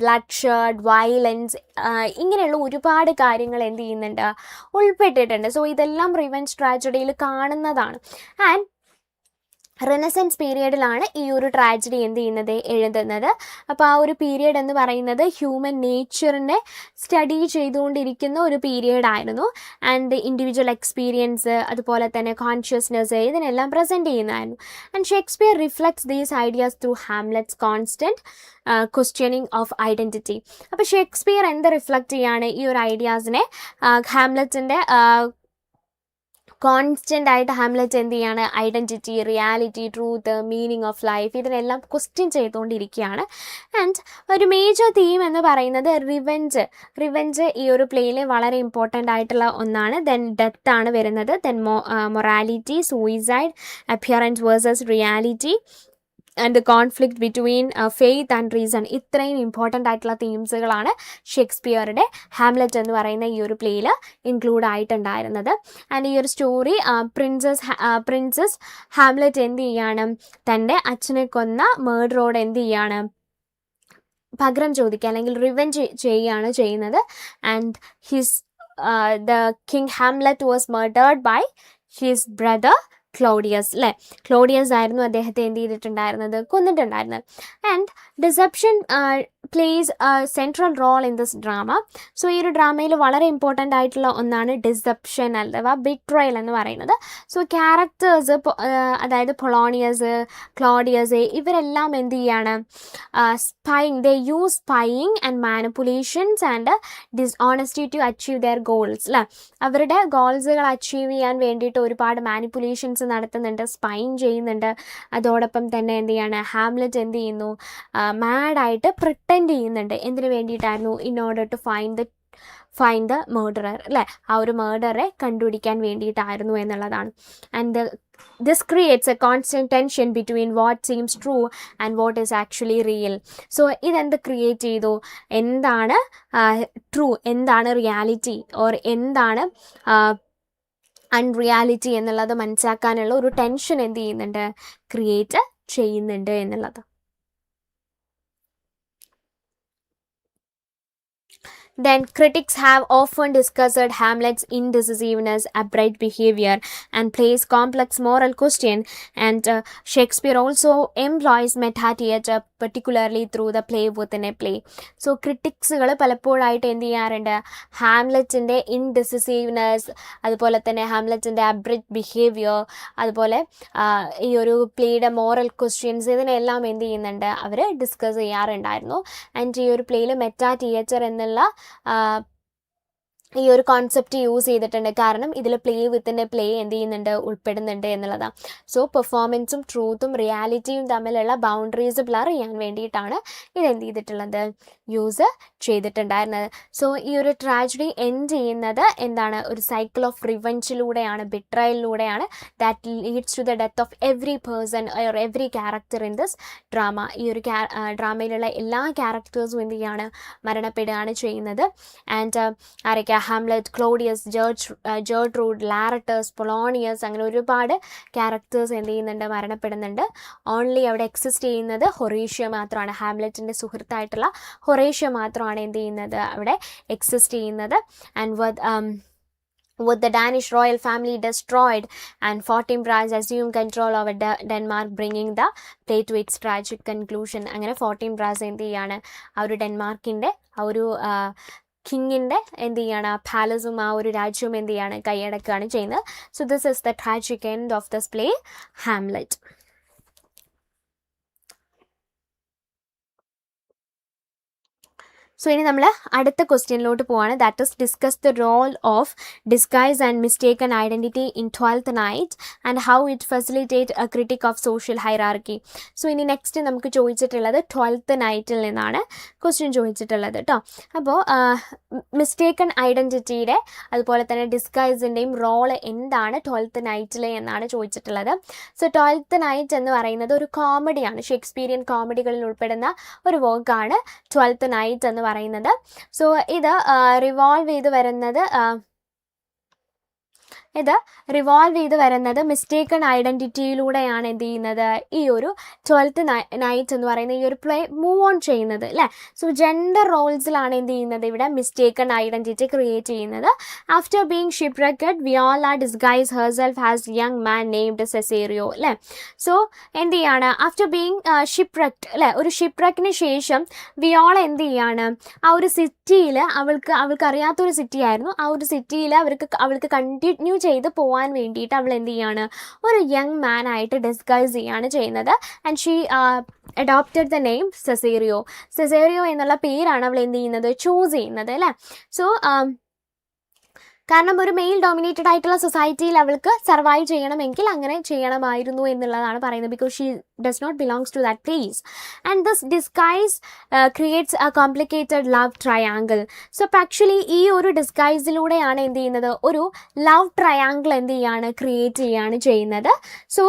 ബ്ലഡ് ഷെഡ്, വയലൻസ്, ഇങ്ങനെയുള്ള ഒരുപാട് കാര്യങ്ങൾ എന്ത് ചെയ്യുന്നുണ്ട്, ഉൾപ്പെട്ടിട്ടുണ്ട്. സോ ഇതെല്ലാം റിവെഞ്ച് ട്രാജഡിയിൽ കാണുന്നതാണ്. ആൻഡ് റെനസൻസ് പീരിയഡിലാണ് ഈ ഒരു ട്രാജഡി എന്ത് ചെയ്യുന്നത്, എഴുതുന്നത്. അപ്പോൾ ആ ഒരു പീരിയഡ് എന്ന് പറയുന്നത് ഹ്യൂമൻ നേച്ചറിനെ സ്റ്റഡി ചെയ്തുകൊണ്ടിരിക്കുന്ന ഒരു പീരിയഡ് ആയിരുന്നു. ആൻഡ് ഇൻഡിവിജ്വൽ എക്സ്പീരിയൻസ്, അതുപോലെ തന്നെ കോൺഷ്യസ്നെസ്, ഇതിനെല്ലാം പ്രസൻറ്റ് ചെയ്യുന്നതായിരുന്നു. And Shakespeare reflects these ideas through Hamlet's constant questioning of identity. അപ്പോൾ ഷേക്സ്പിയർ എന്ത് റിഫ്ലക്റ്റ് ചെയ്യാണ്, ഈ ഒരു ഐഡിയാസിനെ ഹാംലെറ്റിൻ്റെ കോൺസ്റ്റൻ്റ് ആയിട്ട് ഹാംലെറ്റ് എന്ത് ചെയ്യാണ്, identity, reality, truth, meaning of life, ഇതിനെല്ലാം ക്വസ്റ്റ്യൻ ചെയ്തുകൊണ്ടിരിക്കുകയാണ്. ആൻഡ് ഒരു മേജർ തീം എന്ന് പറയുന്നത് റിവെഞ്ച് ഈ ഒരു പ്ലേയിൽ വളരെ ഇമ്പോർട്ടൻ്റ് ആയിട്ടുള്ള ഒന്നാണ്. ദെൻ ഡെത്ത് ആണ് വരുന്നത്. Then morality, suicide, appearance versus reality and the conflict between faith and reason. ഇത്രയും ഇമ്പോർട്ടൻ്റ് ആയിട്ടുള്ള തീംസുകളാണ് ഷേക്സ്പിയറുടെ ഹാംലെറ്റ് എന്ന് പറയുന്ന ഈ ഒരു പ്ലേയിൽ ഇൻക്ലൂഡ് ആയിട്ടുണ്ടായിരുന്നത്. ആൻഡ് ഈ ഒരു സ്റ്റോറി പ്രിൻസസ് ഹാംലെറ്റ് എന്ത് ചെയ്യാണ്, തൻ്റെ അച്ഛനെ കൊന്ന മേർഡറോട് എന്ത് ചെയ്യാണ്, പകരം ചോദിക്കുക അല്ലെങ്കിൽ റിവെഞ്ച് ചെയ്യുകയാണ് ചെയ്യുന്നത്. And the king Hamlet was murdered by his brother Claudius, അല്ലേ? ക്ലോഡിയസ് ആയിരുന്നു അദ്ദേഹത്തെ എന്ത് ചെയ്തിട്ടുണ്ടായിരുന്നത്, കൊന്നിട്ടുണ്ടായിരുന്നത്. And deception plays central role in this drama. So ഈ ഒരു ഡ്രാമയിൽ വളരെ ഇമ്പോർട്ടൻ്റ് ആയിട്ടുള്ള ഒന്നാണ് ഡിസെപ്ഷൻ അഥവാ ബിട്രയൽ എന്ന് പറയുന്നത്. സോ ക്യാരക്ടേഴ്സ്, അതായത് പൊളോണിയസ്, ക്ലോഡിയസ്, ഇവരെല്ലാം എന്ത് ചെയ്യാണ്, they use spying and manipulations and dishonesty to achieve their goals, അല്ലേ? അവരുടെ ഗോൾസുകൾ അച്ചീവ് ചെയ്യാൻ വേണ്ടിയിട്ട് ഒരുപാട് മാനിപ്പുലേഷൻസ് നടത്തുന്നുണ്ട്, സ്പൈങ് ചെയ്യുന്നുണ്ട്. അതോടൊപ്പം തന്നെ എന്ത് ചെയ്യാണ്, ഹാംലെറ്റ് എന്ത് ചെയ്യുന്നു, മാഡായിട്ട് പ്രിട്ടൻഡ് ചെയ്യുന്നുണ്ട്. എന്തിനു വേണ്ടിയിട്ടായിരുന്നു, in order to find the find the murderer, അല്ലേ? ആ ഒരു മർഡറെ കണ്ടുപിടിക്കാൻ വേണ്ടിയിട്ടായിരുന്നു എന്നുള്ളതാണ്. And this creates a constant tension between what seems true and what is actually real. So ഇതെന്ത് ക്രിയേറ്റ് ചെയ്തു? എന്താണ് ട്രൂ, എന്താണ് റിയാലിറ്റി, ഓർ എന്താണ് അൺറിയാലിറ്റി എന്നുള്ളത് മനസ്സിലാക്കാനുള്ള ഒരു ടെൻഷൻ എന്ത് ചെയ്യുന്നുണ്ട്? ക്രിയേറ്റ് ചെയ്യുന്നുണ്ട് എന്നുള്ളത്. Then critics have often discussed Hamlet's indecisiveness, abrupt behavior, and plays complex moral question. And Shakespeare also employs meta theatre, particularly through the play within a play. So ക്രിറ്റിക്സുകൾ പലപ്പോഴായിട്ട് എന്ത് ചെയ്യാറുണ്ട്? ഹാംലെറ്റിൻ്റെ ഇൻഡെസിസീവ്നെസ്, അതുപോലെ തന്നെ ഹാംലെറ്റിൻ്റെ അബ്രപ്റ്റ് ബിഹേവിയർ, അതുപോലെ ഈ ഒരു പ്ലേയുടെ മോറൽ ക്വസ്റ്റ്യൻസ്, ഇതിനെല്ലാം എന്ത് ചെയ്യുന്നുണ്ട്? അവർ ഡിസ്കസ് ചെയ്യാറുണ്ടായിരുന്നു. ആൻഡ് ഈ ഒരു പ്ലേയിൽ മെറ്റാ തിയേറ്റർ എന്നുള്ള ഈ ഒരു കോൺസെപ്റ്റ് യൂസ് ചെയ്തിട്ടുണ്ട്. കാരണം ഇതിൽ പ്ലേ വിത്തിൻ്റെ പ്ലേ എന്ത് ചെയ്യുന്നുണ്ട്? ഉൾപ്പെടുന്നുണ്ട് എന്നുള്ളതാണ്. സോ പെർഫോമൻസും ട്രൂത്തും റിയാലിറ്റിയും തമ്മിലുള്ള ബൗണ്ടറീസ് ബ്ലർ ചെയ്യാൻ വേണ്ടിയിട്ടാണ് ഇതെന്ത് ചെയ്തിട്ടുള്ളത്? യൂസ് ചെയ്തിട്ടുണ്ടായിരുന്നത്. സോ ഈ ഒരു ട്രാജഡി എൻഡ് ചെയ്യുന്നത് എന്താണ്? ഒരു സൈക്കിൾ ഓഫ് റിവെഞ്ചിലൂടെയാണ്, ബിട്രയലിലൂടെയാണ്. That leads to the death of every person or every character in this drama. ഈ ഒരു ഡ്രാമയിലുള്ള എല്ലാ ക്യാരക്ടേഴ്സും എന്ത് ചെയ്യാണ്? മരണപ്പെടുകയാണ് ചെയ്യുന്നത്. ആൻഡ് ആരൊക്കെ? ഹാംലെറ്റ്, ക്ലോഡിയസ്, ജെർട്രൂഡ്, ലാരട്ടസ്, പൊളോണിയസ്, അങ്ങനെ ഒരുപാട് ക്യാരക്ടേഴ്സ് എന്ത് ചെയ്യുന്നുണ്ട്? മരണപ്പെടുന്നുണ്ട്. ഓൺലി അവിടെ എക്സിസ്റ്റ് ചെയ്യുന്നത് ഹൊറേഷ്യ മാത്രമാണ്. ഹാംലെറ്റിൻ്റെ സുഹൃത്തായിട്ടുള്ള ഹൊറേഷ്യ മാത്രമാണ് എന്ത് ചെയ്യുന്നത്? അവിടെ എക്സിസ്റ്റ് ചെയ്യുന്നത്. And with the Danish royal family destroyed and Fortinbras assumed control over Denmark, bringing the play to its tragic conclusion. അങ്ങനെ Fortinbras എന്ത് ചെയ്യാണ്? ആ ഒരു ഡെൻമാർക്കിൻ്റെ ആ ഒരു കിങ്ങിൻ്റെ എന്ത് ചെയ്യാണ്? പാലസും ആ ഒരു രാജ്യവും എന്ത് ചെയ്യാണ്? കൈയടക്കുകയാണ് ചെയ്യുന്നത്. So this is the tragic end of this play Hamlet. So ഇനി നമ്മൾ അടുത്ത ക്വസ്റ്റ്യനിലോട്ട് പോവാണ്. That is discuss the role of disguise and mistaken identity in 12th night and how it facilitate a critique of social hierarchy. So ഇനി next നമുക്ക് ചോദിച്ചിട്ടുള്ളത് 12th നൈറ്റിൽ നിന്നാണ് ക്വസ്റ്റ്യൻ ചോദിച്ചിട്ടുള്ളത് കേട്ടോ. അപ്പോൾ മിസ്റ്റേക്കൺ ഐഡൻറ്റിറ്റിയുടെ അതുപോലെ തന്നെ ഡിസ്ഗൈസിൻ്റെയും റോള് എന്താണ് 12th നൈറ്റിൽ എന്നാണ് ചോദിച്ചിട്ടുള്ളത്. സോ 12th നൈറ്റ് എന്ന് പറയുന്നത് ഒരു കോമഡിയാണ്. ഷേക്സ്പീരിയൻ കോമഡികളിൽ ഉൾപ്പെടുന്ന ഒരു വർക്കാണ് 12th നൈറ്റ് എന്ന് പറയുന്നത്. സോ ഇത് റിവോൾവ് ചെയ്ത് വരുന്നത് മിസ്റ്റേക്കൺ ഐഡൻറ്റിറ്റിയിലൂടെയാണ് എന്ത് ചെയ്യുന്നത്? ഈ ഒരു 12th നൈറ്റ് എന്ന് പറയുന്ന ഈ ഒരു പ്ലേ മൂവ് ഓൺ ചെയ്യുന്നത്, അല്ലേ? സോ ജെൻഡർ റോൾസിലാണ് എന്ത് ചെയ്യുന്നത്? ഇവിടെ മിസ്റ്റേക്കൺ ഐഡൻറ്റിറ്റി ക്രിയേറ്റ് ചെയ്യുന്നത്. After being shipwrecked, Viola disguise herself as young man named Cesario, അല്ലേ? സോ എന്ത് ചെയ്യാണ്? ആഫ്റ്റർ ബീങ് ഷിപ്രക്ഡ്, അല്ലേ? ഒരു ഷിപ്രക്കിന് ശേഷം വിയോള എന്ത് ചെയ്യാണ്? ആ ഒരു സിറ്റിയിൽ അവൾക്ക് അറിയാത്തൊരു സിറ്റി ആയിരുന്നു. ആ ഒരു സിറ്റിയിൽ അവൾക്ക് കണ്ടിന്യൂ ചെയ്ത് പോകാൻ വേണ്ടിയിട്ട് അവൾ എന്ത് ചെയ്യാണ്? ഒരു യങ് മാൻ ആയിട്ട് ഡിസ്ഗൈസ് ചെയ്യാണ് ചെയ്യുന്നത്. And she adopted the name Cesario എന്നുള്ള പേരാണ് അവൾ എന്ത് ചെയ്യുന്നത്? ചൂസ് ചെയ്യുന്നത്, അല്ലേ? സോ കാരണം ഒരു മെയിൽ ഡോമിനേറ്റഡ് ആയിട്ടുള്ള സൊസൈറ്റിയിൽ അവൾക്ക് സർവൈവ് ചെയ്യണമെങ്കിൽ അങ്ങനെ ചെയ്യണമായിരുന്നു എന്നുള്ളതാണ് പറയുന്നത്. Because she does not belongs to that place. And this disguise creates a complicated love triangle. So അപ്പോൾ ആക്ച്വലി ഈ ഒരു ഡിസ്ഗൈസിലൂടെയാണ് എന്ത് ചെയ്യുന്നത്? ഒരു ലവ് ട്രയാങ്കിൾ എന്ത് ചെയ്യാണ്? ക്രിയേറ്റ് ചെയ്യാണ് ചെയ്യുന്നത്. So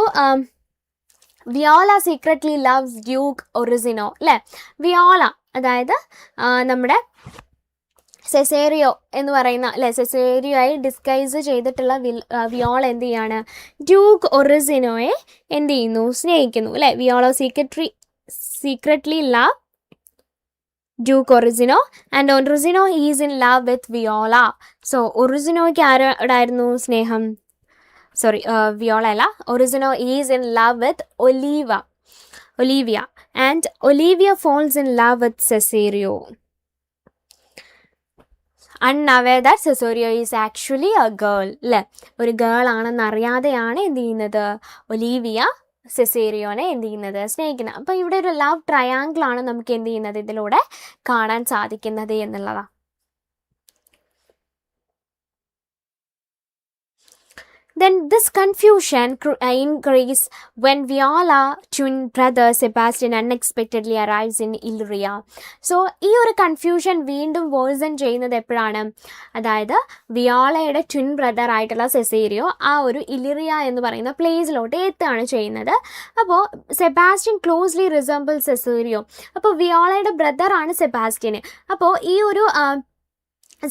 Viola secretly loves duke Orsino, അല്ലേ? വിയോള, അതായത് നമ്മുടെ സെസേറിയോ എന്ന് പറയുന്ന, അല്ലെ, സെസേറിയോ ആയി ഡിസ്ഗൈസ് ചെയ്തിട്ടുള്ള വിയോള എന്ത് ചെയ്യാണ്? ഡ്യൂക്ക് ഒറിസിനോയെ എന്ത് ചെയ്യുന്നു? സ്നേഹിക്കുന്നു, അല്ലെ? Viola secretly love duke Orsino and Orsino is in love with Viola. So ഒറിസിനോയ്ക്ക് ആരോടായിരുന്നു സ്നേഹം? വിയോള അല്ല, Orsino is in love with Olivia and Olivia falls in love with Cesario. unaware that Cesario is actually a girl, അല്ലേ? ഒരു girl ആണെന്ന് അറിയാതെയാണ് എന്ത് ചെയ്യുന്നത്? ഒലീവിയ സെസേറിയോനെ എന്ത് ചെയ്യുന്നത്? സ്നേഹിക്കുന്നത്. അപ്പോൾ ഇവിടെ ഒരു ലവ് ട്രയാങ്കിൾ ആണ് നമുക്ക് എന്ത് ചെയ്യുന്നത്? ഇതിലൂടെ കാണാൻ സാധിക്കുന്നത് എന്നുള്ളതാണ്. Then this confusion increases when Viola twin brother Sebastian unexpectedly arrives in Illyria. So ഈ ഒരു കൺഫ്യൂഷൻ വീണ്ടും വേഴ്സൺ ചെയ്യുന്നത് എപ്പോഴാണ്? അതായത് വിയോളയുടെ ട്വിൻ ബ്രദർ ആയിട്ടുള്ള സെസേരിയോ ആ ഒരു ഇലിറിയ എന്ന് പറയുന്ന പ്ലേസിലോട്ട് എത്തുകയാണ് ചെയ്യുന്നത്. അപ്പോൾ സെബാസ്റ്റ്യൻ ക്ലോസ്ലി റിസംബിൾ സെസേരിയോ. അപ്പോൾ വിയോളയുടെ ബ്രദറാണ് സെബാസ്റ്റ്യന്. അപ്പോൾ ഈ ഒരു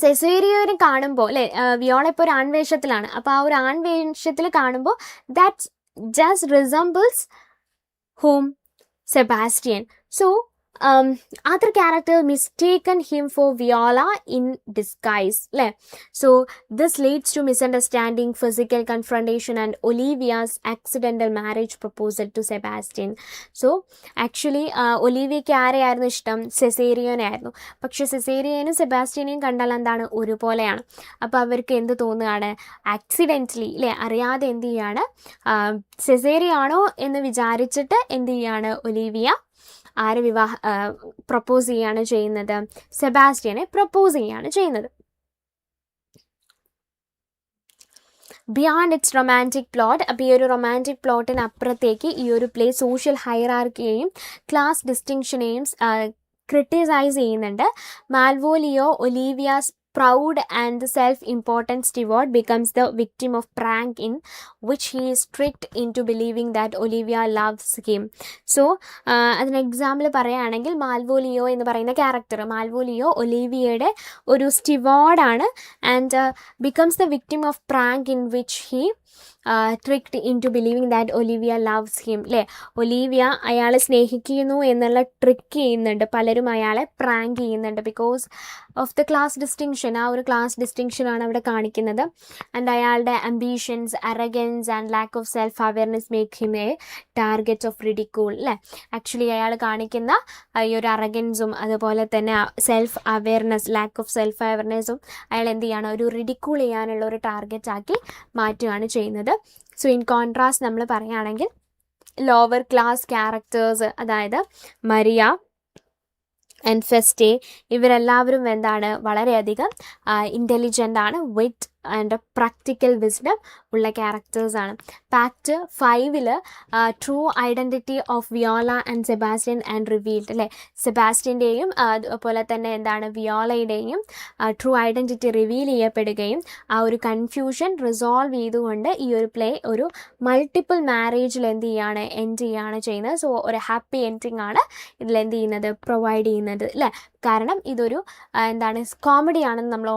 സെസേരിയോനെ കാണുമ്പോൾ അല്ലേ, വിയോള ഇപ്പോൾ ഒരു ആൺവേഷത്തിലാണ്. അപ്പോൾ ആ ഒരു ആൺവേഷത്തിൽ കാണുമ്പോൾ that just resembles home Sebastian. So other character mistaken him for Viola in disguise. So this leads to misunderstanding, physical confrontation, and Olivia's accidental marriage proposal to Sebastian. So actually ഒലീവിയയ്ക്ക് ആരെയായിരുന്നു ഇഷ്ടം? സെസേരിയോനായിരുന്നു. പക്ഷെ സെസേരിയനും സെബാസ്റ്റ്യനെയും കണ്ടാൽ എന്താണ്? ഒരുപോലെയാണ്. അപ്പോൾ അവർക്ക് എന്ത് തോന്നുകയാണ്? ആക്സിഡൻ്റലി അറിയാതെ എന്ത് ചെയ്യാണ്, സെസേരിയാണോ എന്ന് വിചാരിച്ചിട്ട് എന്ത് ചെയ്യാണ് ഒലീവിയ ആരെ പ്രപ്പോസ് ചെയ്യാണ് ചെയ്യുന്നത്? സെബാസ്റ്റ്യനെ പ്രപ്പോസ് ചെയ്യാണ് ചെയ്യുന്നത്. Beyond it's romantic plot. അപ്പോൾ ഈ ഒരു റൊമാൻറ്റിക് പ്ലോട്ടിന് അപ്പുറത്തേക്ക് ഈ ഒരു പ്ലേ സോഷ്യൽ ഹൈറാർക്കിയെയും ക്ലാസ് ഡിസ്റ്റിങ്ഷനെയും ക്രിട്ടിസൈസ് ചെയ്യുന്നുണ്ട്. മാൽവോലിയോ, ഒലീവിയാസ് proud and self-important steward, becomes the victim of prank in which he is tricked into believing that Olivia loves him. So അതിന് എക്സാമ്പിൾ പറയുകയാണെങ്കിൽ Malvolio എന്ന് പറയുന്ന ക്യാരക്ടർ, മാൽവോലിയോ ഒലീവിയയുടെ ഒരു സ്റ്റിവാർഡാണ് and becomes the victim of prank in which he tricked into believing that Olivia loves him. Olivia അയാളെ സ്നേഹിക്കുന്നു എന്നുള്ള ട്രിക്ക് ചെയ്യുന്നുണ്ട്. പലരും അയാളെ പ്രാങ്ക് ചെയ്യുന്നുണ്ട് because of the class distinction. ആ ഒരു ക്ലാസ് ഡിസ്റ്റിങ്ഷനാണ് അവിടെ കാണിക്കുന്നത്. ആൻഡ് അയാളുടെ ambitions, arrogance and lack of self awareness make him a target of ridicule. Actually അയാൾ കാണിക്കുന്ന ഈ ഒരു അറഗൻസും അതുപോലെ തന്നെ self awareness, lack of self അവെയർനെസ്സും അയാൾ എന്ത് ചെയ്യാണ്, ഒരു റിഡിക്യൂൾ ചെയ്യാനുള്ള ഒരു ടാർഗറ്റ് ആക്കി മാറ്റുകയാണ് ചെയ്യുന്നത്. സോ ഇൻ കോൺട്രാസ്റ്റ് നമ്മൾ പറയുകയാണെങ്കിൽ ലോവർ ക്ലാസ് ക്യാരക്ടേഴ്സ്, അതായത് മരിയ ആൻഡ് ഫെസ്റ്റേ, ഇവരെല്ലാവരും എന്താണ്, വളരെയധികം ഇൻ്റലിജൻ്റ് ആണ്, വിറ്റ് ആൻഡ് പ്രാക്ടിക്കൽ വിസ്ഡം ഉള്ള ക്യാരക്ടേഴ്സാണ്. Act 5 true identity of Viola and Sebastian and revealed. സെബാസ്റ്റ്യൻ്റെയും അതുപോലെ തന്നെ എന്താണ് വിയോളയുടെയും ട്രൂ ഐഡൻറ്റിറ്റി റിവീൽ ചെയ്യപ്പെടുകയും ആ ഒരു കൺഫ്യൂഷൻ റിസോൾവ് ചെയ്തുകൊണ്ട് ഈ ഒരു പ്ലേ ഒരു മൾട്ടിപ്പിൾ മാരേജിൽ എന്ത് ചെയ്യാണ്, എൻഡ് ചെയ്യാണ് ചെയ്യുന്നത്. സോ ഒരു ഹാപ്പി എൻഡിങ് ആണ് ഇതിൽ എന്ത് ചെയ്യുന്നത്, പ്രൊവൈഡ് ചെയ്യുന്നത്. കാരണം ഇതൊരു എന്താണ്, കോമഡിയാണെന്ന് നമ്മൾ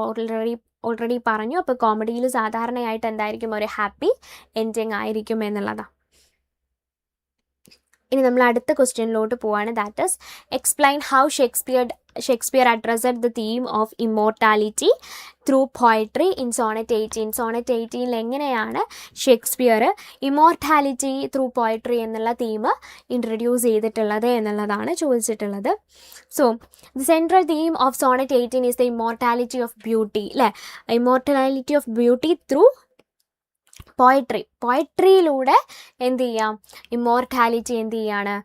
ഓൾറെഡി പറഞ്ഞു. അപ്പോൾ കോമഡിയിൽ സാധാരണയായിട്ട് എന്തായിരിക്കും, ഒരു ഹാപ്പി എൻഡിങ് ആയിരിക്കും എന്നുള്ളതാണ്. ഇനി നമ്മൾ അടുത്ത ക്വസ്റ്റ്യനിലോട്ട് പോവാണ്. That is explain how Shakespeare addressed the theme of immortality through poetry in sonnet 18. Sonnet 18 എങ്ങനെയാണ് ഷേക്സ്പിയർ ഇമ്മോർട്ടാലിറ്റി ത്രൂ പോയട്രി എന്നുള്ള തീം ഇൻട്രൊഡ്യൂസ് ചെയ്തിട്ടുള്ളത് എന്നുള്ളതാണ് ചോദിച്ചിട്ടുള്ളത്. So the central theme of sonnet 18 is the immortality of beauty. Immortality of beauty through പോയട്രിയിലൂടെ എന്ത് ചെയ്യാം, immortality എന്ത് ചെയ്യാണ്,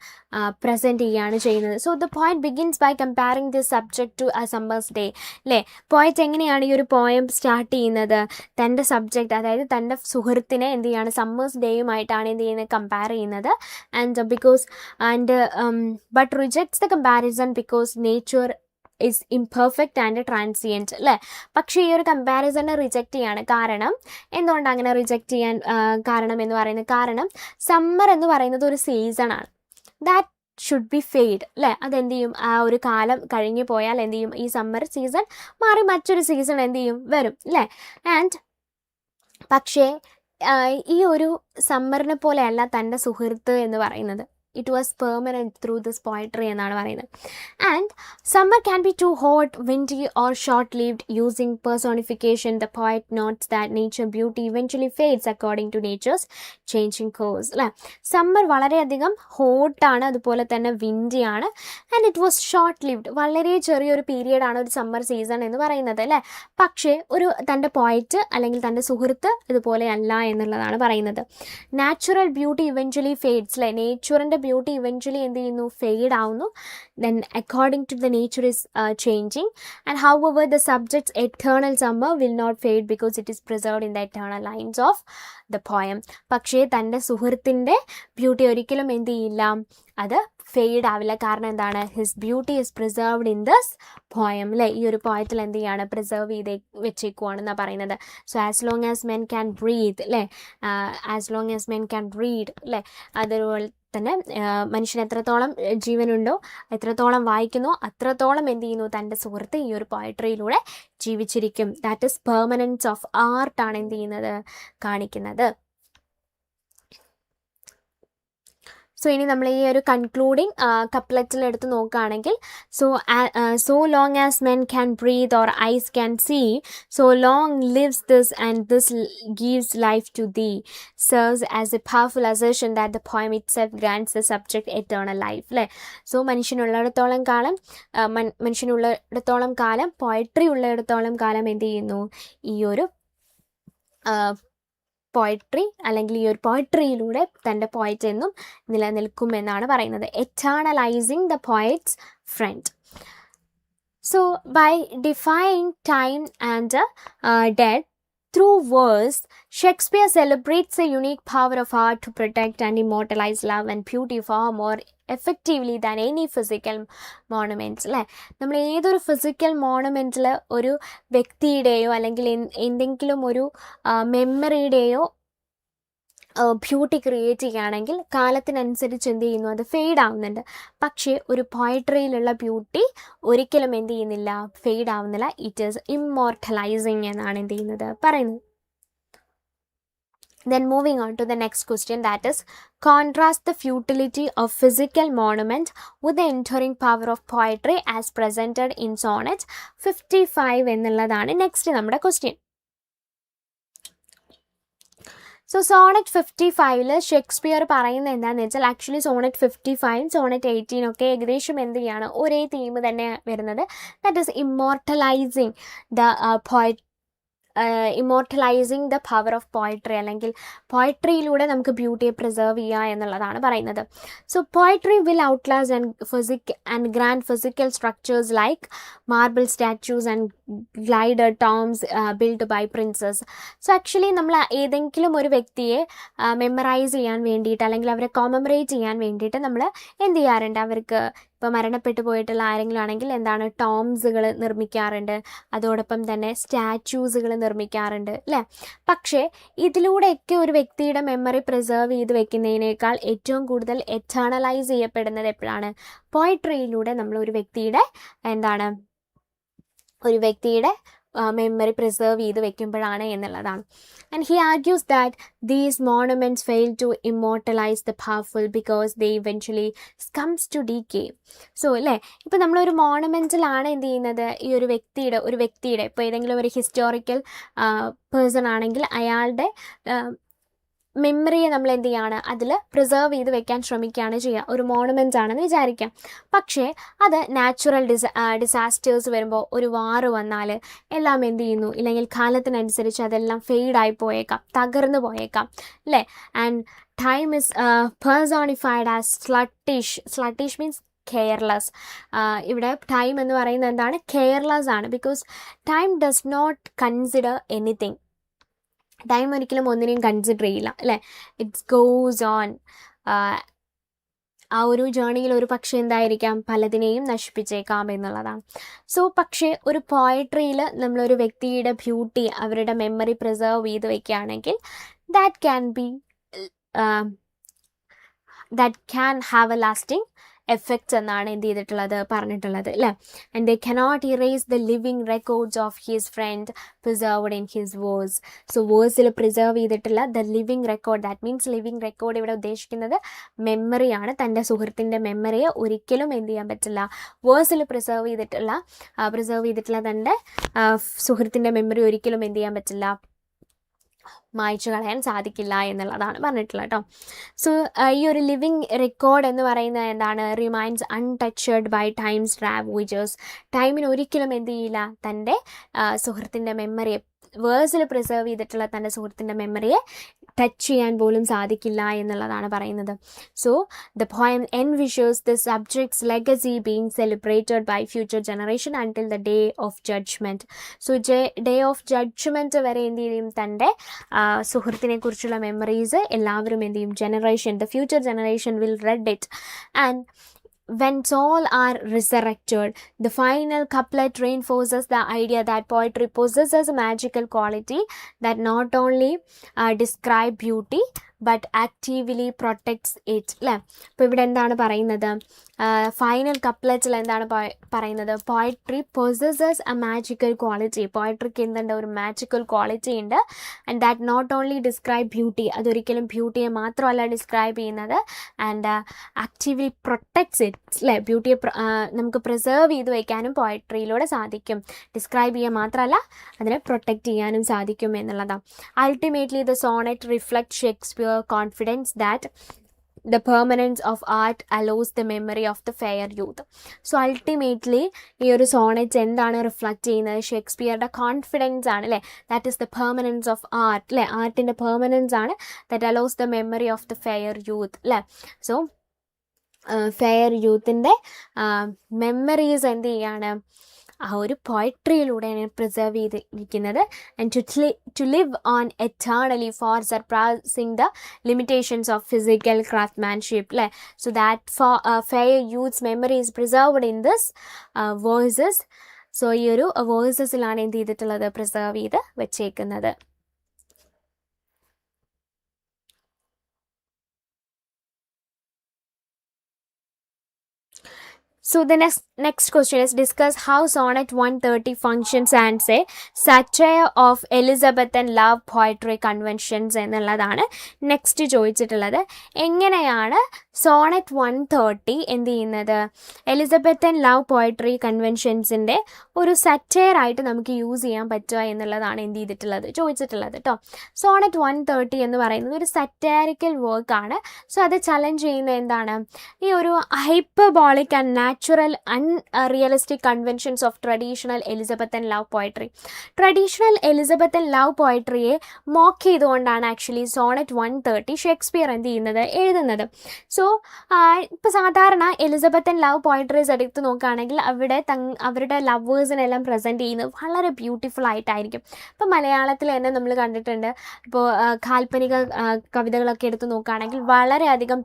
പ്രസൻറ്റ് ചെയ്യാണ് ചെയ്യുന്നത്. So the poet begins by comparing this subject to a summer's day. Poet എങ്ങനെയാണ് ഈ ഒരു പോയം സ്റ്റാർട്ട് ചെയ്യുന്നത്, തൻ്റെ സബ്ജക്റ്റ്, അതായത് തൻ്റെ സുഹൃത്തിനെ എന്ത് ചെയ്യാണ്, സമ്മേഴ്സ് ഡേയുമായിട്ടാണ് എന്ത് ചെയ്യുന്നത്, കമ്പയർ ചെയ്യുന്നത്. But rejects the comparison because nature is imperfect and transient. പക്ഷേ ഈ ഒരു കമ്പാരിസനെ റിജക്റ്റ് ചെയ്യാണ്. കാരണം എന്തുകൊണ്ടാണ് അങ്ങനെ റിജക്റ്റ് ചെയ്യാൻ കാരണം എന്ന് പറയുന്നത്, കാരണം സമ്മർ എന്ന് പറയുന്നത് ഒരു സീസണാണ്. That should be faded. അതെന്ത് ചെയ്യും, ആ ഒരു കാലം കഴിഞ്ഞു പോയാൽ എന്ത് ചെയ്യും, ഈ സമ്മർ സീസൺ മാറി മറ്റൊരു സീസൺ എന്ത് ചെയ്യും, വരും. ആൻഡ് പക്ഷേ ഈ ഒരു സമ്മറിനെ പോലെയല്ല തൻ്റെ സുഹൃത്ത് എന്ന് പറയുന്നത്. It was permanent through this poetry എന്നാണ് പറയുന്നത്. And summer can be too hot, windy or short-lived. Using personification, the poet notes that nature beauty eventually fades according to nature's changing course. Summer വളരെയധികം ഹോട്ടാണ്, അതുപോലെ തന്നെ windy ആണ്. And it was short-lived. വളരെ ചെറിയൊരു പീരിയഡാണ് ഒരു summer season എന്ന് പറയുന്നത്. പക്ഷേ ഒരു തൻ്റെ പോയറ്റ് അല്ലെങ്കിൽ തൻ്റെ സുഹൃത്ത് ഇതുപോലെയല്ല എന്നുള്ളതാണ് പറയുന്നത്. Natural beauty eventually fades. നേച്ചറിൻ്റെ ബ്യൂട്ടി ഇവൻച്വലി എന്ത് ചെയ്യുന്നു, ഫെയ്ഡ് ആവുന്നു. Then according to the nature is changing and however the subject's eternal summer will not fade because it is preserved in the eternal lines of the poem. പക്ഷേ തൻ്റെ സുഹൃത്തിൻ്റെ beauty ഒരിക്കലും എന്ത് ചെയ്യില്ല, അത് ഫെയ്ഡ് ആവില്ല. കാരണം എന്താണ്, his beauty is preserved in this poem അല്ലേ, ഈ ഒരു പോയത്തിൽ എന്ത് ചെയ്യാണ്, പ്രിസർവ് ചെയ്ത് വെച്ചേക്കുവാണെന്നാണ് പറയുന്നത്. So as long as men can breathe അല്ലേ, as long as men can read അല്ലേ, അതുപോലെ തന്നെ മനുഷ്യന് എത്രത്തോളം ജീവനുണ്ടോ, എത്രത്തോളം വായിക്കുന്നോ അത്രത്തോളം എന്ത് ചെയ്യുന്നു, തൻ്റെ സുഹൃത്ത് ഈ ഒരു പോയട്രിയിലൂടെ ജീവിച്ചിരിക്കും. ദാറ്റ് ഈസ് പെർമനൻസ് ഓഫ് ആർട്ടാണ് എന്ത് ചെയ്യുന്നത്, കാണിക്കുന്നത്. സോ ഇനി നമ്മൾ ഈ ഒരു കൺക്ലൂഡിങ് കപ്ലറ്റിൽ എടുത്ത് നോക്കുകയാണെങ്കിൽ, so long as men can breathe or eyes can see, so long lives this and this gives life to thee, serves as a powerful assertion that the poem itself grants the subject eternal life അല്ലേ. So മനുഷ്യനുള്ളിടത്തോളം കാലം poetry ഉള്ളിടത്തോളം കാലം എന്ത് ചെയ്യുന്നു, ഈ ഒരു poetry അല്ലെങ്കിൽ ഈ ഒരു പോയട്രിയിലൂടെ തൻ്റെ പോയറ്റ് എന്നും നിലനിൽക്കുമെന്നാണ് പറയുന്നത്. Eternalizing the poet's friend. So by defying time and death through verse, Shakespeare celebrates the unique power of art to protect and immortalize love and beauty far more effectively than any physical monuments അല്ലേ. നമ്മൾ ഏതൊരു physical മോണമെൻറ്റിൽ ഒരു വ്യക്തിയുടെയോ അല്ലെങ്കിൽ എന്തെങ്കിലും ഒരു മെമ്മറിയുടെയോ beauty create ചെയ്യുകയാണെങ്കിൽ കാലത്തിനനുസരിച്ച് എന്ത് ചെയ്യുന്നു, അത് ഫെയ്ഡ് ആവുന്നുണ്ട്. പക്ഷേ ഒരു പോയട്രിയിലുള്ള ബ്യൂട്ടി ഒരിക്കലും എന്ത് ചെയ്യുന്നില്ല, ഫെയ്ഡ് ആവുന്നില്ല. ഇറ്റ് ഈസ് ഇമ്മോർട്ടലൈസിങ് എന്നാണ് എന്ത് ചെയ്യുന്നത്, പറയുന്നത്. Then moving on to the next question, that is, contrast the futility of physical monument with the enduring power of poetry as presented in sonnet 55 എന്നുള്ളതാണ് നെക്സ്റ്റ് നമ്മുടെ ക്വസ്റ്റ്യൻ. സോ സോണറ്റ് 55 ഷേക്സ്പിയർ പറയുന്നത് എന്താണെന്ന് വെച്ചാൽ, actually Sonet 55 Sonet 18 ഒക്കെ ഏകദേശം എന്ത് ചെയ്യാണ്, ഒരേ തീം തന്നെ വരുന്നത്. That is immortalizing the power of poetry, അല്ലെങ്കിൽ പോയട്രിയിലൂടെ നമുക്ക് ബ്യൂട്ടിയെ പ്രിസർവ് ചെയ്യുക എന്നുള്ളതാണ് പറയുന്നത്. So poetry will outlast and grand physical structures like marble statues and gilded tombs build by princes. So actually നമ്മൾ ഏതെങ്കിലും ഒരു വ്യക്തിയെ മെമ്മറൈസ് ചെയ്യാൻ വേണ്ടിയിട്ട് അല്ലെങ്കിൽ അവരെ കോമമറേറ്റ് ചെയ്യാൻ വേണ്ടിയിട്ട് നമ്മൾ എന്ത് ചെയ്യാറുണ്ട്, അവർക്ക് ഇപ്പോൾ മരണപ്പെട്ടു പോയിട്ടുള്ള ആരെങ്കിലും ആണെങ്കിൽ എന്താണ്, ടോംസുകൾ നിർമ്മിക്കാറുണ്ട്, അതോടൊപ്പം തന്നെ സ്റ്റാച്യൂസുകൾ നിർമ്മിക്കാറുണ്ട് അല്ലേ. പക്ഷേ ഇതിലൂടെയൊക്കെ ഒരു വ്യക്തിയുടെ മെമ്മറി പ്രിസർവ് ചെയ്ത് വെക്കുന്നതിനേക്കാൾ ഏറ്റവും കൂടുതൽ എറ്റേണലൈസ് ചെയ്യപ്പെടുന്നത് എപ്പോഴാണ്, പോയട്രിയിലൂടെ നമ്മൾ ഒരു വ്യക്തിയുടെ മെമ്മറി പ്രിസർവ് ചെയ്ത് വെക്കുമ്പോഴാണ് എന്നുള്ളതാണ്. And he argues that these monuments fail to immortalize the powerful because they eventually comes to decay. So അല്ലേ, ഇപ്പോൾ നമ്മളൊരു മോണമെൻറ്റിലാണ് എന്ത് ചെയ്യുന്നത്, ഈ ഒരു വ്യക്തിയുടെ ഇപ്പോൾ ഏതെങ്കിലും ഒരു ഹിസ്റ്റോറിക്കൽ പേഴ്സൺ ആണെങ്കിൽ അയാളുടെ മെമ്മറിയെ നമ്മൾ എന്ത് ചെയ്യുകയാണ്, അതിൽ പ്രിസർവ് ചെയ്ത് വെക്കാൻ ശ്രമിക്കുകയാണ് ചെയ്യുക. ഒരു മോണമെൻ്റ് ആണെന്ന് വിചാരിക്കാം. പക്ഷേ അത് നാച്ചുറൽ ഡിസാസ്റ്റേഴ്സ് വരുമ്പോൾ, ഒരു വാറ് വന്നാൽ എല്ലാം എന്ത് ചെയ്യുന്നു, ഇല്ലെങ്കിൽ കാലത്തിനനുസരിച്ച് അതെല്ലാം ഫെയ്ഡായി പോയേക്കാം, തകർന്നു പോയേക്കാം അല്ലേ. And time is personified as sluttish means careless. ഇവിടെ ടൈം എന്ന് പറയുന്നത് എന്താണ്, കെയർലെസ് ആണ്. Because time does not consider anything. Time ഒരിക്കലും ഒന്നിനെയും കൺസിഡർ ചെയ്യില്ല അല്ലേ. It's goes on. ആ ഒരു ജേണിയിൽ ഒരു പക്ഷേ എന്തായിരിക്കാം, പലതിനെയും നശിപ്പിച്ചേക്കാം എന്നുള്ളതാണ്. സോ പക്ഷേ ഒരു പോയട്രിയിൽ നമ്മളൊരു വ്യക്തിയുടെ ബ്യൂട്ടി, അവരുടെ മെമ്മറി പ്രിസർവ് ചെയ്ത് വെക്കുകയാണെങ്കിൽ that can have a lasting effects എന്നാണ് എന്ത് ചെയ്തിട്ടുള്ളത്, പറഞ്ഞിട്ടുള്ളത് അല്ലേ. And they cannot erase the living records of his friend preserved in his verse. So വേഴ്സിൽ പ്രിസർവ് ചെയ്തിട്ടുള്ള the living record, that means living record ഇവിടെ ഉദ്ദേശിക്കുന്നത് മെമ്മറിയാണ്. തൻ്റെ സുഹൃത്തിൻ്റെ മെമ്മറിയെ ഒരിക്കലും എന്ത് ചെയ്യാൻ പറ്റില്ല, വേഴ്സിൽ പ്രിസർവ് ചെയ്തിട്ടുള്ള തൻ്റെ സുഹൃത്തിൻ്റെ മെമ്മറി ഒരിക്കലും എന്ത് ചെയ്യാൻ പറ്റില്ല, മായ്ച്ചു കളയാൻ സാധിക്കില്ല എന്നുള്ളതാണ് പറഞ്ഞിട്ടുള്ളത് കേട്ടോ. സോ ഈ ഒരു ലിവിങ് റെക്കോർഡ് എന്ന് പറയുന്നത് എന്താണ്, റിമൈൻസ് അൺടച്ചഡ് ബൈ ടൈംസ് റാവോജേഴ്സ്. ടൈമിന് ഒരിക്കലും എന്ത് ചെയ്യില്ല, തൻ്റെ സുഹൃത്തിൻ്റെ മെമ്മറിയെ വേഴ്സിൽ പ്രിസർവ് ചെയ്തിട്ടുള്ള തൻ്റെ സുഹൃത്തിൻ്റെ മെമ്മറിയെ ടച്ച് ചെയ്യാൻ പോലും സാധിക്കില്ല എന്നുള്ളതാണ് പറയുന്നത്. So the poem envisions the subject's legacy being celebrated by future generation until the day of judgment. So day of judgment വരെ എന്ത് ചെയ്യും, തൻ്റെ സുഹൃത്തിനെ കുറിച്ചുള്ള മെമ്മറീസ് എല്ലാവരും എന്ത് ചെയ്യും, generation, the future generation will red it. And when all are resurrected, the final couplet reinforces the idea that poetry possesses a magical quality that not only describe beauty but actively protects it. അല്ലേ? അപ്പോൾ ഇവിടെ എന്താണ് പറയുന്നത്, final കപ്ലറ്റിൽ എന്താണ് പറയുന്നത്, poetry possesses a magical quality. പോയട്രിക്ക് എന്തുണ്ട്, ഒരു മാജിക്കൽ ക്വാളിറ്റി ഉണ്ട്. And that not only describe beauty, അതൊരിക്കലും ബ്യൂട്ടിയെ മാത്രമല്ല ഡിസ്ക്രൈബ് ചെയ്യുന്നത്, ആൻഡ് ആക്റ്റീവ്ലി പ്രൊട്ടക്ട്സ് ഇറ്റ്. അല്ലേ? ബ്യൂട്ടിയെ നമുക്ക് പ്രിസർവ് ചെയ്ത് വയ്ക്കാനും പോയട്രിയിലൂടെ സാധിക്കും. ഡിസ്ക്രൈബ് ചെയ്യാൻ മാത്രമല്ല അതിനെ പ്രൊട്ടക്റ്റ് ചെയ്യാനും സാധിക്കും എന്നുള്ളതാണ്. Ultimately the sonnet reflect Shakespeare confidence that the permanence of art allows the memory of the fair youth. So ultimately ഈ ഒരു സോണറ്റ് എന്താണ് റിഫ്ലക്റ്റ് ചെയ്യുന്നത്, ഷേക്സ്പിയറുടെ കോൺഫിഡൻസ് ആണ്. അല്ലേ? That is the permanence of art. അല്ലേ? ആർട്ടിൻ്റെ പെർമനൻസ് ആണ് that allows the memory of the fair youth. അല്ലേ? സോ ഫെയർ യൂത്തിൻ്റെ മെമ്മറീസ് എന്ത് ചെയ്യാണ്, ആ ഒരു പോയട്രിയിലൂടെയാണ് പ്രിസർവ് ചെയ്തിരിക്കുന്നത്. And to live on eternally for surprising the limitations of physical craftsmanship. അല്ലേ? So that for fair youth's memory is preserved in this verses. So ഈ ഒരു വേഴ്സസിലാണ് എന്ത് ചെയ്തിട്ടുള്ളത്, പ്രിസർവ് ചെയ്ത് വെച്ചേക്കുന്നത്. So the next question is, discuss how sonnet 130 functions as a satire of Elizabethan love poetry conventions എന്നുള്ളതാണ് next ചോദിച്ചിട്ടുള്ളത്. എങ്ങനെയാണ് Sonet 130 എന്ത് ചെയ്യുന്നത്, എലിസബത്തൻ ലവ് പോയട്രി കൺവെൻഷൻസിൻ്റെ ഒരു സറ്റയർ ആയിട്ട് നമുക്ക് യൂസ് ചെയ്യാൻ പറ്റുക എന്നുള്ളതാണ് എന്ത് ചെയ്തിട്ടുള്ളത്, ചോദിച്ചിട്ടുള്ളത് കേട്ടോ. സോണറ്റ് 130 എന്ന് പറയുന്നത് ഒരു സറ്റാരിക്കൽ വർക്കാണ്. സോ അത് ചലഞ്ച് ചെയ്യുന്നത് എന്താണ്, ഈ ഒരു hyperbolic and natural unrealistic conventions of traditional Elizabethan love poetry. Traditional Elizabethan love പോയട്രിയെ മോക്ക് ചെയ്തുകൊണ്ടാണ് ആക്ച്വലി സോണറ്റ് 130 ഷേക്സ്പിയർ എന്ത് ചെയ്യുന്നത്, എഴുതുന്നത്. സോ ഇപ്പോൾ സാധാരണ എലിസബത്തൻ ലവ് പോയട്രീസ് എടുത്ത് നോക്കുകയാണെങ്കിൽ അവരുടെ ലവേഴ്സിനെല്ലാം പ്രസൻറ്റ് ചെയ്യുന്നത് വളരെ ബ്യൂട്ടിഫുൾ ആയിട്ടായിരിക്കും. ഇപ്പോൾ മലയാളത്തിൽ തന്നെ നമ്മൾ കണ്ടിട്ടുണ്ട്. ഇപ്പോൾ കാൽപ്പനിക കവിതകളൊക്കെ എടുത്ത് നോക്കുകയാണെങ്കിൽ വളരെയധികം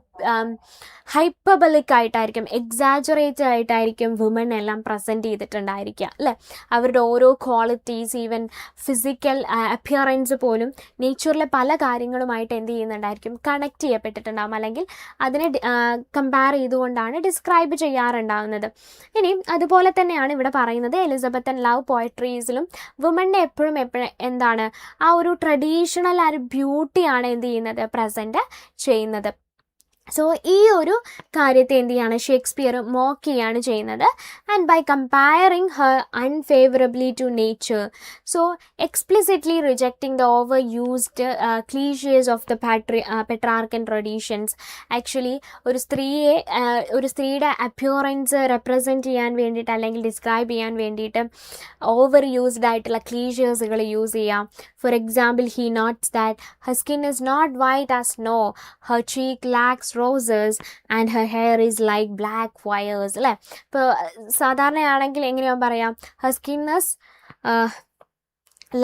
ഹൈപ്പർബലിക് ആയിട്ടായിരിക്കും, എക്സാജറേറ്റഡ് ആയിട്ടായിരിക്കും വുമൺ എല്ലാം പ്രസൻറ്റ് ചെയ്തിട്ടുണ്ടായിരിക്കുക. അല്ലേ? അവരുടെ ഓരോ ക്വാളിറ്റീസ്, ഈവൻ ഫിസിക്കൽ അപ്പിയറൻസ് പോലും നേച്ചറിലെ പല കാര്യങ്ങളുമായിട്ട് എന്ത് ചെയ്യുന്നുണ്ടായിരിക്കും, കണക്ട് ചെയ്യപ്പെട്ടിട്ടുണ്ടാകും, അല്ലെങ്കിൽ അതിനെ കമ്പയർ ചെയ്തുകൊണ്ടാണ് ഡിസ്ക്രൈബ് ചെയ്യാറുണ്ടാകുന്നത്. ഇനി അതുപോലെ തന്നെയാണ് ഇവിടെ പറയുന്നത്, എലിസബത്തൻ ലവ് പോയട്രീസിലും വുമണിൻ്റെ എപ്പോഴും എന്താണ്, ആ ഒരു ട്രഡീഷണൽ ആ ഒരു ബ്യൂട്ടിയാണ് എന്ത് ചെയ്യുന്നത്, പ്രസൻറ്റ് ചെയ്യുന്നത്. സോ ഈ ഒരു കാര്യത്തെ എന്ത് ചെയ്യാണ്, ഷേക്സ്പിയർ മോക്ക് ചെയ്യാണ് ചെയ്യുന്നത്. And by comparing her unfavourably to nature, so explicitly rejecting the overused cliches of the Petrarchan traditions. Actually ഒരു സ്ത്രീയുടെ അപ്പിയറൻസ് റെപ്രസെൻറ്റ് ചെയ്യാൻ വേണ്ടിയിട്ട് അല്ലെങ്കിൽ ഡിസ്ക്രൈബ് ചെയ്യാൻ വേണ്ടിയിട്ട് ഓവർ യൂസ്ഡ് ആയിട്ടുള്ള ക്ലീഷേഴ്സുകൾ യൂസ് ചെയ്യാം. For example, he notes that her skin is not white as snow, her cheek lacks roses and her hair is like black wires. അല്ലേ? ഇപ്പോൾ സാധാരണയാണെങ്കിൽ എങ്ങനെയാവും പറയാം, her skin is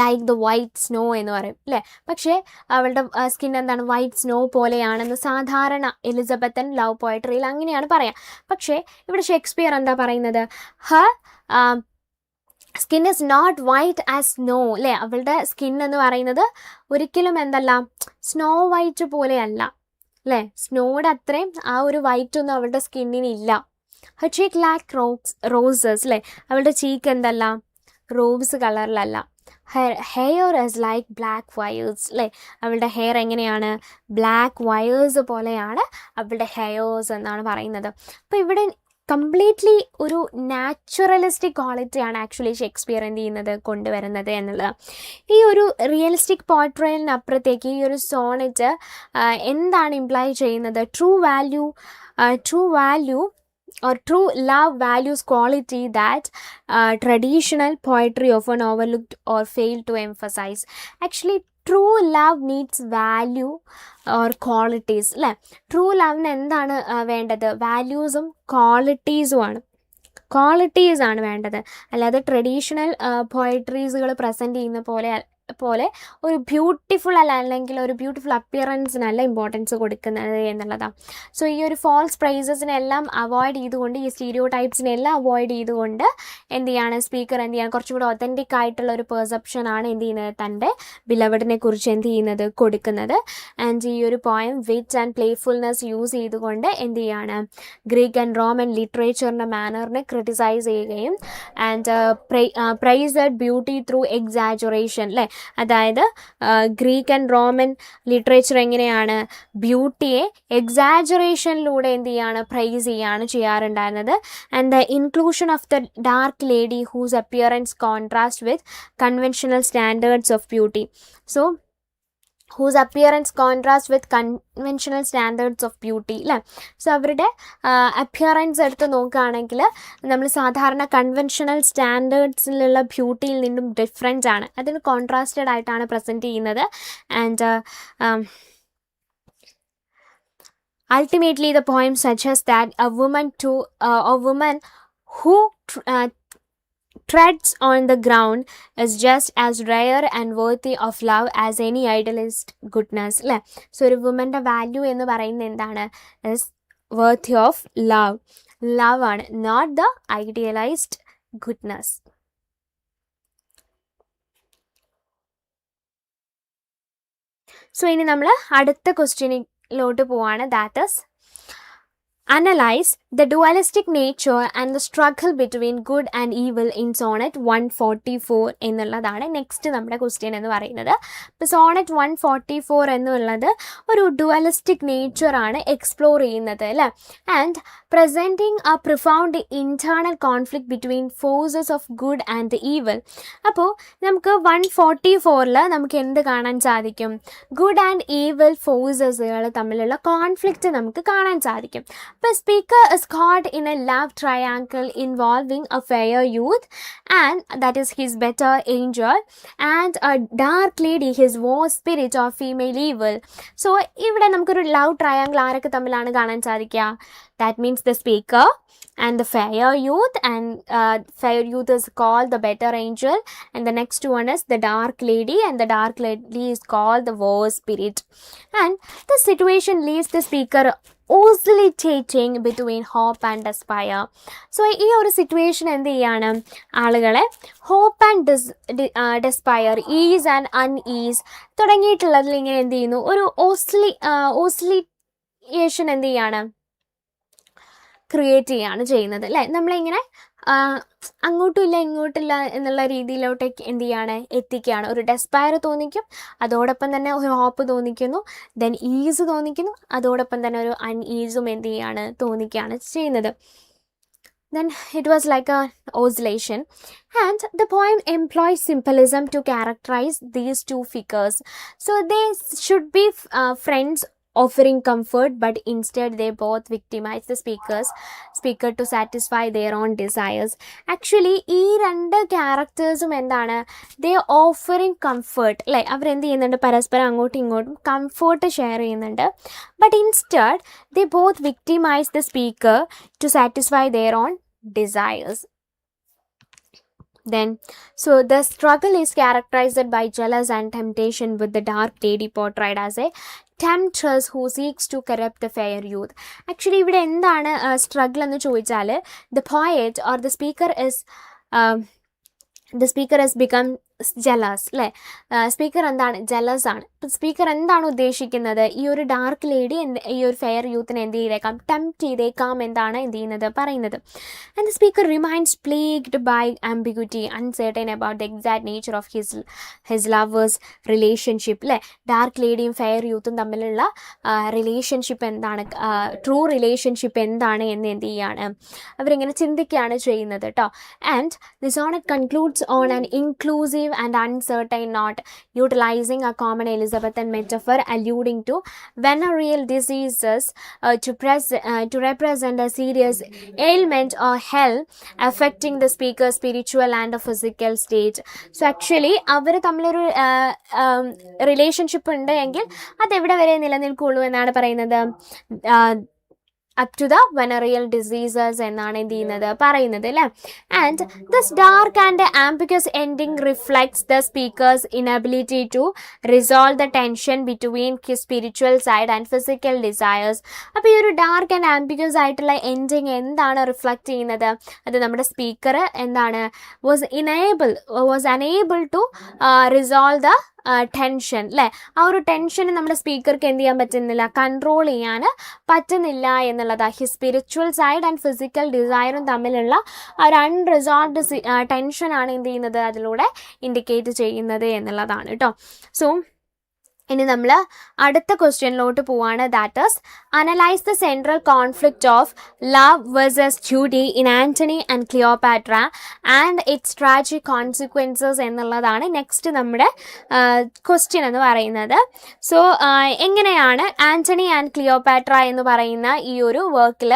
like the white snow എന്ന് പറയും. അല്ലേ? പക്ഷേ അവളുടെ skin എന്താണ്, white snow പോലെയാണെന്ന് സാധാരണ എലിസബത്തൻ ലവ് പോയട്രിയിൽ അങ്ങനെയാണ് പറയാം. പക്ഷേ ഇവിടെ ഷേക്സ്പിയർ എന്താ പറയുന്നത്, her skin is not white as snow. അല്ലേ? അവളുടെ സ്കിൻ എന്ന് പറയുന്നത് ഒരിക്കലും എന്തല്ല, സ്നോ വൈറ്റ് പോലെയല്ല. അല്ലേ? സ്നോയുടെ അത്രയും ആ ഒരു വൈറ്റ് ഒന്നും അവളുടെ സ്കിന്നിനില്ല. Her cheek lack roses. അല്ലേ? അവളുടെ ചീക്ക് എന്തല്ല, റോസ് കളറിലല്ല. Hair is like black wires. അല്ലേ? അവളുടെ ഹെയർ എങ്ങനെയാണ്, ബ്ലാക്ക് വയേഴ്സ് പോലെയാണ് അവളുടെ ഹെയർസ് എന്നാണ് പറയുന്നത്. അപ്പോൾ ഇവിടെ കംപ്ലീറ്റ്ലി ഒരു നാച്ചുറലിസ്റ്റിക് ക്വാളിറ്റിയാണ് ആക്ച്വലി ഷേക്സ്പിയർ എന്ത് ചെയ്യുന്നത്, കൊണ്ടുവരുന്നത് എന്നുള്ളത്. ഈ ഒരു റിയലിസ്റ്റിക് പോർട്രയലിനപ്പുറത്തേക്ക് ഈ ഒരു സോണറ്റ് എന്താണ് ഇംപ്ലൈ ചെയ്യുന്നത്, true value or true love values quality that traditional poetry often overlooked or failed to emphasize. Actually, true love needs value or qualities അല്ലേ? ട്രൂ ലവിന് എന്താണ് വേണ്ടത്? വാല്യൂസും ക്വാളിറ്റീസും ആണ്. ക്വാളിറ്റീസ് ആണ് വേണ്ടത്. അല്ലാതെ ട്രഡീഷണൽ പോയട്രീസുകൾ പ്രസൻറ്റ് ചെയ്യുന്ന പോലെ ഒരു ബ്യൂട്ടിഫുൾ അല്ലെങ്കിൽ ഒരു ബ്യൂട്ടിഫുൾ അപ്പിയറൻസിനല്ല ഇമ്പോർട്ടൻസ് കൊടുക്കുന്നത് എന്നുള്ളതാണ്. സോ ഈ ഒരു ഫോൾസ് പ്രൈസസിനെല്ലാം അവോയ്ഡ് ചെയ്തുകൊണ്ട്, ഈ സ്റ്റീരിയോ ടൈപ്സിനെല്ലാം അവോയ്ഡ് ചെയ്തുകൊണ്ട് എന്ത് ചെയ്യാണ് സ്പീക്കർ എന്ത് ചെയ്യാണ് കുറച്ചും കൂടി ഒത്തൻറ്റിക് ആയിട്ടുള്ള ഒരു പെർസെപ്ഷനാണ് എന്ത് ചെയ്യുന്നത് തൻ്റെ ബിലവഡിനെ കുറിച്ച് എന്ത് ചെയ്യുന്നത് കൊടുക്കുന്നത്. ആൻഡ് ഈ ഒരു poem wit and playfulness use ചെയ്തുകൊണ്ട് എന്ത് ചെയ്യാണ് ഗ്രീക്ക് ആൻഡ് റോമൻ ലിറ്ററേച്ചറിൻ്റെ മാനറിനെ ക്രിട്ടിസൈസ് ചെയ്യുകയും and priced beauty through exaggeration അല്ലേ? അതായത് ഗ്രീക്ക് ആൻഡ് റോമൻ ലിറ്ററേച്ചർ എങ്ങനെയാണ് ബ്യൂട്ടിയെ എക്സാജറേഷനിലൂടെ എന്ത് ചെയ്യാണ് പ്രൈസ് ചെയ്യാണ് ചെയ്യാറുണ്ടായിരുന്നത്. And the inclusion of the dark lady whose appearance contrast with conventional standards of beauty. So whose appearance contrasts with conventional standards of beauty അല്ലേ? So അവരുടെ appearance എടുത്ത് നോക്കുകയാണെങ്കിൽ നമ്മൾ സാധാരണ കൺവെൻഷണൽ സ്റ്റാൻഡേർഡ്സിലുള്ള ബ്യൂട്ടിയിൽ നിന്നും ഡിഫറൻറ്റ് ആണ്. അതിന് കോൺട്രാസ്റ്റഡ് ആയിട്ടാണ് പ്രസൻറ്റ് ചെയ്യുന്നത്. And ultimately the poem suggests that a woman who treads on the ground is just as rare and worthy of love as any idealized goodness അല്ലേ? സോ ഒരു വുമൻ്റെ വാല്യൂ എന്ന് പറയുന്നത് എന്താണ്? ഇസ് worthy of love ആണ്, not the idealized goodness. So ഇനി നമ്മൾ അടുത്ത ക്വസ്റ്റ്യനിലോട്ട് പോവാണ്. That is analyze the dualistic nature and the struggle between good and evil in sonnet 144 എന്നുള്ളതാണ് നെക്സ്റ്റ് നമ്മുടെ ക്വസ്റ്റ്യൻ എന്ന് പറയുന്നത്. ഇപ്പോൾ സോണറ്റ് 144 എന്നുള്ളത് ഒരു ഡുവലിസ്റ്റിക് നേച്ചറാണ് എക്സ്പ്ലോർ ചെയ്യുന്നത് അല്ലേ? And presenting A profound internal conflict between forces of good and evil. അപ്പോൾ നമുക്ക് 144 നമുക്ക് എന്ത് കാണാൻ സാധിക്കും? ഗുഡ് ആൻഡ് ഈവിൽ ഫോഴ്സസുകൾ തമ്മിലുള്ള കോൺഫ്ലിക്റ്റ് നമുക്ക് കാണാൻ സാധിക്കും. The speaker is caught in a love triangle involving a fair youth, and that is his better angel, and a dark lady, his worst spirit or female evil. So ഇവിടെ നമുക്കൊരു love triangle ആരൊക്കെ തമ്മിലാണ് കാണാൻ സാധിക്കുക? That means the speaker and the fair youth, and fair youth is called the better angel, and the next one is the dark lady, and the dark lady is called the worst spirit. And the situation leaves the speaker oscillating between hope and despair. So ഈ ഒരു situation എന്ത് ചെയ്യാണ് ആളുകളെ hope and despair, ease and unease തുടങ്ങിയിട്ടുള്ളതിൽ ഇങ്ങനെ എന്ത് ചെയ്യുന്നു ഒരു ഓസ്ലിയേഷൻ എന്ത് ചെയ്യാണ് ക്രിയേറ്റ് ചെയ്യാണ് ചെയ്യുന്നത് അല്ലേ? നമ്മളിങ്ങനെ അങ്ങോട്ടും ഇല്ല ഇങ്ങോട്ടില്ല എന്നുള്ള രീതിയിലോട്ടേക്ക് എന്ത് ചെയ്യാണ് എത്തിക്കുകയാണ്. ഒരു ഡെസ്പയർ തോന്നിക്കും, അതോടൊപ്പം തന്നെ ഒരു ഹോപ്പ് തോന്നിക്കുന്നു, ദെൻ ഈസ് തോന്നിക്കുന്നു, അതോടൊപ്പം തന്നെ ഒരു അൺഈസും എന്ത് ചെയ്യാണ് തോന്നിക്കുകയാണ് ചെയ്യുന്നത്. Then it was like a oscillation, and the poem employs symbolism to characterize these two figures. So they should be friends offering comfort, but instead they both victimize the speaker to satisfy their own desires. Actually ഈ രണ്ട് ക്യാരക്ടേഴ്സും എന്താണ്? they offering comfort അല്ലേ? അവരെന്ത് ചെയ്യുന്നുണ്ട്? പരസ്പരം അങ്ങോട്ടും ഇങ്ങോട്ടും comfort share ചെയ്യുന്നുണ്ട്. but instead they both victimize the speaker to satisfy their own desires. Then, so the struggle is characterized by jealous and temptation, with the dark lady portrayed as a temptress who seeks to corrupt the fair youth. Actually ഇവിടെ എന്താണ് struggle എന്ന് ചോദിച്ചാൽ the poet or the speaker has become jealous അല്ലേ? Speaker എന്താണ്? Jealous ആണ്. Speaker എന്താണ് ഉദ്ദേശിക്കുന്നത്? ഈ ഒരു ഡാർക്ക് ലേഡി ഈ ഒരു ഫെയർ യൂത്തിനെ എന്ത് ചെയ്തേക്കാം? ടെംപ്റ്റ് ചെയ്തേക്കാം എന്താണ് എന്ത് ചെയ്യുന്നത് പറയുന്നത്. And the speaker remains plagued by ambiguity, uncertain about the exact nature of his lover's relationship അല്ലേ? ഡാർക്ക് ലേഡിയും ഫെയർ യൂത്തും തമ്മിലുള്ള റിലേഷൻഷിപ്പ് എന്താണ്, ട്രൂ റിലേഷൻഷിപ്പ് എന്താണ് എന്ന് എന്ത് ചെയ്യാണ് അവരിങ്ങനെ ചിന്തിക്കുകയാണ് ചെയ്യുന്നത് കേട്ടോ. And the sonnet concludes on an inclusive elusive and uncertain note, utilizing a common Elizabethan metaphor alluding to venereal diseases to represent a serious ailment or health affecting the speaker's spiritual and physical state. So actually അവർ തമ്മിലൊരു relationship ഉണ്ട് എങ്കിൽ അതെവിടെ വരെ നിലനിൽക്കുള്ളൂ എന്നാണ് പറയുന്നത്, up to the venereal diseases എന്നാണ് എന്ത് ചെയ്യുന്നത് പറയുന്നത് അല്ലേ. And this dark and ambiguous ending reflects the speaker's inability to resolve the tension between his spiritual side and physical desires. അപ്പോൾ ഈ ഒരു ഡാർക്ക് ആൻഡ് ആംബിഗസ് ആയിട്ടുള്ള എൻഡിങ് എന്താണ് റിഫ്ലക്റ്റ് ചെയ്യുന്നത്, അത് നമ്മുടെ സ്പീക്കർ എന്താണ് was unable to resolve the tension അല്ലേ. ആ ഒരു ടെൻഷൻ നമ്മുടെ സ്പീക്കർക്ക് എന്ത് ചെയ്യാൻ പറ്റുന്നില്ല, കൺട്രോൾ ചെയ്യാൻ പറ്റുന്നില്ല എന്നുള്ളതാണ്. His spiritual side and physical ഡിസയറും തമ്മിലുള്ള ഒരു അൺറിസോൾവ്ഡ് ടെൻഷനാണ് എന്ത് ചെയ്യുന്നത് അതിലൂടെ ഇൻഡിക്കേറ്റ് ചെയ്യുന്നത് എന്നുള്ളതാണ് കേട്ടോ. സോ ഇനി നമ്മൾ അടുത്ത ക്വസ്റ്റ്യനിലോട്ട് പോവാണ്. That is analyse the central conflict of love versus duty in Antony and Cleopatra and it's tragic consequences എന്നുള്ളതാണ് നെക്സ്റ്റ് നമ്മുടെ ക്വസ്റ്റ്യൻ എന്ന് പറയുന്നത്. സോ എങ്ങനെയാണ് ആന്റണി ആൻഡ് ക്ലിയോപാട്ര എന്ന് പറയുന്ന ഈ ഒരു വർക്കിൽ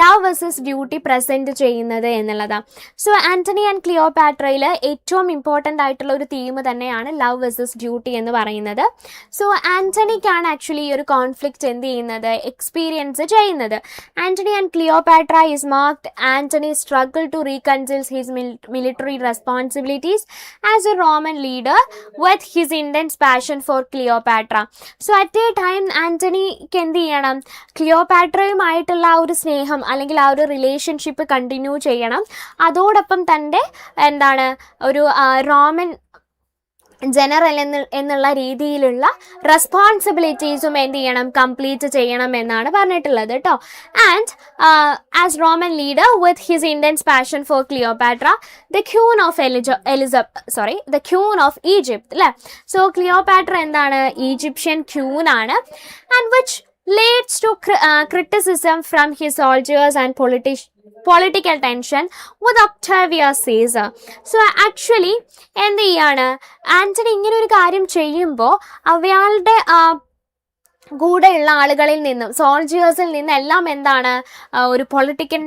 ലവ് വേഴ്സസ് ഡ്യൂട്ടി പ്രസൻറ്റ് ചെയ്യുന്നത് എന്നുള്ളതാണ്. സോ ആന്റണി ആൻഡ് ക്ലിയോപാട്രയിൽ ഏറ്റവും ഇമ്പോർട്ടൻ്റ് ആയിട്ടുള്ള ഒരു തീം തന്നെയാണ് ലവ് വേഴ്സസ് ഡ്യൂട്ടി എന്ന് പറയുന്നത്. സോ ആന്റണിക്കാണ് ആക്ച്വലി ഈ ഒരു കോൺഫ്ലിക്റ്റ് എന്ത് ചെയ്യുന്നത് എക്സ്പീരിയൻസ് ചെയ്യുന്നത്. Antony and Cleopatra is marked Antony struggle to reconciles his military responsibilities as a Roman leader with his intense passion for Cleopatra. So at a time ആന്റണിക്ക് എന്ത് ചെയ്യണം, ക്ലിയോപാട്രയുമായിട്ടുള്ള ആ ഒരു സ്നേഹം അല്ലെങ്കിൽ ആ ഒരു റിലേഷൻഷിപ്പ് കണ്ടിന്യൂ ചെയ്യണം. അതോടൊപ്പം തൻ്റെ എന്താണ് ഒരു റോമൻ ജനറൽ എന്നുള്ള രീതിയിലുള്ള റെസ്പോൺസിബിലിറ്റീസും എന്ത് ചെയ്യണം, കംപ്ലീറ്റ് ചെയ്യണം എന്നാണ് പറഞ്ഞിട്ടുള്ളത് കേട്ടോ. And as Roman leader with his intense passion for Cleopatra the queen of Egypt അല്ലേ. സോ ക്ലിയോപാട്ര എന്താണ്, ഈജിപ്ഷ്യൻ ക്യൂൻ ആണ്. And which leads to criticism from his soldiers and political tension with Octavius Caesar. So actually എന്ത് ചെയ്യാണ്, ആന്റണി ഇങ്ങനെ ഒരു കാര്യം ചെയ്യുമ്പോൾ അയാളുടെ കൂടെയുള്ള ആളുകളിൽ നിന്നും സോൾജേഴ്സിൽ നിന്നെല്ലാം എന്താണ് ഒരു പൊളിറ്റിക്കൽ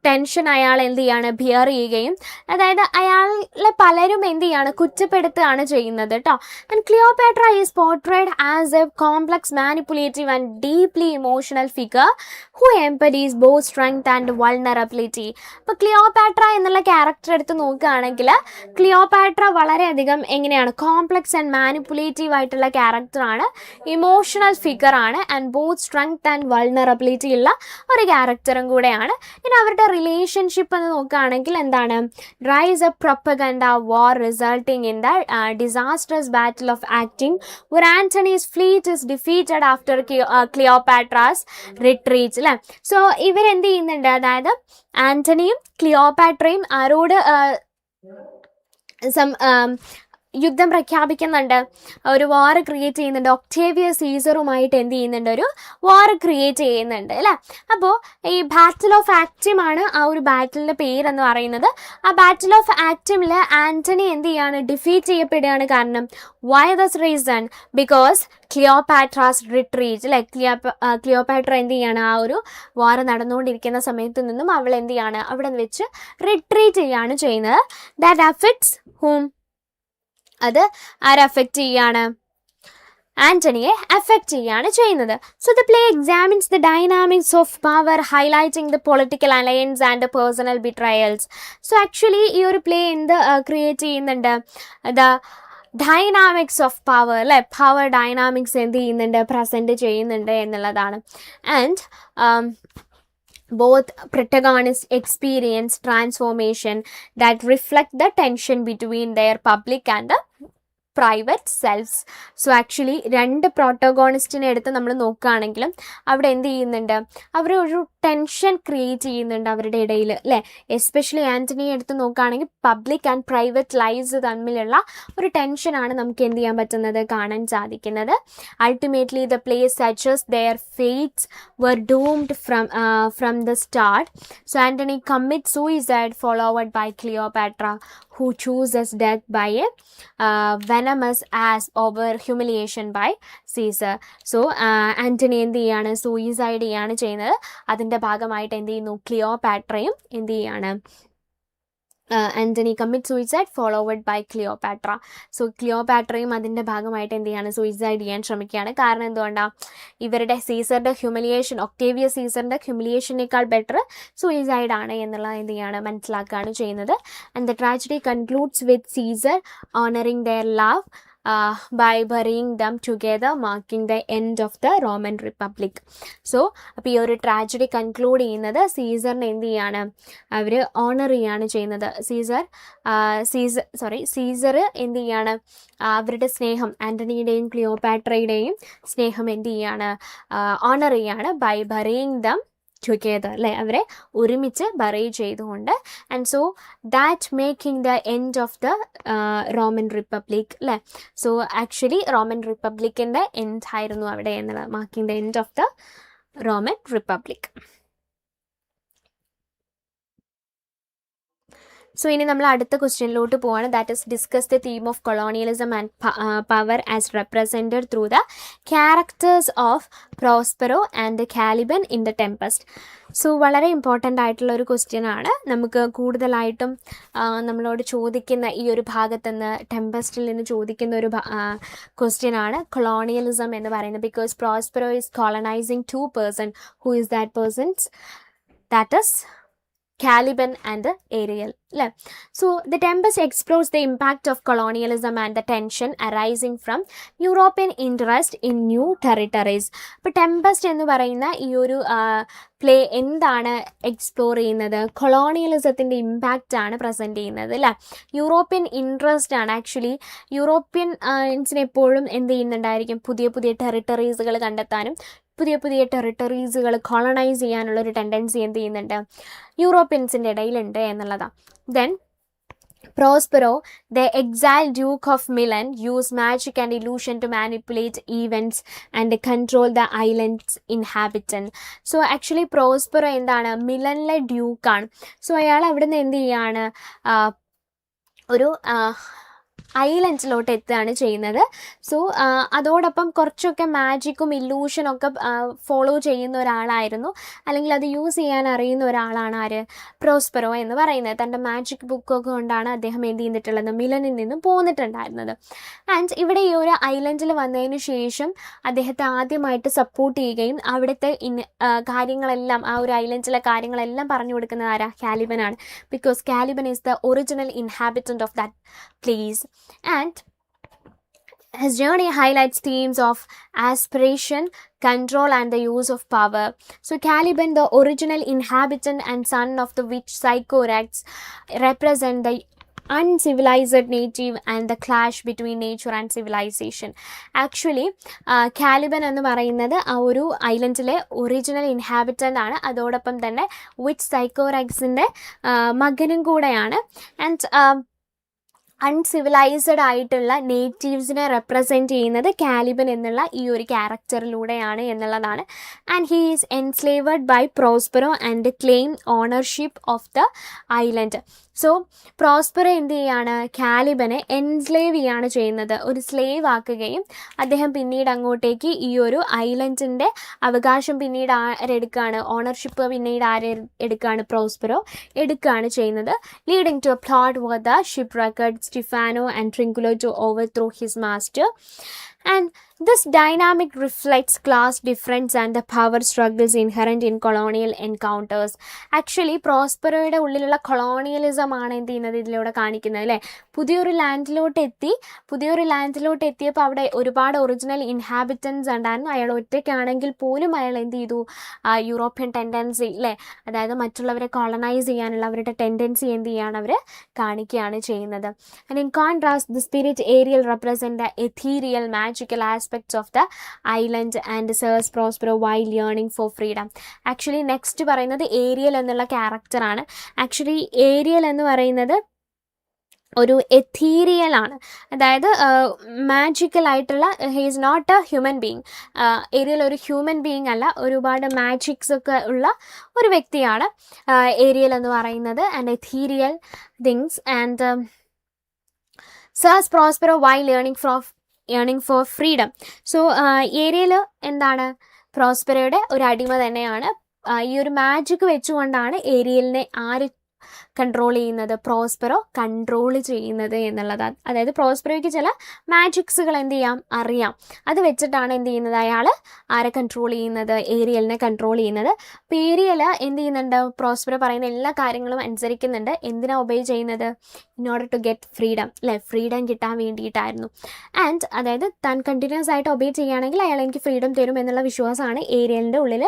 ടെൻഷൻ അയാൾ എന്ത് ചെയ്യാണ് ബിയർ ചെയ്യുകയും, അതായത് അയാളെ പലരും എന്ത് ചെയ്യാണ് കുറ്റപ്പെടുത്തുകയാണ് ചെയ്യുന്നത് കേട്ടോ. And Cleopatra is portrayed as a complex manipulative and deeply emotional figure who empathies both strength and vulnerability. അപ്പോൾ ക്ലിയോപാട്ര എന്നുള്ള ക്യാരക്ടർ എടുത്ത് നോക്കുകയാണെങ്കിൽ ക്ലിയോപാട്ര വളരെയധികം എങ്ങനെയാണ് കോംപ്ലക്സ് ആൻഡ് മാനിപ്പുലേറ്റീവ് ആയിട്ടുള്ള ക്യാരക്ടറാണ്, ഇമോഷണൽ ഫിഗർ ആണ്, and both strength and vulnerability ഉള്ള ഒരു ക്യാരക്ടറും കൂടെയാണ്. ഇനി അവരുടെ റിലേഷൻഷിപ്പ് എന്ന് നോക്കുകയാണെങ്കിൽ എന്താണ്, rise a propaganda war resulting in the disasters battle of acting where Antony's fleet is defeated after Cleopatra's retreat അല്ലേ. സോ ഇവരെന്ത് ചെയ്യുന്നുണ്ട്, അതായത് ആന്റണിയും ക്ലിയോപാട്രയും ആരോട് യുദ്ധം പ്രഖ്യാപിക്കുന്നുണ്ട്, ഒരു വാർ ക്രിയേറ്റ് ചെയ്യുന്നുണ്ട്, ഒക്ടേവിയസ് സീസറുമായിട്ട് എന്ത് ചെയ്യുന്നുണ്ട്, ഒരു വാർ ക്രിയേറ്റ് ചെയ്യുന്നുണ്ട് അല്ലേ. അപ്പോൾ ഈ ബാറ്റിൽ ഓഫ് ആക്ടിമാണ് ആ ഒരു ബാറ്റിലിൻ്റെ പേരെന്ന് പറയുന്നത്. ആ ബാറ്റിൽ ഓഫ് ആക്ടിമിൽ ആന്റണി എന്ത് ചെയ്യാണ്, ഡിഫീറ്റ് ചെയ്യപ്പെടുകയാണ്. കാരണം why does reason, because Cleopatra's retreat അല്ലെ. ക്ലിയോപാട്ര എന്ത് ചെയ്യാണ്, ആ ഒരു വാർ നടന്നുകൊണ്ടിരിക്കുന്ന സമയത്ത് നിന്നും അവൾ എന്ത് ചെയ്യാണ്, അവിടെ വെച്ച് റിട്രീറ്റ് ചെയ്യാണ് ചെയ്യുന്നത്. ദാറ്റ് അഫക്ട്സ് ഹൂം, അത് ആരെ അഫക്റ്റ് ചെയ്യാണ്, ആന്റണിയെ അഫക്റ്റ് ചെയ്യാണ് ചെയ്യുന്നത്. So the play examines the dynamics of power highlighting the political alliance and personal betrayals. So actually ഈ ഒരു പ്ലേ എന്ത് ക്രിയേറ്റ് ചെയ്യുന്നുണ്ട്, ദ ഡൈനാമിക്സ് ഓഫ് പവർ അല്ലെ, പവർ ഡൈനാമിക്സ് എന്ത് ചെയ്യുന്നുണ്ട്, പ്രസൻറ്റ് ചെയ്യുന്നുണ്ട് എന്നുള്ളതാണ്. And both protagonists experience transformation that reflect the tension between their public and the private selves. So actually രണ്ട് പ്രോട്ടോഗോണിസ്റ്റിനെ എടുത്ത് നമ്മൾ നോക്കുകയാണെങ്കിലും അവിടെ എന്ത് ചെയ്യുന്നുണ്ട്, അവർ ഒരു ടെൻഷൻ ക്രിയേറ്റ് ചെയ്യുന്നുണ്ട് അവരുടെ ഇടയിൽ അല്ലേ. എസ്പെഷ്യലി ആൻ്റണിയെ എടുത്ത് നോക്കുകയാണെങ്കിൽ പബ്ലിക് ആൻഡ് പ്രൈവറ്റ് ലൈഫ്സ് തമ്മിലുള്ള ഒരു ടെൻഷനാണ് നമുക്ക് എന്ത് ചെയ്യാൻ പറ്റുന്നത്, കാണാൻ സാധിക്കുന്നത്. Ultimately the play suggest their fates were doomed from the start. So Antony commits suicide, followed by Cleopatra, who chooses death by a venomous ass over humiliation by Caesar. So Antony എന്ത് ചെയ്യാണ്, സൂയിസൈഡ് ചെയ്യാണ് ചെയ്യുന്നത്. അതിൻ്റെ ഭാഗമായിട്ട് എന്ത് ചെയ്യുന്നു, ക്ലിയോപാട്രയും എന്ത് ചെയ്യാണ്, Antony commit suicide followed by Cleopatra. So ക്ലിയോപാട്രയും അതിൻ്റെ ഭാഗമായിട്ട് എന്ത് ചെയ്യാണ്, സൂയിസൈഡ് ചെയ്യാൻ ശ്രമിക്കുകയാണ്. കാരണം എന്തുകൊണ്ടാണ്, ഇവരുടെ സീസറിൻ്റെ ഹ്യൂമിലിയേഷൻ, ഒക്ടേവിയസ് സീസറിൻ്റെ ഹ്യൂമിലിയേഷനേക്കാൾ ബെറ്റർ സൂയിസൈഡ് ആണ് എന്നുള്ളത് എന്ത് ചെയ്യാണ്, മനസ്സിലാക്കുകയാണ് ചെയ്യുന്നത്. And the tragedy concludes with Caesar honouring their love by burying them together, marking the end of the Roman Republic. So അപ്പോൾ ഈ ഒരു ട്രാജഡി കൺക്ലൂഡ് ചെയ്യുന്നത് സീസറിനെ എന്ത് ചെയ്യാണ്, അവർ ഓണർ ചെയ്യാണ് ചെയ്യുന്നത്. സീസർ എന്ത് ചെയ്യാണ്, അവരുടെ സ്നേഹം, ആൻ്റണിയുടെയും ക്ലിയോപാട്രയുടെയും സ്നേഹം എന്ത് ചെയ്യാണ്, ഓണർ ചെയ്യാണ്. ബൈ ബറിയിങ് ദം ടുഗെദർ അല്ലേ, അവരെ ഒരുമിച്ച് ബറി ചെയ്തുകൊണ്ട്. And so that making the end of the Roman republic അല്ലേ. സോ ആക്ച്വലി റോമൻ റിപ്പബ്ലിക്കിൻ്റെ എൻഡ് ആയിരുന്നു അവിടെ എന്നുള്ളത്, marking the end of the Roman republic. So ഇനി നമ്മൾ അടുത്ത ക്വസ്റ്റ്യനിലോട്ട് പോവാണ്. That is discuss the theme of colonialism and power as represented through the characters of Prospero and Caliban in the Tempest. So വളരെ important ആയിട്ടുള്ള ഒരു question ആണ്. നമുക്ക് കൂടുതലായിട്ടും നമ്മളോട് ചോദിക്കുന്ന ഈ ഒരു ഭാഗത്തുനിന്ന്, ടെമ്പസ്റ്റിൽ നിന്ന് ചോദിക്കുന്ന ഒരു ക്വസ്റ്റ്യൻ ആണ് കൊളോണിയലിസം എന്ന് പറയുന്നത്. Because Prospero is colonizing 2 person. Who is that persons? That is Caliban and Ariel. So the Tempest explores the impact of colonialism and the tension arising from European interest in new territories. അപ്പോൾ Tempest എന്ന് പറയുന്ന ഈ ഒരു play എന്താണ് explore ചെയ്യുന്നത്? കൊളോണിയലിസത്തിൻ്റെ impact ആണ് present ചെയ്യുന്നത് അല്ലേ. യൂറോപ്യൻ ഇൻട്രസ്റ്റ് ആണ്. ആക്ച്വലി യൂറോപ്യൻസിന് എപ്പോഴും എന്ത് ചെയ്യുന്നുണ്ടായിരിക്കും, പുതിയ പുതിയ ടെറിട്ടറീസുകൾ കണ്ടെത്താനും പുതിയ പുതിയ ടെറിട്ടറീസുകൾ കോളനൈസ് ചെയ്യാനുള്ളൊരു ടെൻഡൻസി എന്ത് ചെയ്യുന്നുണ്ട്, യൂറോപ്യൻസിൻ്റെ ഇടയിലുണ്ട് എന്നുള്ളതാണ്. Then Prospero, the exiled Duke of Milan, used magic and illusion to manipulate events and control the island's inhabitants. So actually Prospero എന്താണ്, മിലനിലെ ഡ്യൂക്കാണ്. സോ അയാൾ അവിടെ നിന്ന് എന്ത് ചെയ്യാണ്, ഒരു ഐലൻഡ്സിലോട്ട് എത്തുകയാണ് ചെയ്യുന്നത്. സോ അതോടൊപ്പം കുറച്ചൊക്കെ മാജിക്കും ഇല്ലൂഷനൊക്കെ ഫോളോ ചെയ്യുന്ന ഒരാളായിരുന്നു, അല്ലെങ്കിൽ അത് യൂസ് ചെയ്യാൻ അറിയുന്ന ഒരാളാണ് ആര്, പ്രോസ്പെറോ എന്ന് പറയുന്നത്. തൻ്റെ മാജിക് ബുക്കൊക്കെ കൊണ്ടാണ് അദ്ദേഹം എന്ത് ചെയ്തിട്ടുള്ളത്, മിലനിൽ നിന്നും പോന്നിട്ടുണ്ടായിരുന്നത്. ആൻഡ് ഇവിടെ ഈ ഒരു ഐലൻഡിൽ വന്നതിന് ശേഷം അദ്ദേഹത്തെ ആദ്യമായിട്ട് സപ്പോർട്ട് ചെയ്യുകയും അവിടുത്തെ കാര്യങ്ങളെല്ലാം, ആ ഒരു ഐലൻഡിലെ കാര്യങ്ങളെല്ലാം പറഞ്ഞു കൊടുക്കുന്നത് ആരാ, കാലിബനാണ്. Because Caliban is the original inhabitant of that place. And his journey highlights themes of aspiration, control and the use of power. So Caliban, the original inhabitant and son of the witch Sycorax, represent the uncivilized native and the clash between nature and civilization. Actually Kalibr എന്ന് പറയുന്നത് ആ ഒരു ഐലൻഡിലെ original inhabitant ആണ്. അതോടൊപ്പം തന്നെ which സൈക്കോറാക്സിൻ്റെ മകനും കൂടെയാണ്. ആൻഡ് അൺസിവിലൈസ്ഡ് ആയിട്ടുള്ള നേറ്റീവ്സിനെ റെപ്രസെൻറ്റ് ചെയ്യുന്നത് കാലിബൻ എന്നുള്ള ഈ ഒരു ക്യാരക്ടറിലൂടെയാണ് എന്നുള്ളതാണ്. And he is enslaved by Prospero and claim ownership of the island. So Prospero എന്ത് ചെയ്യാണ്, കാലിബനെ എൻസ്ലേവ് ചെയ്യാണ് ചെയ്യുന്നത്, ഒരു സ്ലേവ് ആക്കുകയും അദ്ദേഹം പിന്നീട് അങ്ങോട്ടേക്ക് ഈ ഒരു ഐലൻഡിൻ്റെ അവകാശം പിന്നീട് ആരെടുക്കുകയാണ്, ഓണർഷിപ്പ് പിന്നീട് എടുക്കുകയാണ്, പ്രോസ്പെറോ എടുക്കുകയാണ് ചെയ്യുന്നത്. Leading to a plot for the shipwrecked Stefano and Trinculo to overthrow his master. And this dynamic reflects class difference and the power struggles inherent in colonial encounters. Actually പ്രോസ്പെറോയുടെ ഉള്ളിലുള്ള colonialism ആണ് എന്ത് ചെയ്യുന്നത്, ഇതിലൂടെ കാണിക്കുന്നത് അല്ലേ. പുതിയൊരു ലാൻഡിലോട്ട് എത്തിയപ്പോൾ അവിടെ ഒരുപാട് ഒറിജിനൽ ഇൻഹാബിറ്റൻസ് ഉണ്ടായിരുന്നു. അയാൾ ഒറ്റയ്ക്കാണെങ്കിൽ പോലും അയാൾ എന്ത് ചെയ്തു, യൂറോപ്യൻ ടെൻഡൻസി അല്ലേ, അതായത് മറ്റുള്ളവരെ കോളനൈസ് ചെയ്യാനുള്ള അവരുടെ ടെൻഡൻസി എന്ത് ചെയ്യാണ്, അവർ കാണിക്കുകയാണ് ചെയ്യുന്നത്. And in contrast the spirit Ariel represent the ethereal magic magical aspects of the island and serves Prospero while yearning for freedom. Actually next പറയുന്നത് ഏരിയൽ എന്നുള്ള ക്യാരക്ടറാണ്. ആക്ച്വലി ഏരിയൽ എന്ന് പറയുന്നത് ഒരു എഥീരിയൽ ആണ്, അതായത് മാജിക്കൽ ആയിട്ടുള്ള, he is not a human being. Ariel ഒരു ഹ്യൂമൻ ബീങ് അല്ല, ഒരുപാട് മാജിക്സ് ഒക്കെ ഉള്ള ഒരു വ്യക്തിയാണ് ഏരിയൽ എന്ന് പറയുന്നത്. And ethereal things and serves Prospero while yearning for freedom. So Ariel എന്താണ്, പ്രോസ്പെറോയുടെ ഒരു അടിമ തന്നെയാണ്. ഈ ഒരു മാജിക് വെച്ചുകൊണ്ടാണ് ഏരിയലിനെ ആര് കൺട്രോൾ ചെയ്യുന്നത്, പ്രോസ്പെറോ കൺട്രോൾ ചെയ്യുന്നത് എന്നുള്ളതാണ്. അതായത് പ്രോസ്പെറോയ്ക്ക് ചില മാജിക്സുകൾ എന്ത് ചെയ്യാം, അറിയാം. അത് വെച്ചിട്ടാണ് എന്ത് ചെയ്യുന്നത്, അയാൾ ആരെ കൺട്രോൾ ചെയ്യുന്നത്, ഏരിയലിനെ കൺട്രോൾ ചെയ്യുന്നത്. അപ്പോൾ ഏരിയൽ എന്ത് ചെയ്യുന്നുണ്ട്, പ്രോസ്പെറോ പറയുന്ന എല്ലാ കാര്യങ്ങളും അനുസരിക്കുന്നുണ്ട്. എന്തിനാ ഒബേ ചെയ്യുന്നത്, in order to get freedom, അല്ലേ, ഫ്രീഡം കിട്ടാൻ വേണ്ടിയിട്ടായിരുന്നു. ആൻഡ് അതായത് താൻ കണ്ടിന്യൂസ് ആയിട്ട് ഒബേ ചെയ്യുകയാണെങ്കിൽ അയാൾ എനിക്ക് ഫ്രീഡം തരും എന്നുള്ള വിശ്വാസമാണ് ഏരിയലിൻ്റെ ഉള്ളിൽ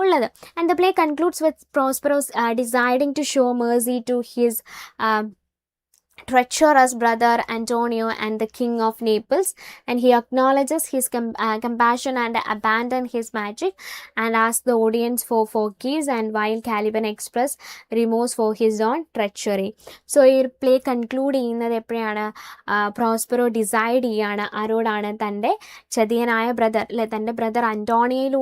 ഉള്ളത്. And the play concludes with Prospero's deciding to show mercy to his treacherous brother Antonio and the king of Naples, and he acknowledges his compassion and abandon his magic and asks the audience for forgiveness, and while Caliban express remorse for his own treachery. So ഈ play conclude ചെയ്യുന്നത് എപ്പോഴാണ്, Prospero decide ചെയ്യാണ് ആരോടാണ്, തൻ്റെ ചതിയനായ brother, അല്ലെ, തൻ്റെ brother അന്റോണിയയിൽ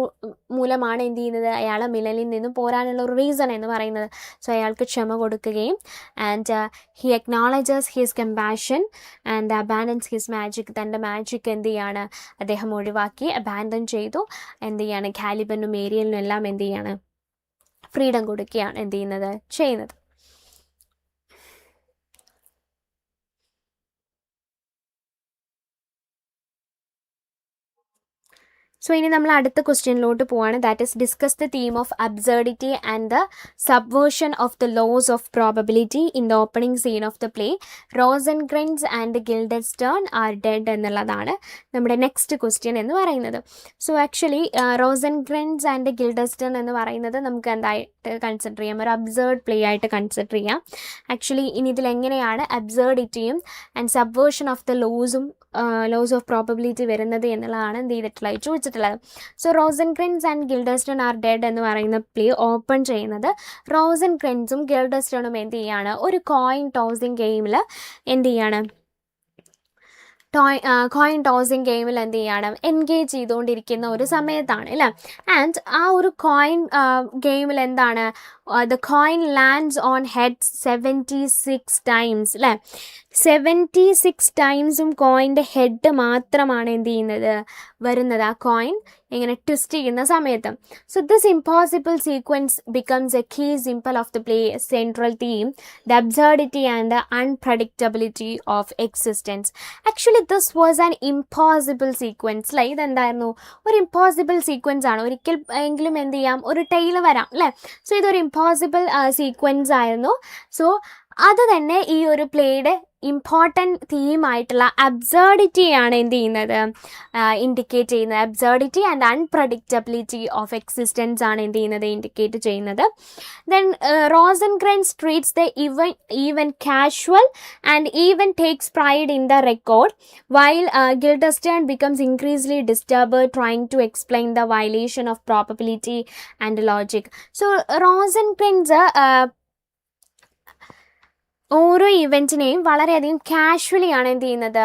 മൂലമാണ് എന്ത് ചെയ്യുന്നത്, അയാളെ മിലനിൽ നിന്ന് പോരാനുള്ള ഒരു റീസൺ എന്ന് പറയുന്നത്. സോ അയാൾക്ക് ക്ഷമ കൊടുക്കുകയും and he acknowledges his compassion and abandons his magic, തൻ്റെ മാജിക് എന്ത് ചെയ്യാണ്, അദ്ദേഹം ഒഴിവാക്കി അബാൻഡൻ ചെയ്തു. എന്ത് ചെയ്യാണ്, കാലിബനും ഏരിയലിനും എല്ലാം എന്ത് ചെയ്യാണ്, ഫ്രീഡം കൊടുക്കുകയാണ് എന്ത് ചെയ്യുന്നത്. സോ ഇനി നമ്മൾ അടുത്ത ക്വസ്റ്റ്യനിലോട്ട് പോവാണ്. That is discuss the theme of absurdity and the subversion of the laws of probability in the opening scene of the play. Rosencrantz and Guildenstern are dead എന്നുള്ളതാണ് നമ്മുടെ നെക്സ്റ്റ് ക്വസ്റ്റ്യൻ എന്ന് പറയുന്നത്. So actually Rosencrantz and Guildenstern എന്ന് പറയുന്നത് നമുക്ക് എന്തായിട്ട് consider ചെയ്യാം, ഒരു അബ്സേർഡ് പ്ലേ ആയിട്ട് കൺസിഡർ ചെയ്യാം. ആക്ച്വലി ഇനി ഇതിലെങ്ങനെയാണ് അബ്സേർഡിറ്റിയും and subversion of the laws of probability വരുന്നത് എന്നുള്ളതാണ് എന്ത് ചെയ്തിട്ടുള്ളത്, ചോദിച്ചിട്ടുള്ളത്. So റോസൻഗ്രെൻസ് and Guildenstern are dead എന്ന് പറയുന്ന പ്ലേ ഓപ്പൺ ചെയ്യുന്നത് റോസൻഗ്രെൻസും ഗിൽഡൻസ്റ്റേണും എന്ത് ചെയ്യാണ്, ഒരു കോയിൻ ടോസിങ് ഗെയിമിൽ എന്ത് ചെയ്യാണ്, കോയിൻ ടോസിങ് ഗെയിമിൽ എന്ത് ചെയ്യാണ്, എൻഗേജ് ചെയ്തുകൊണ്ടിരിക്കുന്ന ഒരു സമയത്താണ്, അല്ലേ. ആൻഡ് ആ ഒരു കോയിൻ ഗെയിമിൽ എന്താണ്, the coin lands on head 76 times, അല്ലേ. 76 ടൈംസും കോയിൻ്റെ ഹെഡ് മാത്രമാണ് എന്ത് ചെയ്യുന്നത്, വരുന്നത്, ആ കോയിൻ ഇങ്ങനെ ട്വിസ്റ്റ് ചെയ്യുന്ന സമയത്ത്. So this impossible sequence becomes a key symbol of the play, central theme, the absurdity and the unpredictability of existence. Actually this was an impossible sequence, അല്ലേ. ഇതെന്തായിരുന്നു, ഒരു ഇമ്പോസിബിൾ സീക്വൻസ് ആണ്. ഒരിക്കൽ എങ്കിലും എന്ത് ചെയ്യാം, ഒരു ടെയിൽ വരാം, അല്ലേ. സോ ഇതൊരു ഇമ്പോസിബിൾ സീക്വൻസ് ആയിരുന്നു. സോ അത് തന്നെ ഈ ഒരു പ്ലേയുടെ ഇമ്പോർട്ടൻറ്റ് തീമായിട്ടുള്ള അബ്സേർഡിറ്റിയാണ് എന്ത് ചെയ്യുന്നത്, ഇൻഡിക്കേറ്റ് ചെയ്യുന്നത്. Absurdity and unpredictability of existence ആണ് എന്ത് ചെയ്യുന്നത്, ഇൻഡിക്കേറ്റ് ചെയ്യുന്നത്. Then Rosencrantz treats the even casual and even takes pride in the record, while Guildenstern becomes increasingly disturbed trying to explain the violation of probability and logic. So Rosencrantz ഓരോ ഇവൻറ്റിനെയും വളരെയധികം കാഷ്വലിയാണ് എന്ത് ചെയ്യുന്നത്,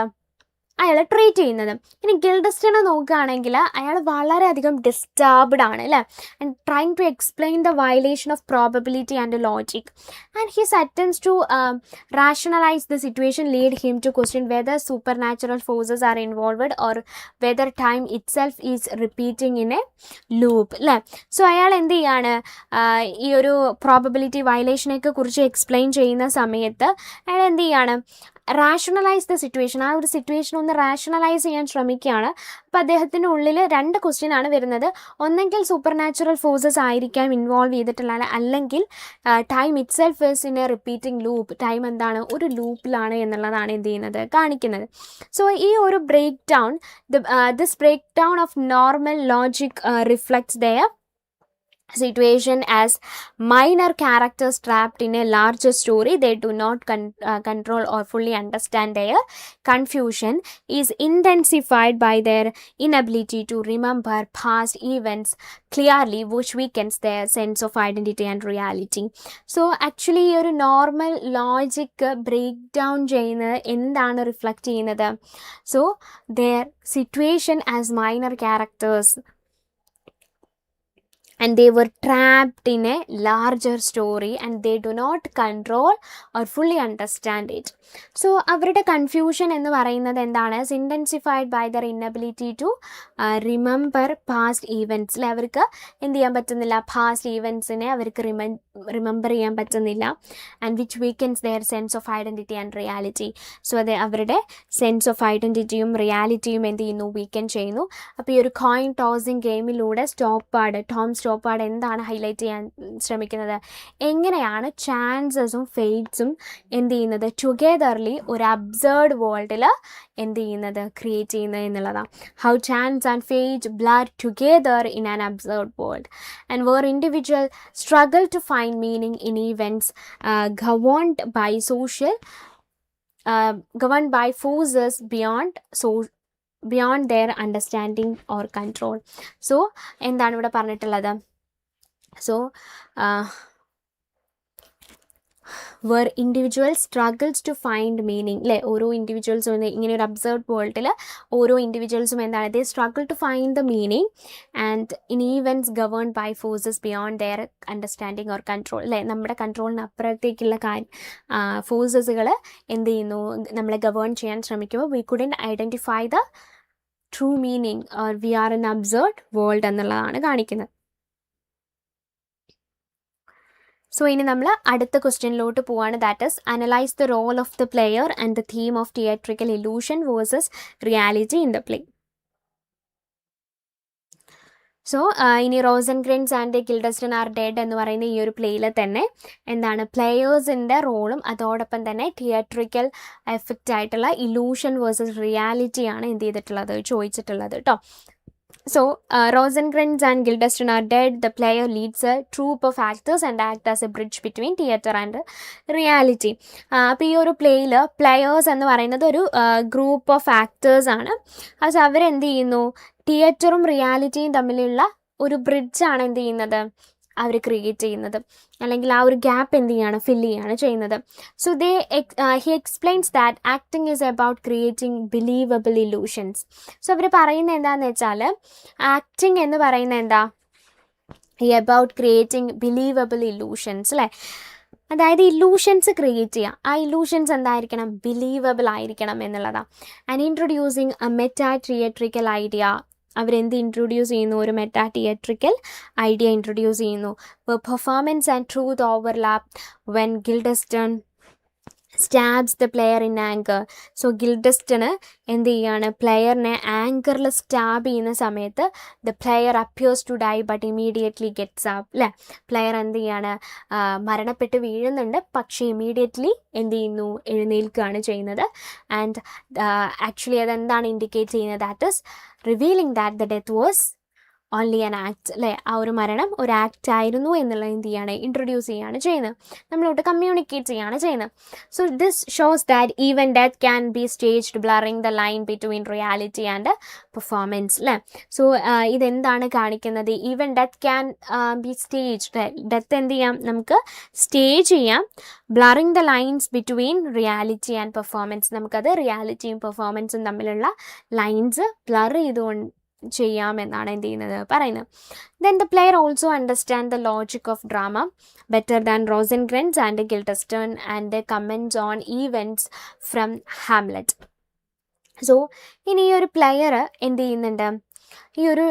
അയാൾ ട്രീറ്റ് ചെയ്യുന്നത്. ഇനി ഗിൽഡൻസ്റ്റേൺ നോക്കുകയാണെങ്കിൽ അയാൾ വളരെയധികം ഡിസ്റ്റർബ്ഡ് ആണ്, അല്ലേ. And trying to explain the violation of probability and logic, and his attempts to rationalise the situation lead him to question whether supernatural forces are involved or whether time itself is repeating in a loop, അല്ലേ. സോ അയാൾ എന്ത് ചെയ്യാണ്, ഈ ഒരു probability വയലേഷനെയൊക്കെ കുറിച്ച് explain ചെയ്യുന്ന സമയത്ത് അയാൾ എന്ത് ചെയ്യാണ്, റാഷണലൈസ് ദ സിറ്റുവേഷൻ, ആ ഒരു സിറ്റുവേഷൻ ഒന്ന് റാഷണലൈസ് ചെയ്യാൻ ശ്രമിക്കുകയാണ്. അപ്പോൾ അദ്ദേഹത്തിൻ്റെ ഉള്ളിൽ രണ്ട് ക്വസ്റ്റ്യൻ ആണ് വരുന്നത്. ഒന്നെങ്കിൽ സൂപ്പർ നാച്ചുറൽ ഫോഴ്സസ് ആയിരിക്കാം ഇൻവോൾവ് ചെയ്തിട്ടുള്ള, അല്ലെങ്കിൽ time itself is in A repeating loop, time എന്താണ്, ഒരു ലൂപ്പിലാണ് എന്നുള്ളതാണ് എന്ത് ചെയ്യുന്നത്, കാണിക്കുന്നത്. സോ ഈ ഒരു break down, this break down of normal logic reflects their situation as minor characters trapped in a larger story. They do not control or fully understand their confusion is intensified by their inability to remember past events clearly, which weakens their sense of identity and reality. So actually ഈ ഒരു normal logic break down ചെയ്യുന്നത് എന്താണ് reflect ചെയ്യുന്നത്? So their situation as minor characters and they were trapped in a larger story and they do not control or fully understand it. So അവരുടെ confusion എന്ന് പറയുന്നത് എന്താണ്? Intensified by their inability to remember past ഈവൻറ്റ്സിൽ അവർക്ക് എന്ത് ചെയ്യാൻ പറ്റുന്നില്ല, past ഈവൻറ്റ്സിനെ അവർക്ക് റിമെമ്പർ ചെയ്യാൻ പറ്റുന്നില്ല. And which weakens their sense of identity and reality. So അത് അവരുടെ സെൻസ് ഓഫ് ഐഡൻറ്റിറ്റിയും റിയാലിറ്റിയും എന്ത് ചെയ്യുന്നു, വീക്കൻ ചെയ്യുന്നു. അപ്പോൾ ഈ ഒരു കോയിൻ ടോസിങ് ഗെയിമിലൂടെ ടോം സ്റ്റോപ്പാർഡ് എന്താണ് ഹൈലൈറ്റ് ചെയ്യാൻ ശ്രമിക്കുന്നത്? എങ്ങനെയാണ് ചാൻസസും ഫെയ്റ്റ്സും എന്ത് ചെയ്യുന്നത് ടുഗെദർലി ഒരു അബ്സേർഡ് വേൾഡിൽ എന്ത് ചെയ്യുന്നത്, ക്രിയേറ്റ് ചെയ്യുന്നത് എന്നുള്ളതാണ്. How chance and fate blur together in an absurd world and where individual struggle to find meaning in events governed by forces beyond their understanding or control. So എന്താണ് ഇവിടെ പറഞ്ഞിട്ടുള്ളത്? So where individuals struggles to find meaning, അല്ലേ? ഓരോ ഇൻഡിവിജ്വൽസും ഇങ്ങനെ ഒരു അബ്സർവ്ഡ് വേൾഡിൽ ഓരോ ഇൻഡിവിജ്വൽസും എന്താണ്, they struggle to find the meaning and in events governed by forces beyond their understanding or control, അല്ലേ? നമ്മുടെ കൺട്രോളിന് അപ്പുറത്തേക്കുള്ള ഫോഴ്സസുകൾ എന്ത് ചെയ്യുന്നു, നമ്മളെ ഗവേൺ ചെയ്യാൻ ശ്രമിക്കുമ്പോൾ we couldn't identify the true meaning or we are an observed world എന്നുള്ളതാണ് കാണിക്കുന്നത്. സോ ഇനി നമ്മൾ അടുത്ത ക്വസ്റ്റ്യനിലോട്ട് പോവാണ്. That is analyse the role of the player and the theme of theatrical illusion versus reality in the play. So ഇനി Rosencrantz and Guildenstern are dead എന്ന് പറയുന്ന ഈ ഒരു പ്ലേയിൽ തന്നെ എന്താണ്, പ്ലെയേഴ്സിൻ്റെ റോളും അതോടൊപ്പം തന്നെ തിയേട്രിക്കൽ എഫക്റ്റ് ആയിട്ടുള്ള ഇലൂഷൻ വേഴ്സസ് റിയാലിറ്റിയാണ് എന്ത് ചെയ്തിട്ടുള്ളത്, ചോദിച്ചിട്ടുള്ളത് കേട്ടോ. So, Rosencrantz and Guildenstern are dead. The player leads a troupe of actors and acts as a bridge between theatre and reality. അപ്പോൾ ഈ ഒരു പ്ലേയിൽ പ്ലെയേഴ്സ് എന്ന് പറയുന്നത് ഒരു ഗ്രൂപ്പ് ഓഫ് ആക്ടേഴ്സ് ആണ്. അത് അവരെന്ത് ചെയ്യുന്നു, തിയേറ്ററും റിയാലിറ്റിയും തമ്മിലുള്ള ഒരു ബ്രിഡ്ജാണ് എന്ത് ചെയ്യുന്നത്, അവർ ക്രിയേറ്റ് ചെയ്യുന്നത്, അല്ലെങ്കിൽ ആ ഒരു ഗ്യാപ്പ് എന്ത് ചെയ്യാണ്, ഫില്ല് ചെയ്യാണ് ചെയ്യുന്നത്. So he explains that acting is about creating believable illusions. So അവർ പറയുന്നത് എന്താണെന്ന് വെച്ചാൽ, ആക്ടിങ് എന്ന് പറയുന്നത് എന്താ, അബൌട്ട് ക്രിയേറ്റിംഗ് ബിലീവബിൾ ഇലൂഷൻസ്, അല്ലേ? അതായത് ഇലൂഷൻസ് ക്രിയേറ്റ് ചെയ്യുക. ആ ഇലൂഷൻസ് എന്തായിരിക്കണം, ബിലീവബിൾ ആയിരിക്കണം എന്നുള്ളതാണ്. And introducing a meta theatrical idea. അവരെന്ത് ഇൻട്രൊഡ്യൂസ് ചെയ്യുന്നു, ഒരു മെറ്റാ തിയേട്രിക്കൽ ഐഡിയ ഇൻട്രൊഡ്യൂസ് ചെയ്യുന്നു. Performance and truth overlap when Guildenstern stabs the player in anger. So ഗിൽഡസ്റ്റണ് എന്ത് ചെയ്യാണ്, പ്ലെയറിനെ ആങ്കറിൽ സ്റ്റാബ് ചെയ്യുന്ന സമയത്ത് the player appears to die but immediately gets up, അല്ലേ? പ്ലെയർ എന്ത് ചെയ്യാണ്, മരണപ്പെട്ട് വീഴുന്നുണ്ട്, പക്ഷേ ഇമീഡിയറ്റ്ലി എന്ത് ചെയ്യുന്നു, എഴുന്നേൽക്കുകയാണ് ചെയ്യുന്നത്. ആൻഡ് ആക്ച്വലി അതെന്താണ് ഇൻഡിക്കേറ്റ് ചെയ്യുന്നത്, that is revealing that the death was only an act, അല്ലേ? ആ ഒരു മരണം ഒരു ആക്ട് ആയിരുന്നു എന്നുള്ളത് എന്ത് ചെയ്യാണ്, ഇൻട്രൊഡ്യൂസ് ചെയ്യുകയാണ് ചെയ്യുന്നത്, നമ്മളോട്ട് കമ്മ്യൂണിക്കേറ്റ് ചെയ്യുകയാണ് ചെയ്യുന്നത്. So this shows that even death can be staged, blurring the line between reality and performance, അല്ലേ? സോ ഇതെന്താണ് കാണിക്കുന്നത്, even death can be staged, death എന്ത് ചെയ്യാം, നമുക്ക് സ്റ്റേജ് ചെയ്യാം. Blurring the lines between reality and performance, നമുക്കത് റിയാലിറ്റിയും പെർഫോമൻസും തമ്മിലുള്ള ലൈൻസ് ബ്ലർ ചെയ്തുകൊണ്ട് ചെയ്യാമെന്നാണ് എന്ത് ചെയ്യുന്നത്, പറയുന്നത്. Then the player also understand the logic of drama better than Rosencrantz and Guildenstern and comments on events from Hamlet. So ഇനി ഈ ഒരു പ്ലെയർ എന്ത് ചെയ്യുന്നുണ്ട്, ഈ ഒരു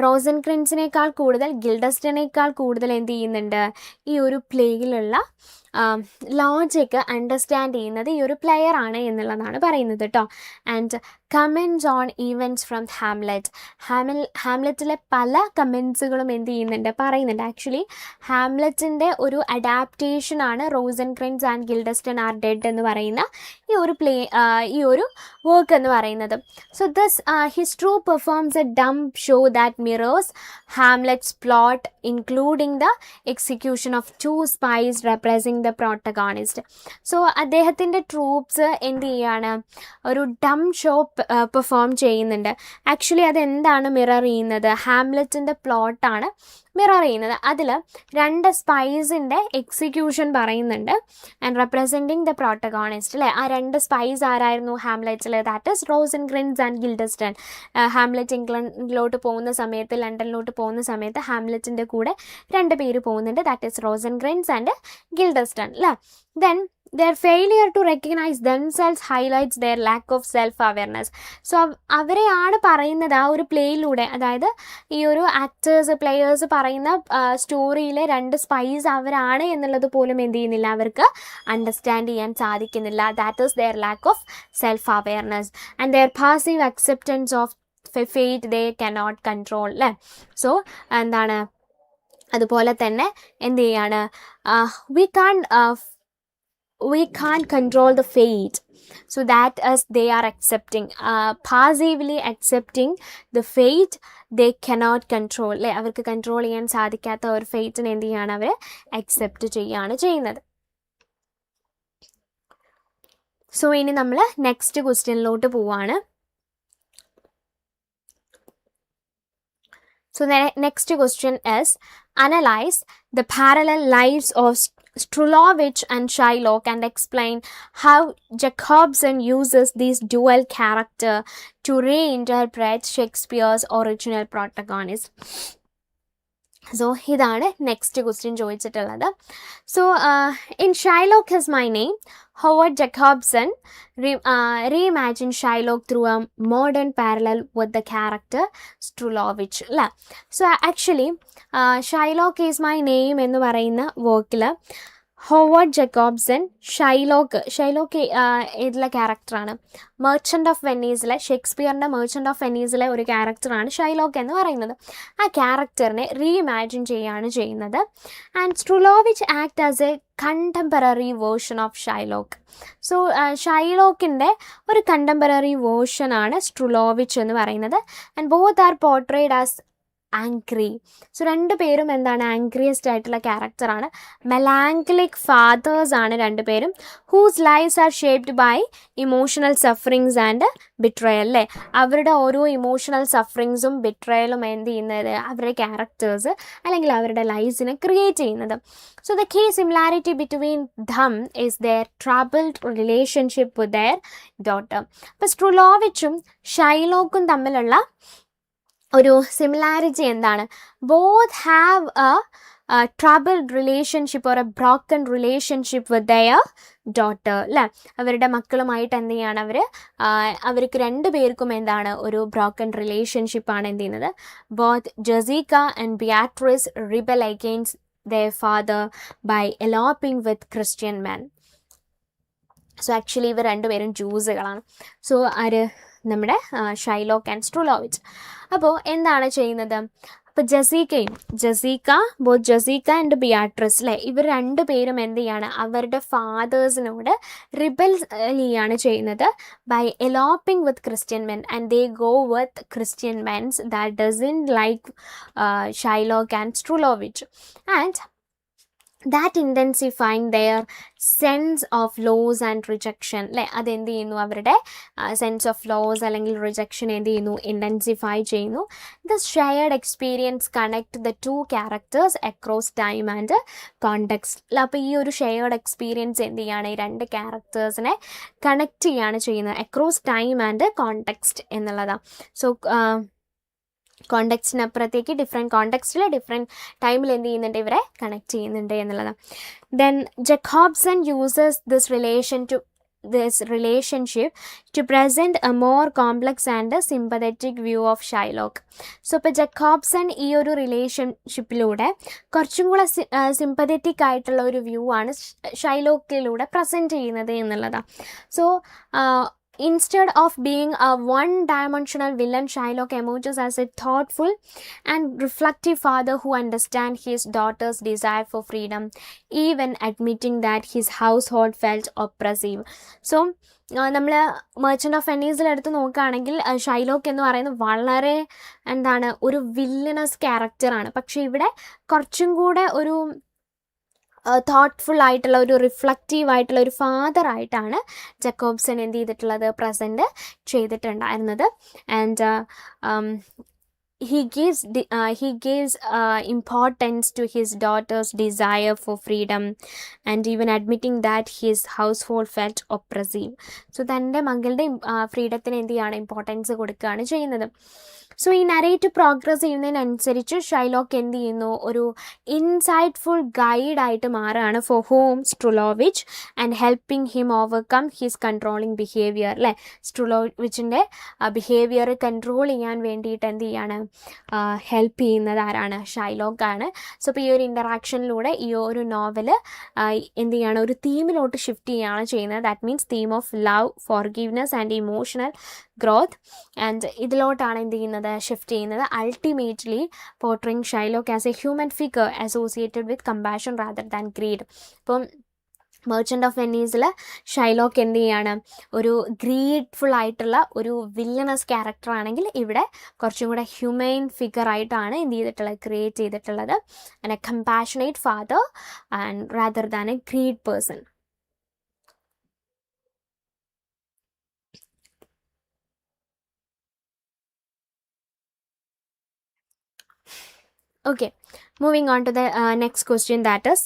റോസൻക്രൻസിനേക്കാൾ കൂടുതൽ ഗിൽഡസ്റ്റണിനേക്കാൾ കൂടുതൽ എന്ത് ചെയ്യുന്നുണ്ട്, ഈ ഒരു പ്ലേയിലുള്ള ലോജിക്ക് അണ്ടർസ്റ്റാൻഡ് ചെയ്യുന്നത് ഈ ഒരു പ്ലെയർ ആണ് എന്നുള്ളതാണ് പറയുന്നത് കേട്ടോ. And comments on events from ഹാംലെറ്റിലെ പല കമൻസുകളും എന്ത് ചെയ്യുന്നുണ്ട്, പറയുന്നുണ്ട്. ആക്ച്വലി ഹാംലെറ്റിൻ്റെ ഒരു അഡാപ്റ്റേഷനാണ് Rosencrantz and Guildenstern are dead എന്ന് പറയുന്ന ഈ ഒരു വർക്ക് എന്ന് പറയുന്നത്. So this his troupe performs a dumb show that mirrors Hamlet's plot, including the execution of two spies representing the protagonist. So അദ്ദേഹത്തിൻ്റെ ട്രൂപ്സ് എന്ത് ചെയ്യാണ്, ഒരു ഡം ഷോ പെർഫോം ചെയ്യുന്നുണ്ട്. ആക്ച്വലി അതെന്താണ് മിറർ ചെയ്യുന്നത്, ഹാംലെറ്റിൻ്റെ പ്ലോട്ടാണ് മിറർ ചെയ്യുന്നത്. അതിൽ 2 സ്പൈസിൻ്റെ എക്സിക്യൂഷൻ പറയുന്നുണ്ട് ആൻഡ് റെപ്രസെൻറ്റിങ് ദ പ്രോട്ടഗോണിസ്റ്റ് അല്ലേ. ആ 2 സ്പൈസ് ആരായിരുന്നു ഹാംലെറ്റിൽ? That is Rosencrantz and Guildenstern. Hamlet ഇംഗ്ലണ്ടിലോട്ട് പോകുന്ന സമയത്ത്, ലണ്ടനിലോട്ട് പോകുന്ന സമയത്ത് ഹാംലെറ്റിൻ്റെ കൂടെ 2 പേര് പോകുന്നുണ്ട്. ദാറ്റ് ഈസ് റോസൻഗ്രിൻസ് ആൻഡ് ഗിൽഡസ്റ്റൺ അല്ലേ. Then their failure to recognize themselves highlights their lack of self-awareness. So അവരെയാണ് പറയുന്നത് ആ ഒരു പ്ലേയിലൂടെ, അതായത് ഈ ഒരു ആക്ടേഴ്സ് പ്ലേയേഴ്സ് പറയുന്ന സ്റ്റോറിയിലെ 2 സ്പൈസ് അവരാണ് എന്നുള്ളത് പോലും എന്ത് ചെയ്യുന്നില്ല, അവർക്ക് അണ്ടർസ്റ്റാൻഡ് ചെയ്യാൻ സാധിക്കുന്നില്ല. That is their lack of self-awareness and their passive acceptance of fate they cannot control അല്ലേ. സോ എന്താണ്, അതുപോലെ തന്നെ എന്ത് ചെയ്യാണ്, we can't control the fate, so that as they are accepting, passively accepting the fate they cannot control അല്ലേ. അവർക്ക് control ചെയ്യാൻ സാധിക്കാത്ത ഒരു ഫേറ്റിനെ എന്ത് ചെയ്യാണ്, അവർ അക്സെപ്റ്റ് ചെയ്യുകയാണ് ചെയ്യുന്നത്. സോ ഇനി നമ്മൾ നെക്സ്റ്റ് ക്വസ്റ്റ്യനിലോട്ട് പോവാണ്. So the next question is, analyze the parallel lives of Strulovich and Shylock and explain how Jacobson uses this dual character to reinterpret Shakespeare's original protagonist. So ഇതാണ് നെക്സ്റ്റ് ക്വസ്റ്റ്യൻ ചോദിച്ചിട്ടുള്ളത്. So in Shylock is my name, Howard Jacobson reimagine Shylock through a modern parallel with the character Strulovich അല്ലേ. So actually Shylock is my name എന്ന് പറയുന്ന വർക്കിൽ ഹോവർഡ് ജക്കോബ്സൺ Shylock ഏതിലെ ക്യാരക്ടറാണ്, merchant of വെനീസിലെ, ഷേക്സ്പിയറിൻ്റെ merchant of വെനീസിലെ ഒരു ക്യാരക്ടറാണ് Shylock എന്ന് പറയുന്നത്. ആ ക്യാരക്ടറിനെ റീഇമാജിൻ ചെയ്യുകയാണ് ചെയ്യുന്നത്. And Strulovich act as a contemporary version of Shylock. So ഷൈലോക്കിൻ്റെ ഒരു കണ്ടംപററി വേർഷനാണ് സ്ട്രുലോവിച്ച് എന്ന് പറയുന്നത്. And both are portrayed as angry. So 2 പേരും എന്താണ്, ആംഗ്രിയസ്റ്റ് ആയിട്ടുള്ള ക്യാരക്ടറാണ്. മെലാങ്ക്ലിക് ഫാദേഴ്സ് ആണ് 2 പേരും. Whose lives are shaped by emotional sufferings and betrayal അല്ലേ. അവരുടെ ഓരോ ഇമോഷണൽ സഫറിങ്സും ബിട്രയലും എന്ത് ചെയ്യുന്നത്, അവരുടെ ക്യാരക്ടേഴ്സ് അല്ലെങ്കിൽ അവരുടെ ലൈഫ്സിനെ ക്രിയേറ്റ് ചെയ്യുന്നത്. So the key similarity between them is their troubled relationship with their daughter. അപ്പോൾ സ്ട്രുലോവിച്ചും ഷൈലോക്കും തമ്മിലുള്ള ഒരു സിമിലാരിറ്റി എന്താണ്, both have a troubled relationship or a broken relationship with their daughter അല്ലേ. അവരുടെ മക്കളുമായിട്ട് എന്ത് ചെയ്യാണ്, അവർക്ക് 2 പേർക്കും എന്താണ്, ഒരു ബ്രോക്കൺ റിലേഷൻഷിപ്പാണ് എന്ത് ചെയ്യുന്നത്. Both Jessica and Beatrice rebel against their father by eloping with Christian men. So actually ഇവർ 2 പേരും ജൂസുകളാണ്. സോ നമ്മുടെ ഷൈലോക്ക് ആൻഡ് സ്ട്രുലോവിച്ച്. അപ്പോൾ എന്താണ് ചെയ്യുന്നത്, അപ്പോൾ ജസീക്ക ആൻഡ് ബിയാട്രിസ് അല്ലേ, ഇവർ 2 പേരും എന്ത് ചെയ്യാണ്, അവരുടെ ഫാദേഴ്സിനോട് റിബൽ ചെയ്യാണ് ചെയ്യുന്നത് by eloping with Christian men and they go with Christian mens that doesn't like Shylock and Strulovich and that intensifying their sense of loss and rejection അല്ലേ. അതെന്ത് ചെയ്യുന്നു, അവരുടെ സെൻസ് ഓഫ് ലോസ് അല്ലെങ്കിൽ റിജക്ഷൻ എന്ത് ചെയ്യുന്നു, intensify ചെയ്യുന്നു. This shared experience connect the 2 characters across time and context. അപ്പോൾ ഈ ഒരു ഷെയർഡ് എക്സ്പീരിയൻസ് എന്ത് ചെയ്യാണ്, ഈ 2 ക്യാരക്ടേഴ്സിനെ കണക്ട് ചെയ്യാണ് ചെയ്യുന്നത് അക്രോസ് ടൈം ആൻഡ് കോണ്ടെക്സ്റ്റ് എന്നുള്ളതാണ്. സോ കോണ്ടെക്സ്റ്റിനപ്പുറത്തേക്ക് ഡിഫറെൻറ്റ് കോണ്ടെക്സ്റ്റിൽ ഡിഫറെൻറ്റ് ടൈമിൽ എന്ത് ചെയ്യുന്നുണ്ട്, ഇവരെ കണക്ട് ചെയ്യുന്നുണ്ട് എന്നുള്ളതാണ്. Then Jacobson uses this relationship to present a more complex and a sympathetic view of Shylock. So ഇപ്പോൾ ജക്കോബ്സൺ ഈ ഒരു റിലേഷൻഷിപ്പിലൂടെ കുറച്ചും കൂടെ സിമ്പതറ്റിക് ആയിട്ടുള്ള ഒരു വ്യൂ ആണ് ഷൈലോക്കിലൂടെ പ്രസൻറ്റ് ചെയ്യുന്നത് എന്നുള്ളതാണ്. So instead of being a one-dimensional villain, Shylock emerges as a thoughtful and reflective father who understands his daughter's desire for freedom, even admitting that his household felt oppressive. So നമ്മൾ merchant of വെനീസിൽ എടുത്ത് നോക്കുകയാണെങ്കിൽ Shylock എന്ന് പറയുന്നത് വളരെ എന്താണ് ഒരു villainous ക്യാരക്ടറാണ്. പക്ഷേ ഇവിടെ കുറച്ചും കൂടെ ഒരു തോട്ട്ഫുൾ ആയിട്ടുള്ള ഒരു റിഫ്ലക്റ്റീവ് ആയിട്ടുള്ള ഒരു ഫാദറായിട്ടാണ് ജക്കോബ്സൺ എന്ത് ചെയ്തിട്ടുള്ളത്, പ്രസൻറ്റ് ചെയ്തിട്ടുണ്ടായിരുന്നത്. And he gives importance to his daughter's desire for freedom and even admitting that his household felt oppressive. So തൻ്റെ മകളുടെ ഫ്രീഡത്തിന് എന്ത് ചെയ്യാണ്, ഇമ്പോർട്ടൻസ് കൊടുക്കുകയാണ് ചെയ്യുന്നത്. സോ ഈ നരേറ്റീവ് പ്രോഗ്രസ് ചെയ്യുന്നതിനനുസരിച്ച് ഷൈലോക്ക് എന്ത് ചെയ്യുന്നു, ഒരു ഇൻസൈറ്റ്ഫുൾ ഗൈഡായിട്ട് മാറുകയാണ് for home Strulovich and helping him overcome his controlling behaviour. അല്ലേ, സ്ട്രുലോവിച്ചിൻ്റെ ബിഹേവിയർ കൺട്രോൾ ചെയ്യാൻ വേണ്ടിയിട്ട് എന്ത് ചെയ്യാണ്, ഹെൽപ്പ് ചെയ്യുന്നത് ആരാണ്, ഷൈലോക്കാണ്. സോ ഇപ്പോൾ ഈ ഒരു ഇൻ്ററാക്ഷനിലൂടെ ഈ ഒരു നോവല് എന്ത് ചെയ്യാണ്, ഒരു തീമിലോട്ട് ഷിഫ്റ്റ് ചെയ്യുകയാണ് ചെയ്യുന്നത്. That means theme of love, forgiveness and emotional growth. And ഇതിലോട്ടാണ് എന്ത് ചെയ്യുന്നത്, ഷിഫ്റ്റ് ചെയ്യുന്നത്. Ultimately portraying Shylock as a human figure associated with compassion rather than greed. ഇപ്പം മെർച്ചൻ്റ് ഓഫ് വെനീസിൽ ഷൈലോക്ക് എന്ത് ചെയ്യാണ്, ഒരു ഗ്രീഡ്ഫുൾ ആയിട്ടുള്ള ഒരു വില്ലനസ് ക്യാരക്ടർ ആണെങ്കിൽ ഇവിടെ കുറച്ചും കൂടെ ഹ്യൂമൻ ഫിഗർ ആയിട്ടാണ് എന്ത് ചെയ്തിട്ടുള്ളത്, ക്രിയേറ്റ് ചെയ്തിട്ടുള്ളത്. And A compassionate father and rather than A greed person. Okay, moving on to the next question, that is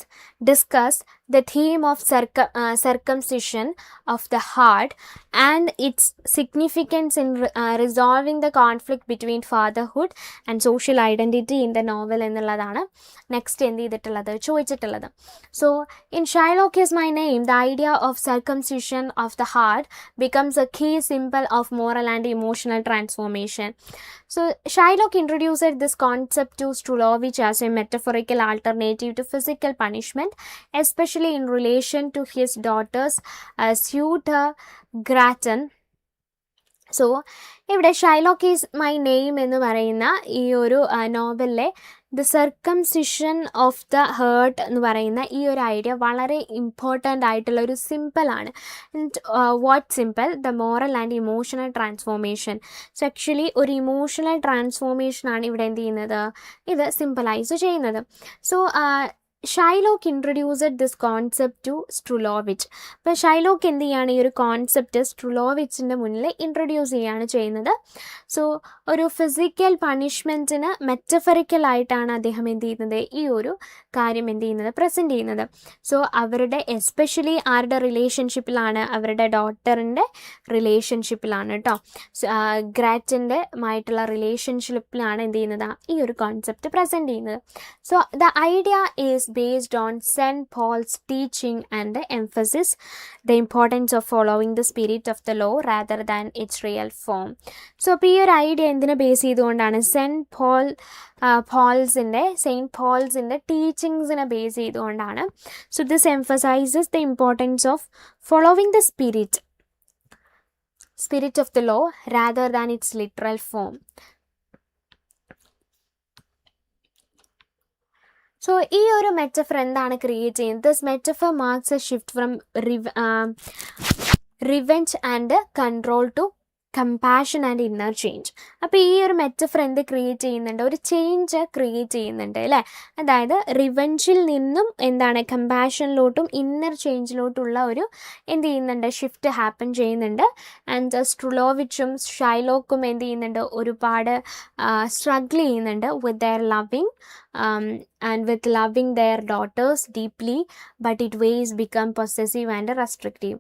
discuss the theme of circumcision of the heart and its significance in resolving the conflict between fatherhood and social identity in the novel എന്നുള്ളതാണ് next എന്ത് ചെയ്തിട്ടുള്ളത്, ചോദിച്ചിട്ടുള്ളത്. So in Shylock is my name the idea of circumcision of the heart becomes a key symbol of moral and emotional transformation. So Shylock introduced this concept to Strulovich as a metaphorical alternative to physical punishment, especially in relation to his daughter's suitor Grattan. So ഇവിടെ Shylock is my name എന്ന് പറയുന്ന ഈ ഒരു നോവലിലെ the circumcision of the heart എന്ന് പറയുന്ന ഈ ഒരു ഐഡിയ വളരെ ഇമ്പോർട്ടൻ്റ് ആയിട്ടുള്ള ഒരു സിമ്പിളാണ്. What symbol? The moral and emotional transformation. So actually ഒരു ഇമോഷണൽ ട്രാൻസ്ഫോർമേഷനാണ് ഇവിടെ എന്ത് ചെയ്യുന്നത്, ഇത് സിമ്പിളൈസ് ചെയ്യുന്നത്. So Shylock introduced this concept to Strulovich. അപ്പോൾ ഷൈലോക്ക് എന്ത് ചെയ്യുകയാണ്, ഈ ഒരു കോൺസെപ്റ്റ് സ്ട്രുലോവിച്ചിൻ്റെ മുന്നിൽ ഇൻട്രൊഡ്യൂസ് ചെയ്യുകയാണ് ചെയ്യുന്നത്. സോ ഒരു ഫിസിക്കൽ പണിഷ്മെൻറ്റിന് മെറ്റഫറിക്കലായിട്ടാണ് അദ്ദേഹം എന്ത് ചെയ്യുന്നത്, ഈ ഒരു കാര്യം എന്ത് ചെയ്യുന്നത്, പ്രസൻറ്റ് ചെയ്യുന്നത്. സോ അവരുടെ എസ്പെഷ്യലി ആരുടെ റിലേഷൻഷിപ്പിലാണ്, അവരുടെ ഡോട്ടറിൻ്റെ റിലേഷൻഷിപ്പിലാണ് കേട്ടോ, ഗ്രാറ്റൻ്റെ ആയിട്ടുള്ള റിലേഷൻഷിപ്പിലാണ് എന്ത് ചെയ്യുന്നത്, ഈ ഒരു കോൺസെപ്റ്റ് പ്രസൻറ്റ് ചെയ്യുന്നത്. So the idea is based on St. Paul's teaching and the emphasis the importance of following the spirit of the law rather than its real form. So അപ്പോൾ ഈ ഒരു ഐഡിയ എന്തിനെ ബേസ് ചെയ്തുകൊണ്ടാണ്, saint പോൾസിൻ്റെ ടീച്ചിങ്സിനെ base ചെയ്തുകൊണ്ടാണ്. So this emphasises the importance of following the spirit of the law rather than its literal form. So ഈ ഒരു മെറ്റഫർ എന്താണ് ക്രിയേറ്റ് ചെയ്യുന്നത്, this metaphor marks a shift from revenge and control to compassion and inner change. അപ്പോൾ ഈ ഒരു metaphor എന്ത് create ചെയ്യുന്നുണ്ട്, ഒരു ചേഞ്ച് ക്രിയേറ്റ് ചെയ്യുന്നുണ്ട് അല്ലേ. അതായത് റിവെഞ്ചിൽ നിന്നും എന്താണ് കമ്പാഷനിലോട്ടും ഇന്നർ ചേഞ്ചിലോട്ടുള്ള ഒരു എന്ത് ചെയ്യുന്നുണ്ട്, ഷിഫ്റ്റ് ഹാപ്പൻ ചെയ്യുന്നുണ്ട്. ആൻഡ് സ്ട്രുലോവിച്ചും ഷൈലോക്കും എന്ത് ചെയ്യുന്നുണ്ട്, ഒരുപാട് സ്ട്രഗിൾ ചെയ്യുന്നുണ്ട് with their loving and with loving their daughters deeply, but it ways become possessive and restrictive.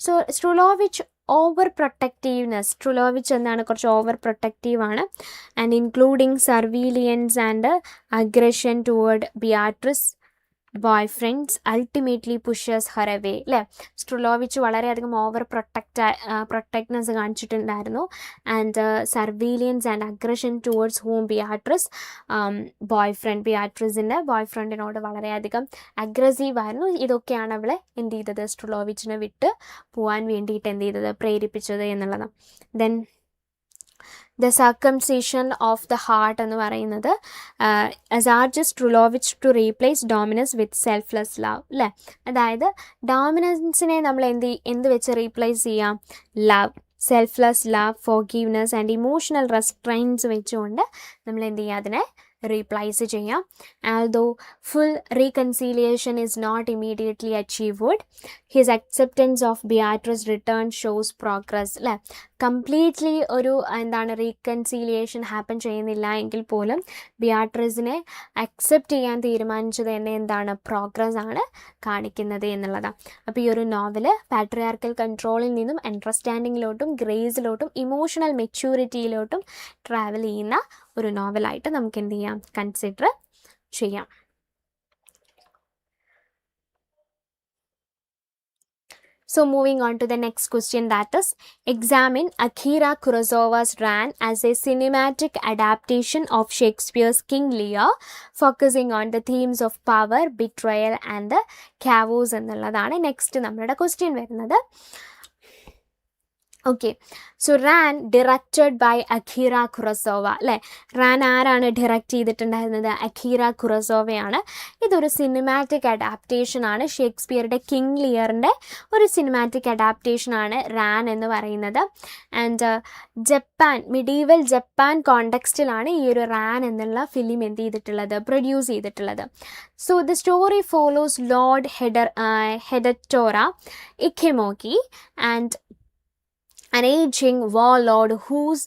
So Strulovich over protectiveness, Strulovich എന്താണ്, കുറച്ച് ഓവർ പ്രൊട്ടക്റ്റീവ് ആണ്. And including surveillance and aggression toward Beatrice boyfriends ultimately pushes her away അല്ലേ. Strulovich വളരെയധികം over protectiveness കാണിച്ചിട്ടുണ്ടായിരുന്നു. And surveillance and aggression towards whom ബിയാട്രിസിൻ്റെ ബോയ്ഫ്രണ്ടിനോട് വളരെയധികം അഗ്രസീവായിരുന്നു. ഇതൊക്കെയാണ് അവളെ എന്ത് ചെയ്തത്, സ്ട്രുലോവിച്ചിനെ വിട്ട് പോകാൻ വേണ്ടിയിട്ട് എന്ത് ചെയ്തത്, പ്രേരിപ്പിച്ചത് എന്നുള്ളതാണ്. Then the circumcision of the heart എന്ന് പറയുന്നത് urges Strulovich to replace dominance with selfless love അല്ലേ. അതായത് ഡോമിനൻസിനെ നമ്മൾ എന്ത് വെച്ച് റീപ്ലേസ് ചെയ്യാം, love, selfless love, forgiveness and emotional restraints വെച്ചുകൊണ്ട് നമ്മൾ എന്ത് ചെയ്യുക, അതിനെ റീപ്ലേസ് ചെയ്യാം. although full reconciliation is not immediately achieved, his acceptance of Beatrice's return shows progress അല്ലേ. കംപ്ലീറ്റ്ലി ഒരു റീകൺസീലിയേഷൻ ഹാപ്പൻ ചെയ്യുന്നില്ല എങ്കിൽ പോലും ബിയാട്രിസിനെ അക്സെപ്റ്റ് ചെയ്യാൻ തീരുമാനിച്ചത് തന്നെ പ്രോഗ്രസ് ആണ് കാണിക്കുന്നത് എന്നുള്ളതാണ്. അപ്പോൾ ഈ ഒരു നോവല് പാട്രിയാർക്കൽ കൺട്രോളിൽ നിന്നും അണ്ടർസ്റ്റാൻഡിങ്ങിലോട്ടും ഗ്രേസിലോട്ടും ഇമോഷണൽ മെച്യൂരിറ്റിയിലോട്ടും ട്രാവൽ ചെയ്യുന്ന ഒരു നോവലായിട്ട് നമുക്ക് എന്ത് ചെയ്യാം, കൺസിഡർ ചെയ്യാം. So moving on to the next question, that is, examine Akira Kurosawa's Ran as a cinematic adaptation of Shakespeare's King Lear, focusing on the themes of power, betrayal and the chaos എന്നുള്ളതാണ് next നമ്മുടെ question വരുന്നത്. Okay, so Ran directed by Akira Kurosawa അല്ലേ. Ran ആരാണ് direct ചെയ്തിട്ടുണ്ടായിരുന്നത്, അഖീറ കുറസോവയാണ്. ഇതൊരു cinematic adaptation ആണ്, ഷേക്സ്പിയറുടെ king ലിയറിൻ്റെ ഒരു cinematic adaptation ആണ് റാൻ എന്ന് പറയുന്നത്. ആൻഡ് മിഡീവൽ ജപ്പാൻ കോണ്ടെക്സ്റ്റിലാണ് ഈ ഒരു റാൻ എന്നുള്ള ഫിലിം എന്ത് ചെയ്തിട്ടുള്ളത്, പ്രൊഡ്യൂസ് ചെയ്തിട്ടുള്ളത്. So the story follows Lord Hidetora ഇഖിമോക്കി and an aging warlord who's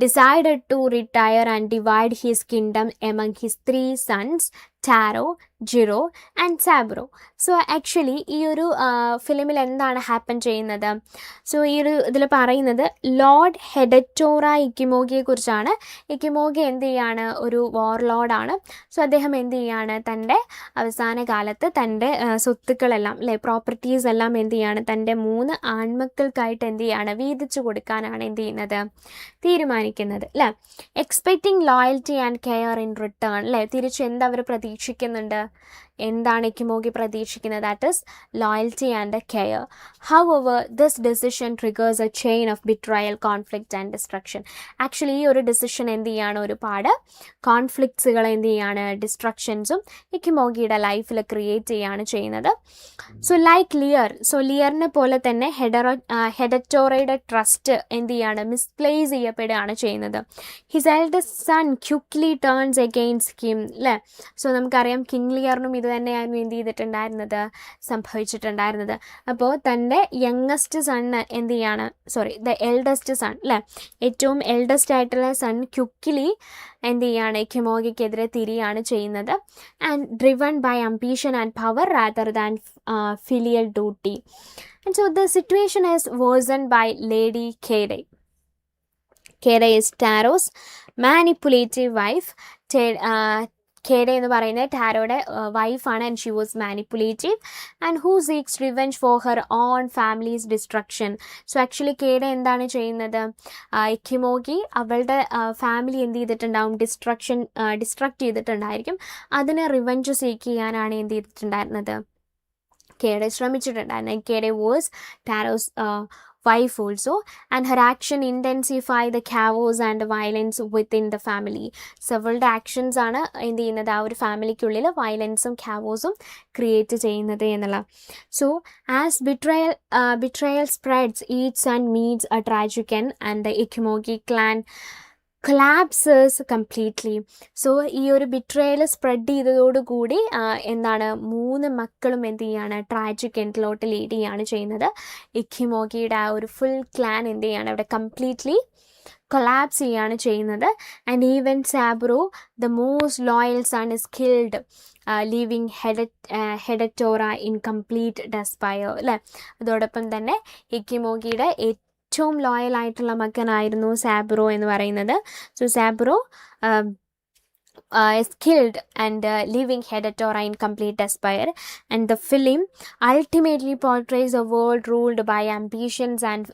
decided to retire and divide his kingdom among his 3 sons, Taro, Jiro and Saburo. So actually ഈ ഒരു ഫിലിമിൽ എന്താണ് ഹാപ്പൻ ചെയ്യുന്നത്, സോ ഈ ഒരു ഇതിൽ പറയുന്നത് ലോർഡ് ഹെഡറ്റോറ ഇക്കിമോഗിയെ കുറിച്ചാണ്. ഇക്കിമോഗി എന്ത് ചെയ്യാണ്, ഒരു വാർലോർഡാണ്. സോ അദ്ദേഹം എന്ത് ചെയ്യാണ്, തൻ്റെ അവസാന കാലത്ത് തൻ്റെ സ്വത്തുക്കളെല്ലാം അല്ലേ, പ്രോപ്പർട്ടീസ് എല്ലാം എന്ത് ചെയ്യാണ്, തൻ്റെ 3 ആൺമക്കൾക്കായിട്ട് എന്ത് ചെയ്യാണ്, വീതിച്ചു കൊടുക്കാനാണ് എന്ത് ചെയ്യുന്നത്, തീരുമാനിക്കുന്നത് അല്ലേ. Expecting loyalty and care in return അല്ലേ. തിരിച്ച് അവർ പ്രതീക്ഷിക്കുന്നുണ്ട്, എന്താണ് ഇക്കിമോഗി പ്രതീക്ഷിക്കുന്നത്, that is loyalty and care. However this decision triggers A chain of betrayal, conflict and destruction. Actually ഈ ഒരു ഡിസിഷൻ എന്ത് ചെയ്യാണ്, ഒരുപാട് കോൺഫ്ലിക്ട്സുകൾ എന്ത് ചെയ്യാണ്, ഡിസ്ട്രക്ഷൻസും ഇക്കിമോഗിയുടെ ലൈഫിൽ ക്രിയേറ്റ് ചെയ്യാണ് ചെയ്യുന്നത്. സോ ലൈക്ക് ലിയർ, സോ ലിയറിനെ പോലെ തന്നെ ഹെഡറ്റോറയുടെ ട്രസ്റ്റ് എന്ത് ചെയ്യാണ്, മിസ്പ്ലേസ് ചെയ്യപ്പെടുകയാണ് ചെയ്യുന്നത്. His eldest son quickly turns against him അല്ലേ. സോ നമുക്കറിയാം കിങ് ലിയറിനും ഇത് തന്നെയായിരുന്നു എന്ത് ചെയ്തിട്ടുണ്ടായിരുന്നത്, സംഭവിച്ചിട്ടുണ്ടായിരുന്നത്. അപ്പോൾ തൻ്റെ യങ്ങസ്റ്റ് സണ്ണ് എന്ത് ചെയ്യാണ്, ദ എൽഡസ്റ്റ് സൺ അല്ലേ, ഏറ്റവും എൽഡസ്റ്റ് ആയിട്ടുള്ള സൺ ക്വിക്ക്ലി എന്ത് ചെയ്യാണ്, ഇക്കിമോഗിക്കെതിരെ തിരിയാണ് ചെയ്യുന്നത്. And driven by ambition and power rather than filial duty. And so the situation is worsened by Lady Kaede. Kaede is Taro's manipulative wife. Kaede എന്ന് പറയുന്നത് ടാരോയുടെ വൈഫാണ്. And she was manipulative and who seeks revenge for her own family's destruction. So actually Kaede എന്താണ് ചെയ്യുന്നത്, ഇക്കിമോഗി അവളുടെ family എന്ത് ചെയ്തിട്ടുണ്ടാവും, distract ചെയ്തിട്ടുണ്ടായിരിക്കും. അതിന് റിവെഞ്ച് സീക്ക് ചെയ്യാനാണ് എന്ത് ചെയ്തിട്ടുണ്ടായിരുന്നത്, കേരെ ശ്രമിച്ചിട്ടുണ്ടായിരുന്നത്. കേരെ was ടാരോസ് wife also, and her action intensify the chaos and violence within the family. സെവളുടെ ആക്ഷൻസ് ആണ് എന്ത് ചെയ്യുന്നത്, ആ ഒരു ഫാമിലിക്കുള്ളിൽ വയലൻസും ഖാവോസും ക്രിയേറ്റ് ചെയ്യുന്നത് എന്നുള്ള. So as betrayal spreads, each son meets a tragic end and the Ikimogi clan collapses completely. So ഈ ഒരു ബിട്രയൽ സ്പ്രെഡ് ചെയ്തതോടുകൂടി 3 മക്കളും എന്ത് ചെയ്യാണ്, ട്രാജിക് എൻഡിലോട്ട് ലീഡ് ചെയ്യാണ് ചെയ്യുന്നത്. ഇക്കിമോഗിയുടെ ആ ഒരു ഫുൾ ക്ലാൻ എന്ത് ചെയ്യാണ്, അവിടെ കംപ്ലീറ്റ്ലി കൊളാപ്സ് ചെയ്യാണ് ചെയ്യുന്നത്. And even Saburo, the most loyal son, is killed, leaving Hidetora in complete despair അല്ലേ. അതോടൊപ്പം തന്നെ ഇക്കിമോഗിയുടെ ഏറ്റവും ലോയൽ ആയിട്ടുള്ള മകനായിരുന്നു സാബ്രോ എന്ന് പറയുന്നത്. So Saburo skilled and living editor in complete despair, and the film ultimately portrays a world ruled by ambitions and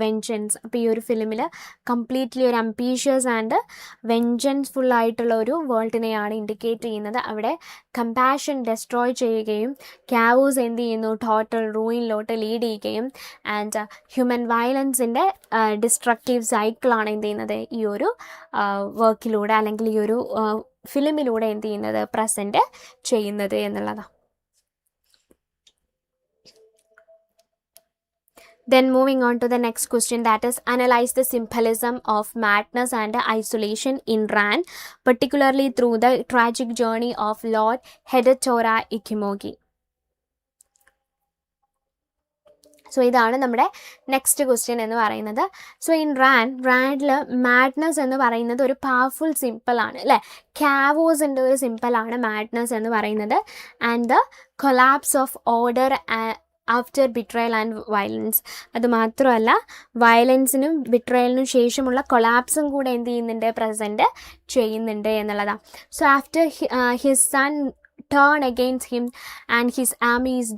vengeance. അപ്പോൾ ഈ ഒരു ഫിലിമിൽ കംപ്ലീറ്റ്ലി ഒരു അംബീഷ്യസ് ആൻഡ് വെഞ്ചൻസ്ഫുൾ ആയിട്ടുള്ള ഒരു വേൾഡിനെയാണ് ഇൻഡിക്കേറ്റ് ചെയ്യുന്നത്. അവിടെ കമ്പാഷൻ ഡെസ്ട്രോയ് ചെയ്യുകയും ക്യാവോസ് എന്ത് ചെയ്യുന്നു, ടോട്ടൽ റൂയിനിലോട്ട് ലീഡ് ചെയ്യുകയും ആൻഡ് ഹ്യൂമൻ വയലൻസിൻ്റെ ഡിസ്ട്രക്റ്റീവ് സൈക്കിളാണ് എന്ത് ചെയ്യുന്നത് ഈ ഒരു വർക്കിലൂടെ അല്ലെങ്കിൽ ഈ ഒരു ഫിലിമിലൂടെ എന്ത് ചെയ്യുന്നത് പ്രസൻറ്റ് ചെയ്യുന്നത് എന്നുള്ളതാണ്. Then moving on to the next question, that is analyze the symbolism of madness and isolation in Ran, particularly through the tragic journey of Lord Hidetora Ikimogi. So ഇതാണ് നമ്മുടെ നെക്സ്റ്റ് ക്വസ്റ്റ്യൻ എന്ന് പറയുന്നത്. So in റാൻഡിൽ madness എന്ന് പറയുന്നത് ഒരു powerful സിമ്പിളാണ് അല്ലേ. ക്യാവോസിൻ്റെ ഒരു സിമ്പിളാണ് മാഡ്നസ് എന്ന് പറയുന്നത്. And the collapse of order after betrayal and violence. അതുമാത്രമല്ല വയലൻസിനും ബിട്രയലിനും ശേഷമുള്ള കൊളാപ്സും കൂടെ എന്ത് ചെയ്യുന്നുണ്ട്, പ്രസൻറ്റ് ചെയ്യുന്നുണ്ട് എന്നുള്ളതാണ്. So after his son turn against him and his army is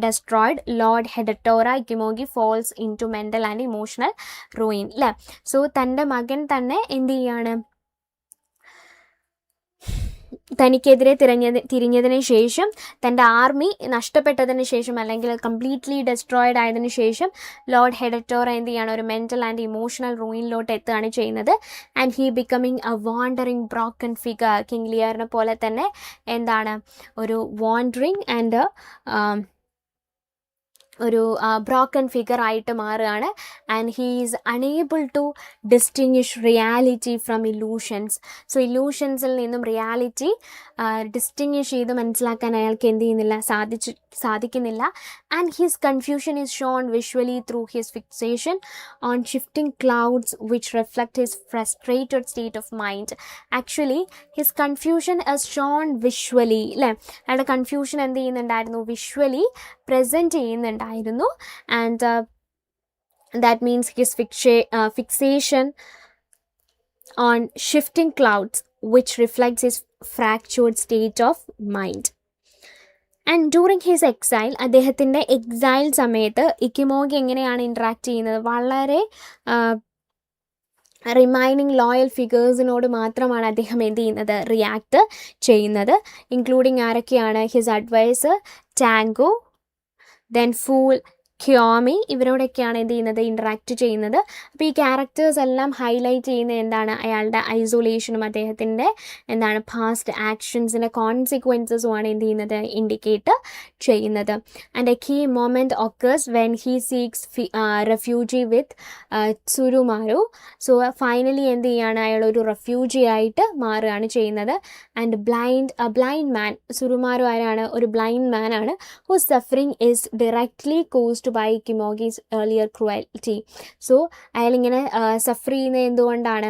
destroyed, Lord Hidetora Ikimogi falls into mental and emotional ruin അല്ലേ. So തൻ്റെ മകൻ തന്നെ എന്ത് ചെയ്യാണ്, തനിക്കെതിരെ തിരിഞ്ഞതിന് ശേഷം, തൻ്റെ ആർമി നഷ്ടപ്പെട്ടതിന് ശേഷം അല്ലെങ്കിൽ കംപ്ലീറ്റ്ലി ഡെസ്ട്രോയിഡ് ആയതിനു ശേഷം ലോർഡ് ഹെഡറ്റോറ എന്ത് ചെയ്യാണ്, ഒരു മെൻ്റൽ ആൻഡ് ഇമോഷണൽ റൂയിനിലോട്ട് എത്തുകയാണ് ചെയ്യുന്നത്. And he becoming a wandering broken figure. King ലിയറിനെ പോലെ തന്നെ എന്താണ്, ഒരു വാണ്ടറിങ് ആൻഡ് ഒരു ബ്രോക്കൺ ഫിഗർ ആയിട്ട് മാറുകയാണ്. And he is unable to distinguish reality from illusions. So ഇലൂഷൻസിൽ നിന്നും റിയാലിറ്റി ഡിസ്റ്റിങ്വിഷ് ചെയ്ത് മനസ്സിലാക്കാൻ അയാൾക്ക് എന്ത് ചെയ്യുന്നില്ല, സാധിക്കുന്നില്ല. And his confusion is shown visually through his fixation on shifting clouds which reflect his frustrated state of mind. Actually his confusion is shown visually അല്ലേ. അയാളുടെ കൺഫ്യൂഷൻ എന്ത് ചെയ്യുന്നുണ്ടായിരുന്നു, വിഷ്വലി പ്രസൻറ്റ് ചെയ്യുന്നുണ്ടായിരുന്നു. And that means his fixation on shifting clouds which reflects his fractured state of mind. And during his exile, അദ്ദേഹത്തിൻ്റെ exile സമയത്ത് ഇക്കിമോഗി എങ്ങനെയാണ് interact ചെയ്യുന്നത്, വളരെ റിമൈനിങ് ലോയൽ ഫിഗേഴ്സിനോട് മാത്രമാണ് അദ്ദേഹം എന്ത് ചെയ്യുന്നത്, റിയാക്ട് ചെയ്യുന്നത്. ഇൻക്ലൂഡിങ് ആരൊക്കെയാണ്, his adviser Tango, then fool, Kyoami, ഇവരോടൊക്കെയാണ് എന്ത് ചെയ്യുന്നത്, ഇൻട്രാക്ട് ചെയ്യുന്നത്. അപ്പോൾ ഈ ക്യാരക്ടേഴ്സ് എല്ലാം ഹൈലൈറ്റ് ചെയ്യുന്നത് എന്താണ്, അയാളുടെ ഐസൊലേഷനും അദ്ദേഹത്തിൻ്റെ എന്താണ് പാസ്റ്റ് ആക്ഷൻസിൻ്റെ കോൺസിക്വൻസസുമാണ് എന്ത് ചെയ്യുന്നത്, ഇൻഡിക്കേറ്റ് ചെയ്യുന്നത്. And a key moment occurs when he seeks refuge with Tsurumaru. So finally എന്ത് ചെയ്യാണ്, അയാൾ ഒരു റെഫ്യൂജി ആയിട്ട് മാറുകയാണ് ചെയ്യുന്നത്. ആൻഡ് ബ്ലൈൻഡ് മാൻ, സുരുമാരു ആരാണ്, ഒരു ബ്ലൈൻഡ് മാൻ ആണ്. Who suffering is directly caused by Ichimonji's earlier cruelty. So അയാളിങ്ങനെ സഫർ ചെയ്യുന്നത് എന്തുകൊണ്ടാണ്,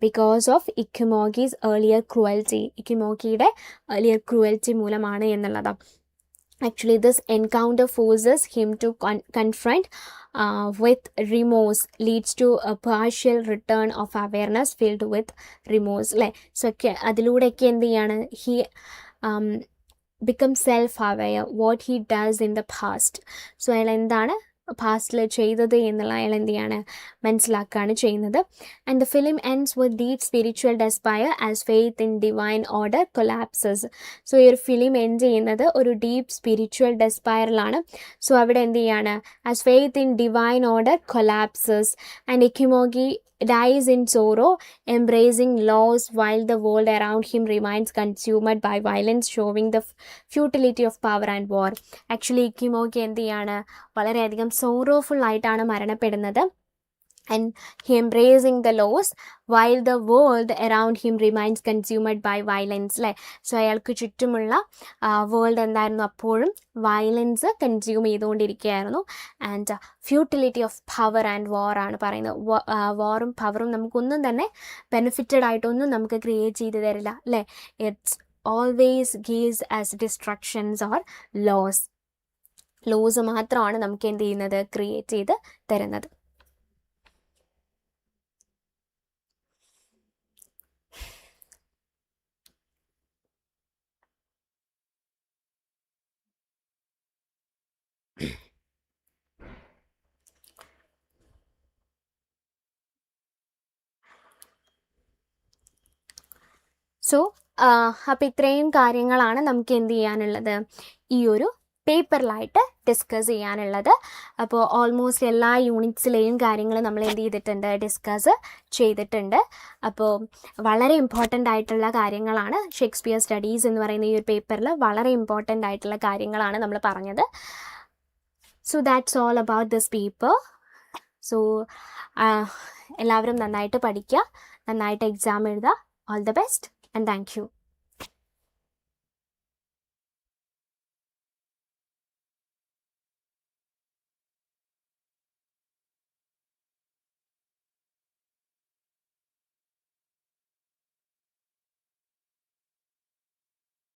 because of Ichimonji's earlier cruelty, ഇക്കിമോഗിയുടെ ഏർലിയർ ക്രൂവൽറ്റി മൂലമാണ് എന്നുള്ളതാണ്. Actually, this encounter forces him to confront with remorse, leads to a partial return of awareness filled with remorse. So അതിലൂടെയൊക്കെ എന്ത് ചെയ്യാണ്, he becomes self-aware what he does in the past. So അയാൾ എന്താണ് പാസ്റ്റിൽ ചെയ്തത് എന്നുള്ള അയാൾ എന്ത് ചെയ്യാണ്, മനസ്സിലാക്കുകയാണ് ചെയ്യുന്നത്. And the film ends with deep spiritual despair as faith in divine order collapses. So ഈ ഒരു ഫിലിം എൻഡ് ചെയ്യുന്നത് ഒരു ഡീപ്പ് സ്പിരിച്വൽ ഡെസ്പയറിലാണ്. സോ അവിടെ എന്ത് ചെയ്യാണ്, as faith in divine order collapses and ഇക്കിമോഗി dies in sorrow, embracing loss while the world around him remains consumed by violence, showing the futility of power and war. Actually ഇക്കിമോഗി എന്ത് ചെയ്യാണ്, വളരെയധികം sorrowful ആയിട്ടാണ് മരണപ്പെടുന്നത്. And he embracing the loss while the world around him remains consumed by violence. So അയാൾക്ക് ചുറ്റുമുള്ള world എന്തായിരുന്നു, അപ്പോഴും violence consume ചെയ്തുകൊണ്ടിരിക്കുകയായിരുന്നു. And futility of power and war ആണ് പറയുന്നത്. വാറും പവറും നമുക്കൊന്നും തന്നെ ബെനിഫിറ്റഡ് ആയിട്ടൊന്നും നമുക്ക് ക്രിയേറ്റ് ചെയ്ത് തരില്ല അല്ലേ. It's always gives us destructions or loss മാത്രമാണ് നമുക്ക് എന്ത് ചെയ്യുന്നത്, ക്രിയേറ്റ് ചെയ്ത് തരുന്നത്. സോ അപ്പോൾ ഇത്രയും കാര്യങ്ങളാണ് നമുക്ക് എന്ത് ചെയ്യാനുള്ളത്, ഈ ഒരു പേപ്പറിലായിട്ട് ഡിസ്കസ് ചെയ്യാനുള്ളത്. അപ്പോൾ ഓൾമോസ്റ്റ് എല്ലാ യൂണിറ്റ്സിലെയും കാര്യങ്ങൾ നമ്മൾ എന്ത് ചെയ്തിട്ടുണ്ട്, ഡിസ്കസ് ചെയ്തിട്ടുണ്ട്. അപ്പോൾ വളരെ ഇമ്പോർട്ടൻ്റ് ആയിട്ടുള്ള കാര്യങ്ങളാണ് ഷേക്സ്പിയർ സ്റ്റഡീസ് എന്ന് പറയുന്ന ഈ ഒരു പേപ്പറിൽ വളരെ ഇമ്പോർട്ടൻ്റ് ആയിട്ടുള്ള കാര്യങ്ങളാണ് നമ്മൾ പറഞ്ഞത്. So that's all about this paper. So എല്ലാവരും നന്നായിട്ട് പഠിക്കുക, നന്നായിട്ട് എക്സാം എഴുതുക. All the best and thank you.